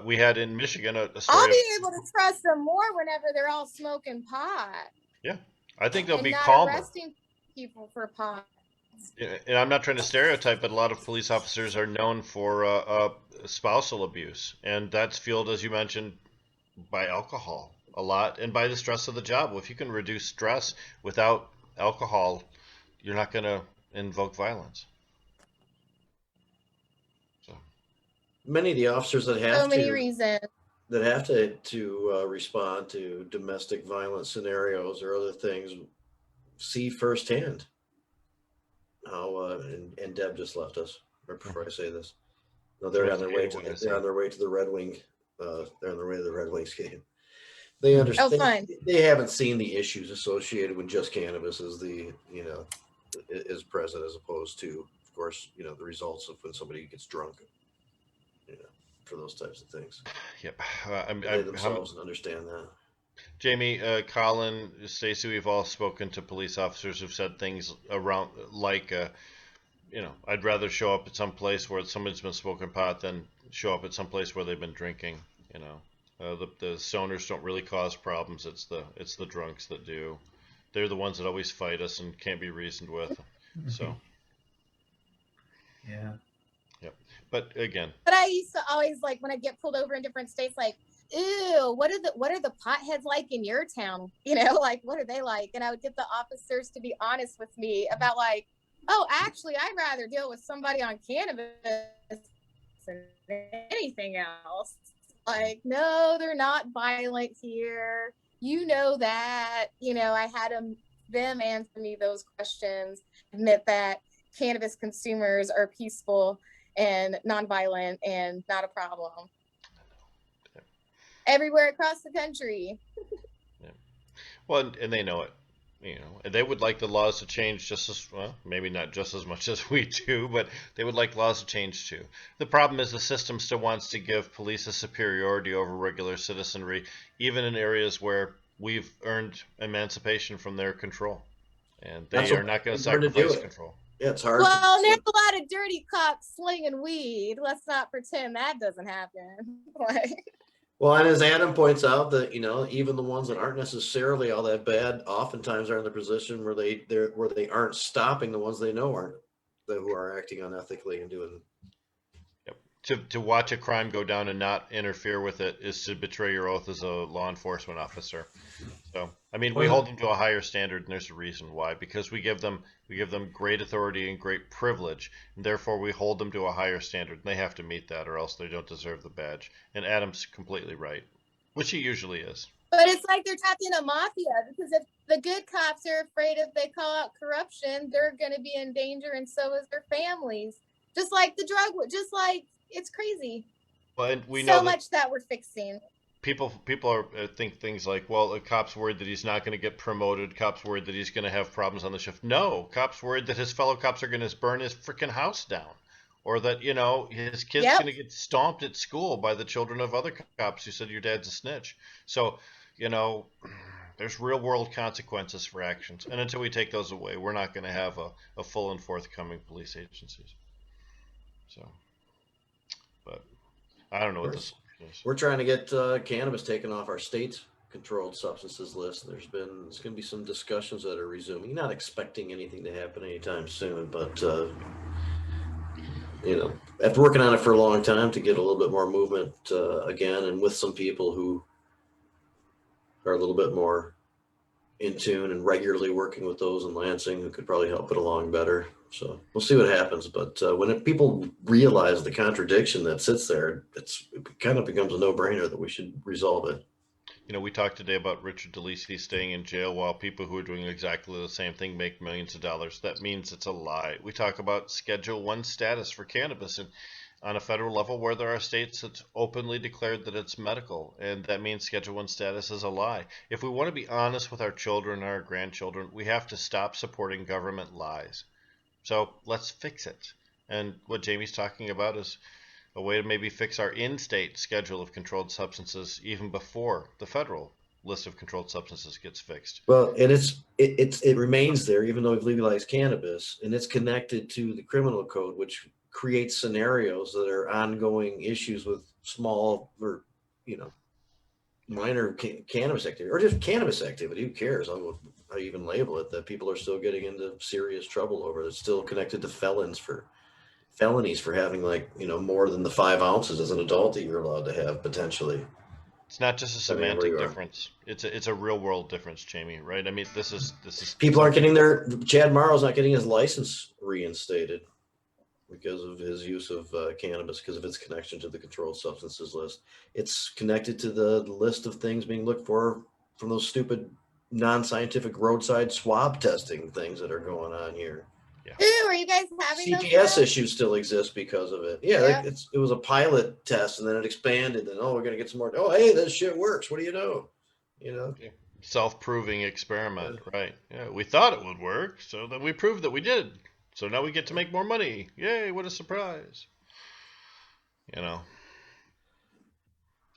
Speaker 1: we had in Michigan a story.
Speaker 6: I'll be able to trust them more whenever they're all smoking pot.
Speaker 1: Yeah, I think they'll
Speaker 6: and
Speaker 1: be
Speaker 6: not
Speaker 1: calmer.
Speaker 6: arresting people for pot.
Speaker 1: And I'm not trying to stereotype, but a lot of police officers are known for spousal abuse, and that's fueled, as you mentioned, by alcohol a lot and by the stress of the job. Well, if you can reduce stress without alcohol, you're not going to invoke violence. So
Speaker 2: Many of the officers that
Speaker 6: So
Speaker 2: have
Speaker 6: many
Speaker 2: to
Speaker 6: reasons.
Speaker 2: respond to domestic violence scenarios or other things see firsthand how and Deb just left us right before I say this. No, they're on their way to the Red Wing. They're on their way to the Red Wings game. They understand.
Speaker 6: fun.
Speaker 2: They haven't seen the issues associated with just cannabis as is present, as opposed to, of course, the results of when somebody gets drunk. For those types of things.
Speaker 1: Yep.
Speaker 2: They themselves understand that.
Speaker 1: Jamie, Colin, Stacey, we've all spoken to police officers who've said things around like, I'd rather show up at some place where somebody's been smoking pot than show up at some place where they've been drinking. The stoners don't really cause problems. It's the drunks that do. They're the ones that always fight us and can't be reasoned with. So.
Speaker 5: Yeah.
Speaker 1: Yep. But again.
Speaker 6: But I used to always, like, when I get pulled over in different states, like, ew, what are the potheads like in your town? Like, what are they like? And I would get the officers to be honest with me about, like, oh, actually, I'd rather deal with somebody on cannabis than anything else. Like, no, they're not violent here. You know that. I had them answer me those questions, admit that cannabis consumers are peaceful and nonviolent and not a problem.
Speaker 1: Yeah.
Speaker 6: Everywhere across the country.
Speaker 1: Yeah. Well, and they know it. And they would like the laws to change just as well, maybe not just as much as we do, but they would like laws to change too. The problem is the system still wants to give police a superiority over regular citizenry, even in areas where we've earned emancipation from their control. And they are not going to sacrifice control.
Speaker 2: Yeah, it's hard.
Speaker 6: Well, there's a lot of dirty cops slinging weed. Let's not pretend that doesn't happen.
Speaker 2: Well, and as Adam points out, that even the ones that aren't necessarily all that bad, oftentimes are in the position where they aren't stopping the ones they know who are acting unethically and doing.
Speaker 1: Yep. To watch a crime go down and not interfere with it is to betray your oath as a law enforcement officer. So, we hold them to a higher standard, and there's a reason why. Because we give them great authority and great privilege, and therefore we hold them to a higher standard. And they have to meet that, or else they don't deserve the badge. And Adam's completely right, which he usually is.
Speaker 6: But it's like they're tapped in a mafia, because if the good cops are afraid if they call out corruption, they're going to be in danger, and so is their families. Just like the drug, it's crazy.
Speaker 1: Well, and we know
Speaker 6: so much that we're fixing.
Speaker 1: People think things like, well, a cop's worried that he's not going to get promoted. Cop's worried that he's going to have problems on the shift. No, cop's worried that his fellow cops are going to burn his freaking house down, or that his kid's going to get stomped at school by the children of other cops who said your dad's a snitch. So, there's real world consequences for actions, and until we take those away, we're not going to have a full and forthcoming police agencies. So, but I don't know what this.
Speaker 2: We're trying to get cannabis taken off our state controlled substances list. There's going to be some discussions that are resuming. Not expecting anything to happen anytime soon, but after working on it for a long time, to get a little bit more movement again, and with some people who are a little bit more in tune and regularly working with those in Lansing who could probably help it along better. So we'll see what happens. But when people realize the contradiction that sits there, it kind of becomes a no-brainer that we should resolve it.
Speaker 1: We talked today about Richard DeLisi staying in jail while people who are doing exactly the same thing make millions of dollars. That means it's a lie. We talk about Schedule 1 status for cannabis and on a federal level where there are states that openly declared that it's medical, and that means Schedule 1 status is a lie. If we want to be honest with our children and our grandchildren, we have to stop supporting government lies. So let's fix it. And what Jamie's talking about is a way to maybe fix our in-state schedule of controlled substances even before the federal list of controlled substances gets fixed.
Speaker 2: Well, and it remains there even though we've legalized cannabis, and it's connected to the criminal code, which creates scenarios that are ongoing issues with small or minor cannabis activity, or just cannabis activity. Who cares how you even label it? That people are still getting into serious trouble over it. It's still connected to felonies for having more than the 5 ounces as an adult that you're allowed to have potentially.
Speaker 1: It's not just a semantic difference. It's a real world difference, Jamie, right? I mean, this is
Speaker 2: people aren't getting Chad Morrow's not getting his license reinstated because of his use of cannabis, because of its connection to the controlled substances list. It's connected to the list of things being looked for from those stupid non-scientific roadside swab testing things that are going on here.
Speaker 1: Yeah.
Speaker 6: Ooh, are you guys having those
Speaker 2: CPS
Speaker 6: now?
Speaker 2: issues still exist because of it. Yeah, it was a pilot test, and then it expanded. And we're gonna get some more. Oh, hey, this shit works. What do you know?
Speaker 1: Yeah. Self-proving experiment, right? Yeah, we thought it would work, so then we proved that we did. So now we get to make more money. Yay! What a surprise!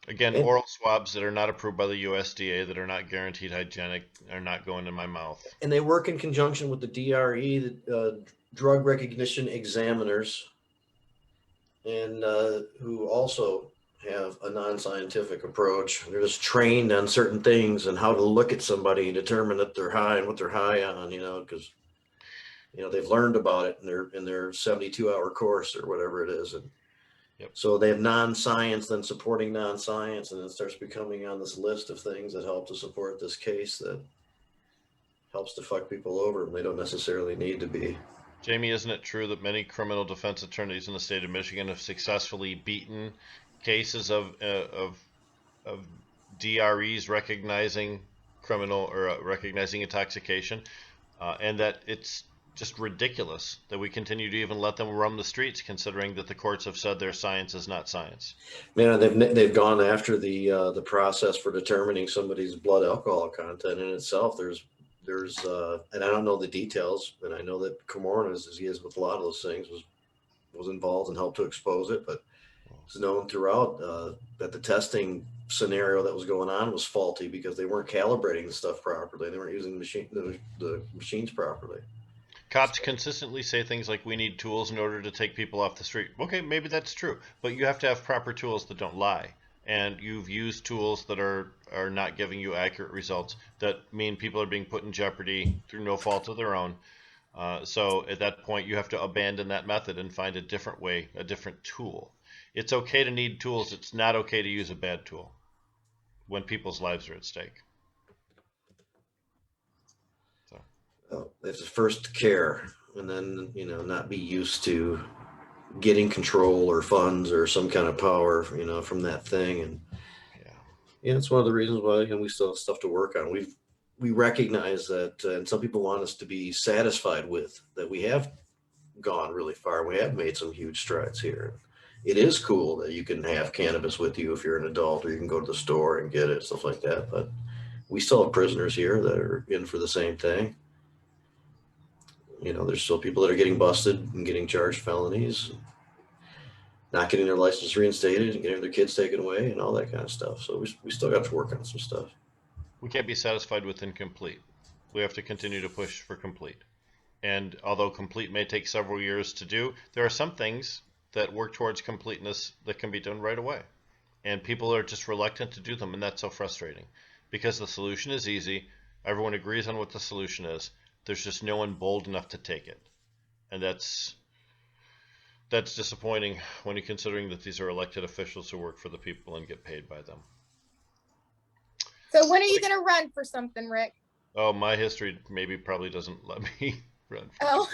Speaker 1: Again, oral swabs that are not approved by the USDA, that are not guaranteed hygienic, are not going in my mouth.
Speaker 2: And they work in conjunction with the DRE, the drug recognition examiners, and who also have a non-scientific approach. They're just trained on certain things and how to look at somebody and determine that they're high and what they're high on, because they've learned about it in their 72-hour course or whatever it is. And so they have non-science, then supporting non-science, and it starts becoming on this list of things that help to support this case that helps to fuck people over, and they don't necessarily need to be.
Speaker 1: Jamie, isn't it true that many criminal defense attorneys in the state of Michigan have successfully beaten cases of DREs recognizing criminal or recognizing intoxication, and that it's just ridiculous that we continue to even let them roam the streets, considering that the courts have said their science is not science.
Speaker 2: Man, they've gone after the process for determining somebody's blood alcohol content in itself. There's and I don't know the details, and I know that Comorn, as he is with a lot of those things, was involved and helped to expose it, but it's known throughout that the testing scenario that was going on was faulty because they weren't calibrating the stuff properly. They weren't using the machines properly.
Speaker 1: Cops consistently say things like, we need tools in order to take people off the street. Okay, maybe that's true, but you have to have proper tools that don't lie. And you've used tools that are not giving you accurate results, that mean people are being put in jeopardy through no fault of their own. So at that point, you have to abandon that method and find a different way, a different tool. It's okay to need tools. It's not okay to use a bad tool when people's lives are at stake.
Speaker 2: They have to first care, and then not be used to getting control or funds or some kind of power from that thing. And it's one of the reasons why we still have stuff to work on. We recognize that, and some people want us to be satisfied with that. We have gone really far. We have made some huge strides here. It is cool that you can have cannabis with you if you're an adult, or you can go to the store and get it, stuff like that. But we still have prisoners here that are in for the same thing. There's still people that are getting busted and getting charged felonies, not getting their license reinstated and getting their kids taken away and all that kind of stuff. So we still got to work on some stuff.
Speaker 1: We can't be satisfied with incomplete. We have to continue to push for complete. And although complete may take several years to do, there are some things that work towards completeness that can be done right away. And people are just reluctant to do them, and that's so frustrating. because the solution is easy. Everyone agrees on what the solution is. There's just no one bold enough to take it. And that's disappointing when you're considering that these are elected officials who work for the people and get paid by them.
Speaker 6: So when are you going to run for something, Rick?
Speaker 1: Oh, my history probably doesn't let me run.
Speaker 6: Oh.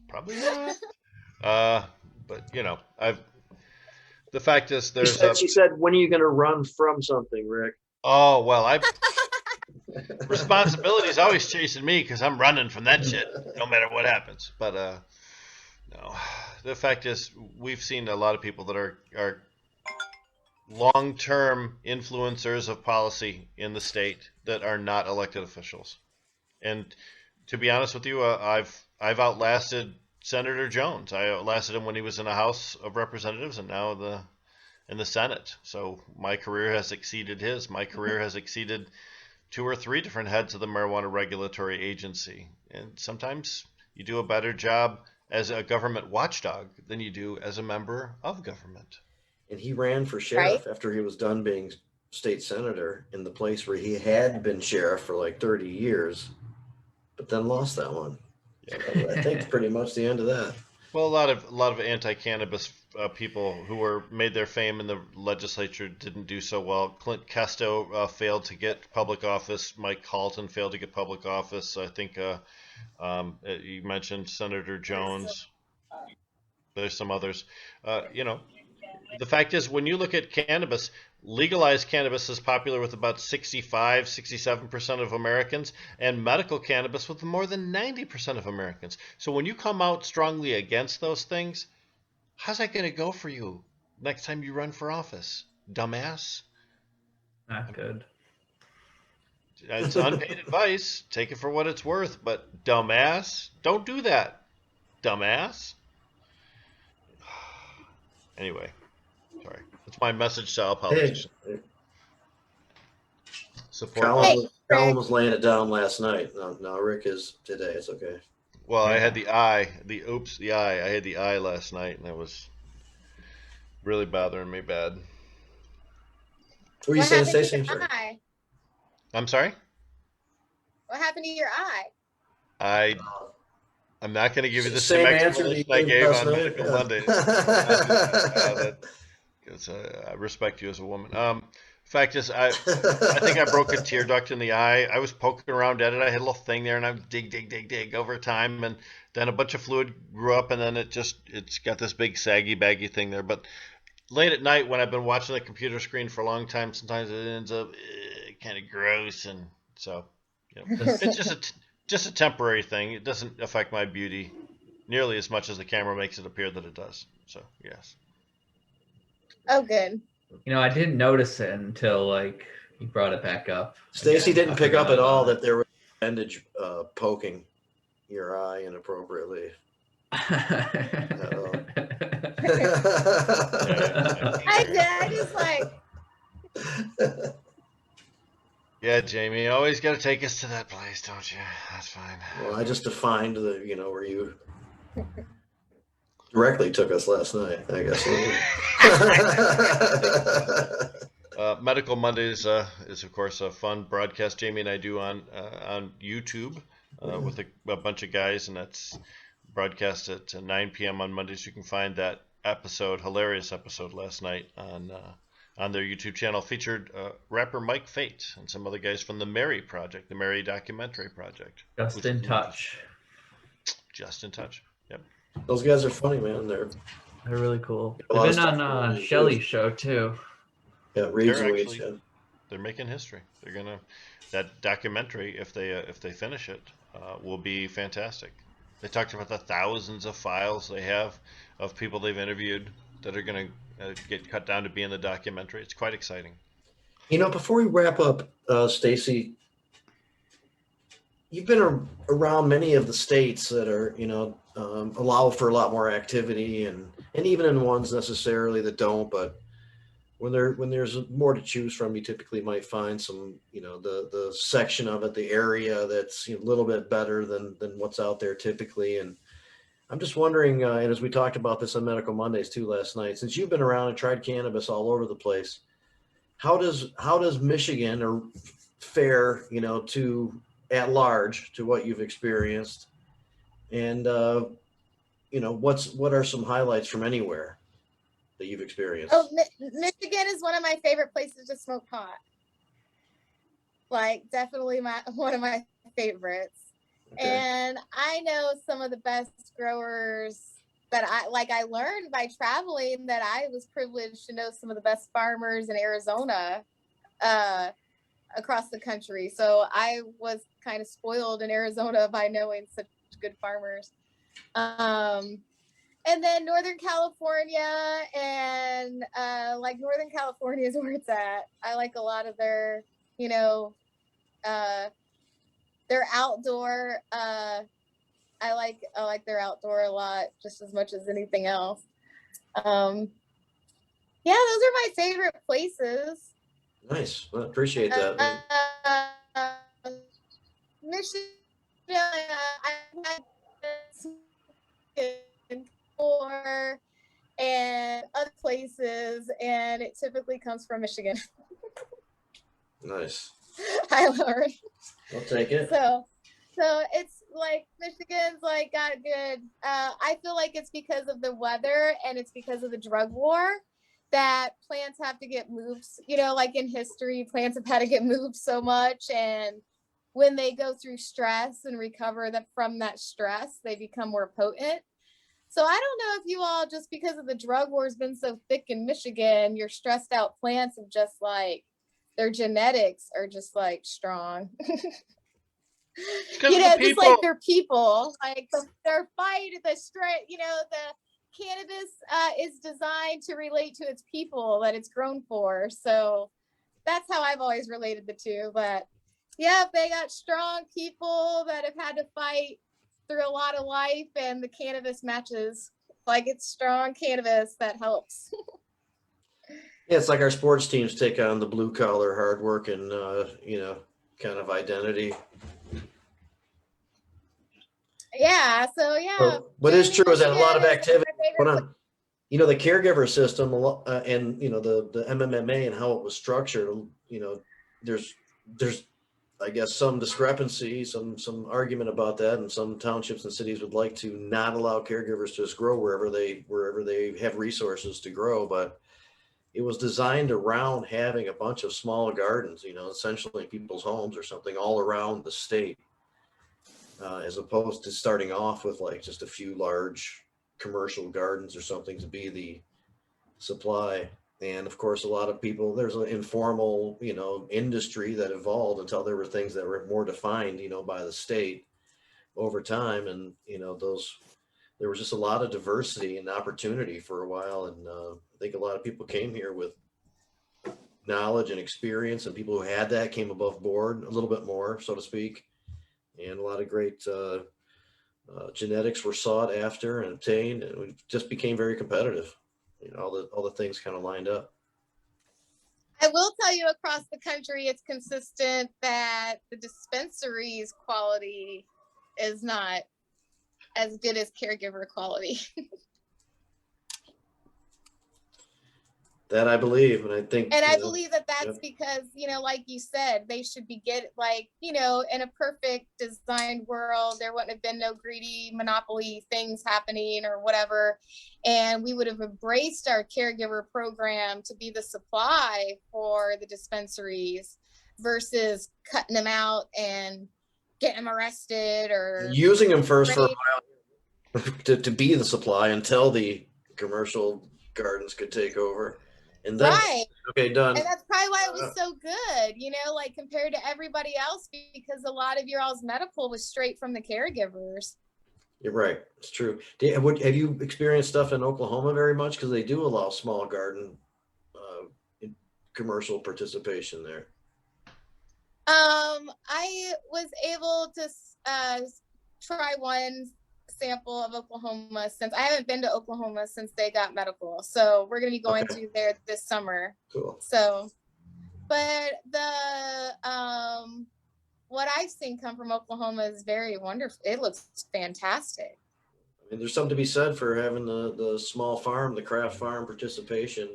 Speaker 1: Probably not. But you know, the fact is
Speaker 2: She said, when are you going to run from something, Rick?
Speaker 1: Oh, well, responsibility is always chasing me because I'm running from that shit no matter what happens. But no, the fact is we've seen a lot of people that are long-term influencers of policy in the state that are not elected officials. And to be honest with you, I've outlasted Senator Jones. I outlasted him when he was in the House of Representatives and now in the Senate. So my career has exceeded his. My career has exceeded 2 or 3 different heads of the marijuana regulatory agency. And sometimes you do a better job as a government watchdog than you do as a member of government.
Speaker 2: And he ran for sheriff after he was done being state senator in the place where he had been sheriff for like 30 years, but then lost that one. Yeah. So I think pretty much the end of that.
Speaker 1: Well, a lot of anti-cannabis people who made their fame in the legislature didn't do so well. Clint Kesto failed to get public office. Mike Halton failed to get public office. I think you mentioned Senator Jones. There's some others. You know, the fact is, when you look at cannabis, legalized cannabis is popular with about 65, 67% of Americans, and medical cannabis with more than 90% of Americans. So when you come out strongly against those things, how's that going to go for you next time you run for office, dumbass?
Speaker 5: Not good.
Speaker 1: It's unpaid advice. Take it for what it's worth, but dumbass, don't do that, dumbass. Anyway. Sorry. That's my message to all politicians.
Speaker 2: Hey,
Speaker 1: Support.
Speaker 2: Colin was laying it down last night. No, Rick is today. It's okay.
Speaker 1: Well, I had the eye. I had the eye last night, and it was really bothering me bad.
Speaker 2: What were you saying, Stacey?
Speaker 1: I'm sorry?
Speaker 6: What happened to your eye?
Speaker 1: I'm not going to give you the
Speaker 2: same
Speaker 1: same
Speaker 2: answer
Speaker 1: explanation I gave on Medical Mondays. I respect you as a woman. Fact is, I think I broke a tear duct in the eye. I was poking around at it. I had a little thing there, and I would dig over time, and then a bunch of fluid grew up, and then it's got this big saggy baggy thing there. But late at night, when I've been watching the computer screen for a long time, sometimes it ends up kind of gross, and so it's just a temporary thing. It doesn't affect my beauty nearly as much as the camera makes it appear that it does. So yes.
Speaker 6: Oh, good.
Speaker 5: You know, I didn't notice it until like you brought it back up.
Speaker 2: Stacey didn't pick up at all that there was a bandage poking your eye inappropriately. At all.
Speaker 6: I did. I just like.
Speaker 1: Yeah, Jamie, you always got to take us to that place, don't you? That's fine.
Speaker 2: Well, I just defined where you directly took us last night, I guess.
Speaker 1: Medical Mondays is, of course, a fun broadcast Jamie and I do on YouTube with a bunch of guys, and that's broadcast at 9 p.m. on Mondays. You can find that hilarious episode last night on their YouTube channel. Featured rapper Mike Fate and some other guys from the Mary Project, the Mary Documentary Project.
Speaker 5: Just in touch.
Speaker 1: Yep.
Speaker 2: Those guys are funny, man. They're
Speaker 5: really cool. They've been on Shelley's show too.
Speaker 2: Yeah,
Speaker 1: they're making history. That documentary, if they finish it, will be fantastic. They talked about the thousands of files they have of people they've interviewed that are going to get cut down to be in the documentary. It's quite exciting.
Speaker 2: Before we wrap up, Stacey, you've been around many of the states that are, allow for a lot more activity, and even in ones necessarily that don't. But when there's more to choose from, you typically might find some, the section of it, the area that's a little bit better than what's out there typically. And I'm just wondering, and as we talked about this on Medical Mondays too last night, since you've been around and tried cannabis all over the place, how does Michigan or fare, you know, to at large to what you've experienced, and you know, what are some highlights from anywhere that you've experienced?
Speaker 6: Oh, Michigan is one of my favorite places to smoke pot. Like, definitely one of my favorites.
Speaker 2: Okay.
Speaker 6: And I know some of the best growers that I learned by traveling, that I was privileged to know some of the best farmers in Arizona across the country. So I was kind of spoiled in Arizona by knowing such good farmers. And then Northern California, and like Northern California is where it's at. I like a lot of their, you know, their outdoor. I like their outdoor a lot, just as much as anything else. Yeah, those are my favorite places.
Speaker 2: Nice. Well, appreciate that.
Speaker 6: Michigan, I've had for and other places, and it typically comes from Michigan.
Speaker 2: Nice.
Speaker 6: I learned.
Speaker 2: I'll take it.
Speaker 6: So it's like Michigan's like got good. I feel like it's because of the weather and it's because of the drug war that plants have to get moved. You know, like in history, plants have had to get moved so much, and when they go through stress and recover from that stress, they become more potent. So I don't know if you all, just because of the drug war has been so thick in Michigan, your stressed out plants have just like, their genetics are just like strong. You know, just like their people, like their fight, the strength, you know, the cannabis is designed to relate to its people that it's grown for. So that's how I've always related the two. But yeah, they got strong people that have had to fight through a lot of life, and the cannabis matches. Like, it's strong cannabis that helps.
Speaker 2: Yeah, it's like our sports teams take on the blue collar, hard working, you know, kind of identity.
Speaker 6: Yeah. So yeah.
Speaker 2: What is true is that a lot of
Speaker 6: Michigan is
Speaker 2: activity
Speaker 6: my
Speaker 2: went
Speaker 6: favorite
Speaker 2: on. You know, the caregiver system, and you know the MMMA and how it was structured. You know, there's I guess some discrepancy, some argument about that, and some townships and cities would like to not allow caregivers to just grow wherever they have resources to grow, but it was designed around having a bunch of small gardens, you know, essentially people's homes or something all around the state, as opposed to starting off with like just a few large commercial gardens or something to be the supply. And of course, a lot of people, there's an informal, you know, industry that evolved until there were things that were more defined, you know, by the state over time. And, you know, there was just a lot of diversity and opportunity for a while. And I think a lot of people came here with knowledge and experience, and people who had that came above board a little bit more, so to speak. And a lot of great genetics were sought after and obtained, and we just became very competitive. You know, all the things kind of lined up.
Speaker 6: I will tell you, across the country, it's consistent that the dispensaries quality is not as good as caregiver quality.
Speaker 2: That I believe, and I think,
Speaker 6: and I believe that that's
Speaker 2: yep.
Speaker 6: because, you know, like you said, they should be like, you know, in a perfect designed world, there wouldn't have been no greedy monopoly things happening or whatever. And we would have embraced our caregiver program to be the supply for the dispensaries versus cutting them out and getting them arrested or
Speaker 2: using them first for a while to be the supply until the commercial gardens could take over. And then,
Speaker 6: right.
Speaker 2: Okay, done.
Speaker 6: And that's probably why it was so good, you know, like compared to everybody else, because a lot of your all's medical was straight from the caregivers.
Speaker 2: You're right. It's true. Have you experienced stuff in Oklahoma very much? Because they do allow small garden commercial participation there.
Speaker 6: I was able to try one sample of Oklahoma, since I haven't been to Oklahoma since they got medical, so we're going to be going to there this summer.
Speaker 2: Cool.
Speaker 6: So, but the what I've seen come from Oklahoma is very wonderful. It looks fantastic.
Speaker 2: I mean, there's something to be said for having the small farm, the craft farm participation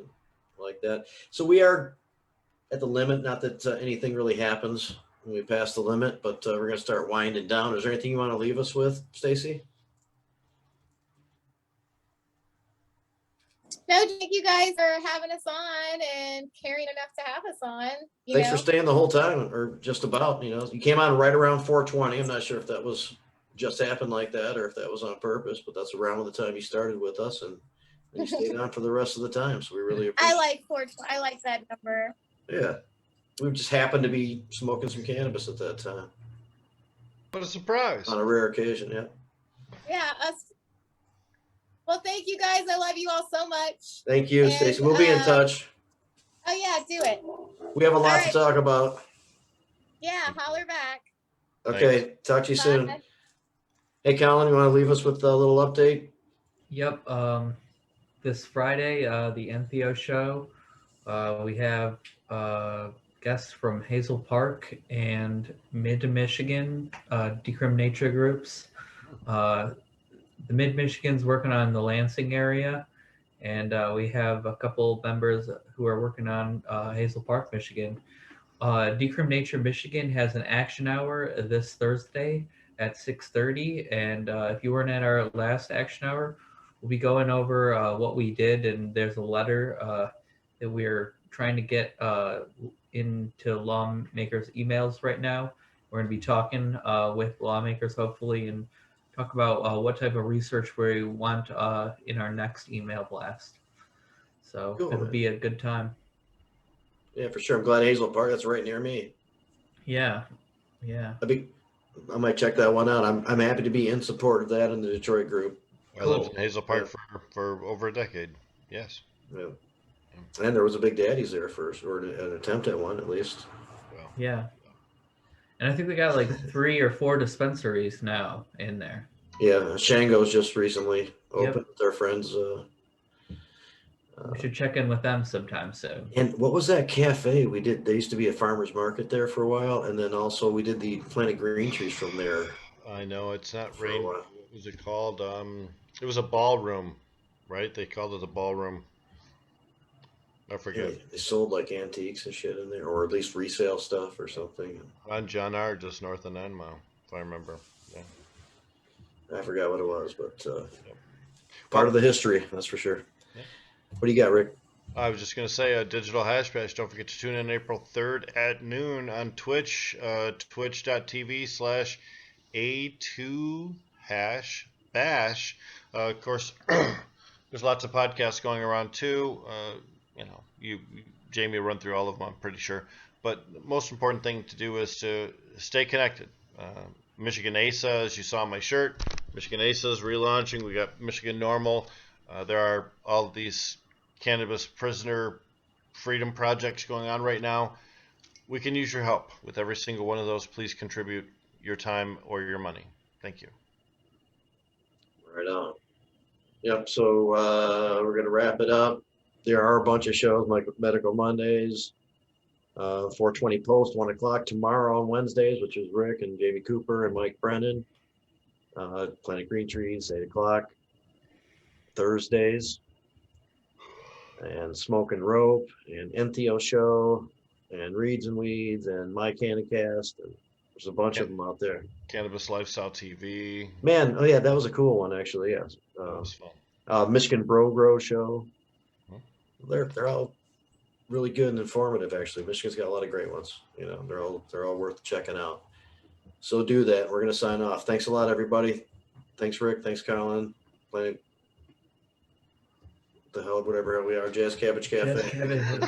Speaker 2: like that. So we are at the limit. Not that anything really happens when we pass the limit, but we're going to start winding down. Is there anything you want to leave us with, Stacey?
Speaker 6: No, thank you guys for having us on and caring enough to have us on.
Speaker 2: Thanks for staying the whole time, or just about. You came on right around 4:20. I'm not sure if that was just happened like that or if that was on purpose, but that's around the time you started with us, and you stayed on for the rest of the time. So we really appreciate it.
Speaker 6: I like that number.
Speaker 2: Yeah. We just happened to be smoking some cannabis at that time.
Speaker 1: What a surprise.
Speaker 2: On a rare occasion, yeah.
Speaker 6: Yeah, us. Well, thank you guys. I love you all so much.
Speaker 2: Thank you,
Speaker 6: And,
Speaker 2: Stacey. We'll be in touch.
Speaker 6: Oh yeah, do it.
Speaker 2: We have a lot to
Speaker 6: right.
Speaker 2: talk about.
Speaker 6: Yeah, holler back.
Speaker 2: Okay, talk to you soon.
Speaker 6: Bye.
Speaker 2: Hey, Colin, you want to leave us with a little update?
Speaker 5: Yep. This Friday, the NPO show, we have guests from Hazel Park and Mid-Michigan decrim nature groups. The Mid-Michigan's working on the Lansing area, and we have a couple members who are working on Hazel Park, Michigan. Decrim Nature Michigan has an action hour this Thursday at 6:30, and if you weren't at our last action hour, we'll be going over what we did, and there's a letter that we're trying to get into lawmakers' emails right now. We're going to be talking with lawmakers, hopefully, and talk about what type of research we want in our next email blast. So
Speaker 2: Cool,
Speaker 5: it'll
Speaker 2: man.
Speaker 5: be a good time.
Speaker 2: Yeah, for sure. I'm glad Hazel Park. That's right near me.
Speaker 5: Yeah.
Speaker 2: I might check that one out. I'm happy to be in support of that in the Detroit group.
Speaker 1: I lived in Hazel Park for over a decade. Yes.
Speaker 2: Yeah. And there was a Big Daddy's there first, or an attempt at one at least.
Speaker 1: Well,
Speaker 5: Yeah. And I think we got like 3 or 4 dispensaries now in there.
Speaker 2: Yeah, Shango's just recently opened
Speaker 5: Yep.
Speaker 2: with their friends.
Speaker 5: We should check in with them sometime soon.
Speaker 2: And what was that cafe we did? There used to be a farmer's market there for a while, and then also we did the planted green trees from there.
Speaker 1: I know it's not
Speaker 2: For a
Speaker 1: rain.
Speaker 2: while.
Speaker 1: What was it called? It was a ballroom, right? They called it a ballroom. I forget.
Speaker 2: Yeah, they sold like antiques and shit in there, or at least resale stuff or something.
Speaker 1: On John R, just north of 9 Mile, if I remember. Yeah.
Speaker 2: I forgot what it was, but part of the history, that's for sure.
Speaker 1: Yeah.
Speaker 2: What do you got, Rick?
Speaker 1: I was just going to say digital hash bash. Don't forget to tune in April 3rd at noon on Twitch, twitch.tv/A2hashbash. Of course, there's lots of podcasts going around too. Jamie will run through all of them, I'm pretty sure. But the most important thing to do is to stay connected. Michigan ASA, as you saw on my shirt, Michigan ASA is relaunching. We got Michigan NORML. There are all these cannabis prisoner freedom projects going on right now. We can use your help with every single one of those. Please contribute your time or your money. Thank you.
Speaker 2: Right on. Yep, so we're going to wrap it up. There are a bunch of shows like Medical Mondays, 420 Post, 1 o'clock tomorrow on Wednesdays, which is Rick and Jamie Cooper and Mike Brennan. Planet Green Trees, 8 o'clock. Thursdays. And Smoke and Rope and NTO Show and Reeds and Weeds and My Cannacast. And there's a bunch of them out there.
Speaker 1: Cannabis Lifestyle TV.
Speaker 2: Man, oh yeah, that was a cool one actually. Yes,
Speaker 1: That was fun.
Speaker 2: Michigan Bro Grow Show.
Speaker 1: Hmm.
Speaker 2: They're all really good and informative. Actually, Michigan's got a lot of great ones. They're all worth checking out. So do that. We're gonna sign off. Thanks a lot, everybody. Thanks, Rick. Thanks, Colin. Planet, the hell, whatever we are, Jazz Cabbage Cafe.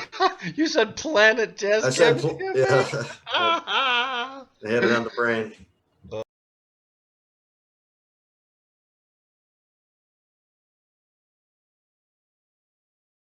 Speaker 1: You said Planet Jazz
Speaker 2: I said,
Speaker 1: Cafe?
Speaker 2: yeah. I had it on the brain.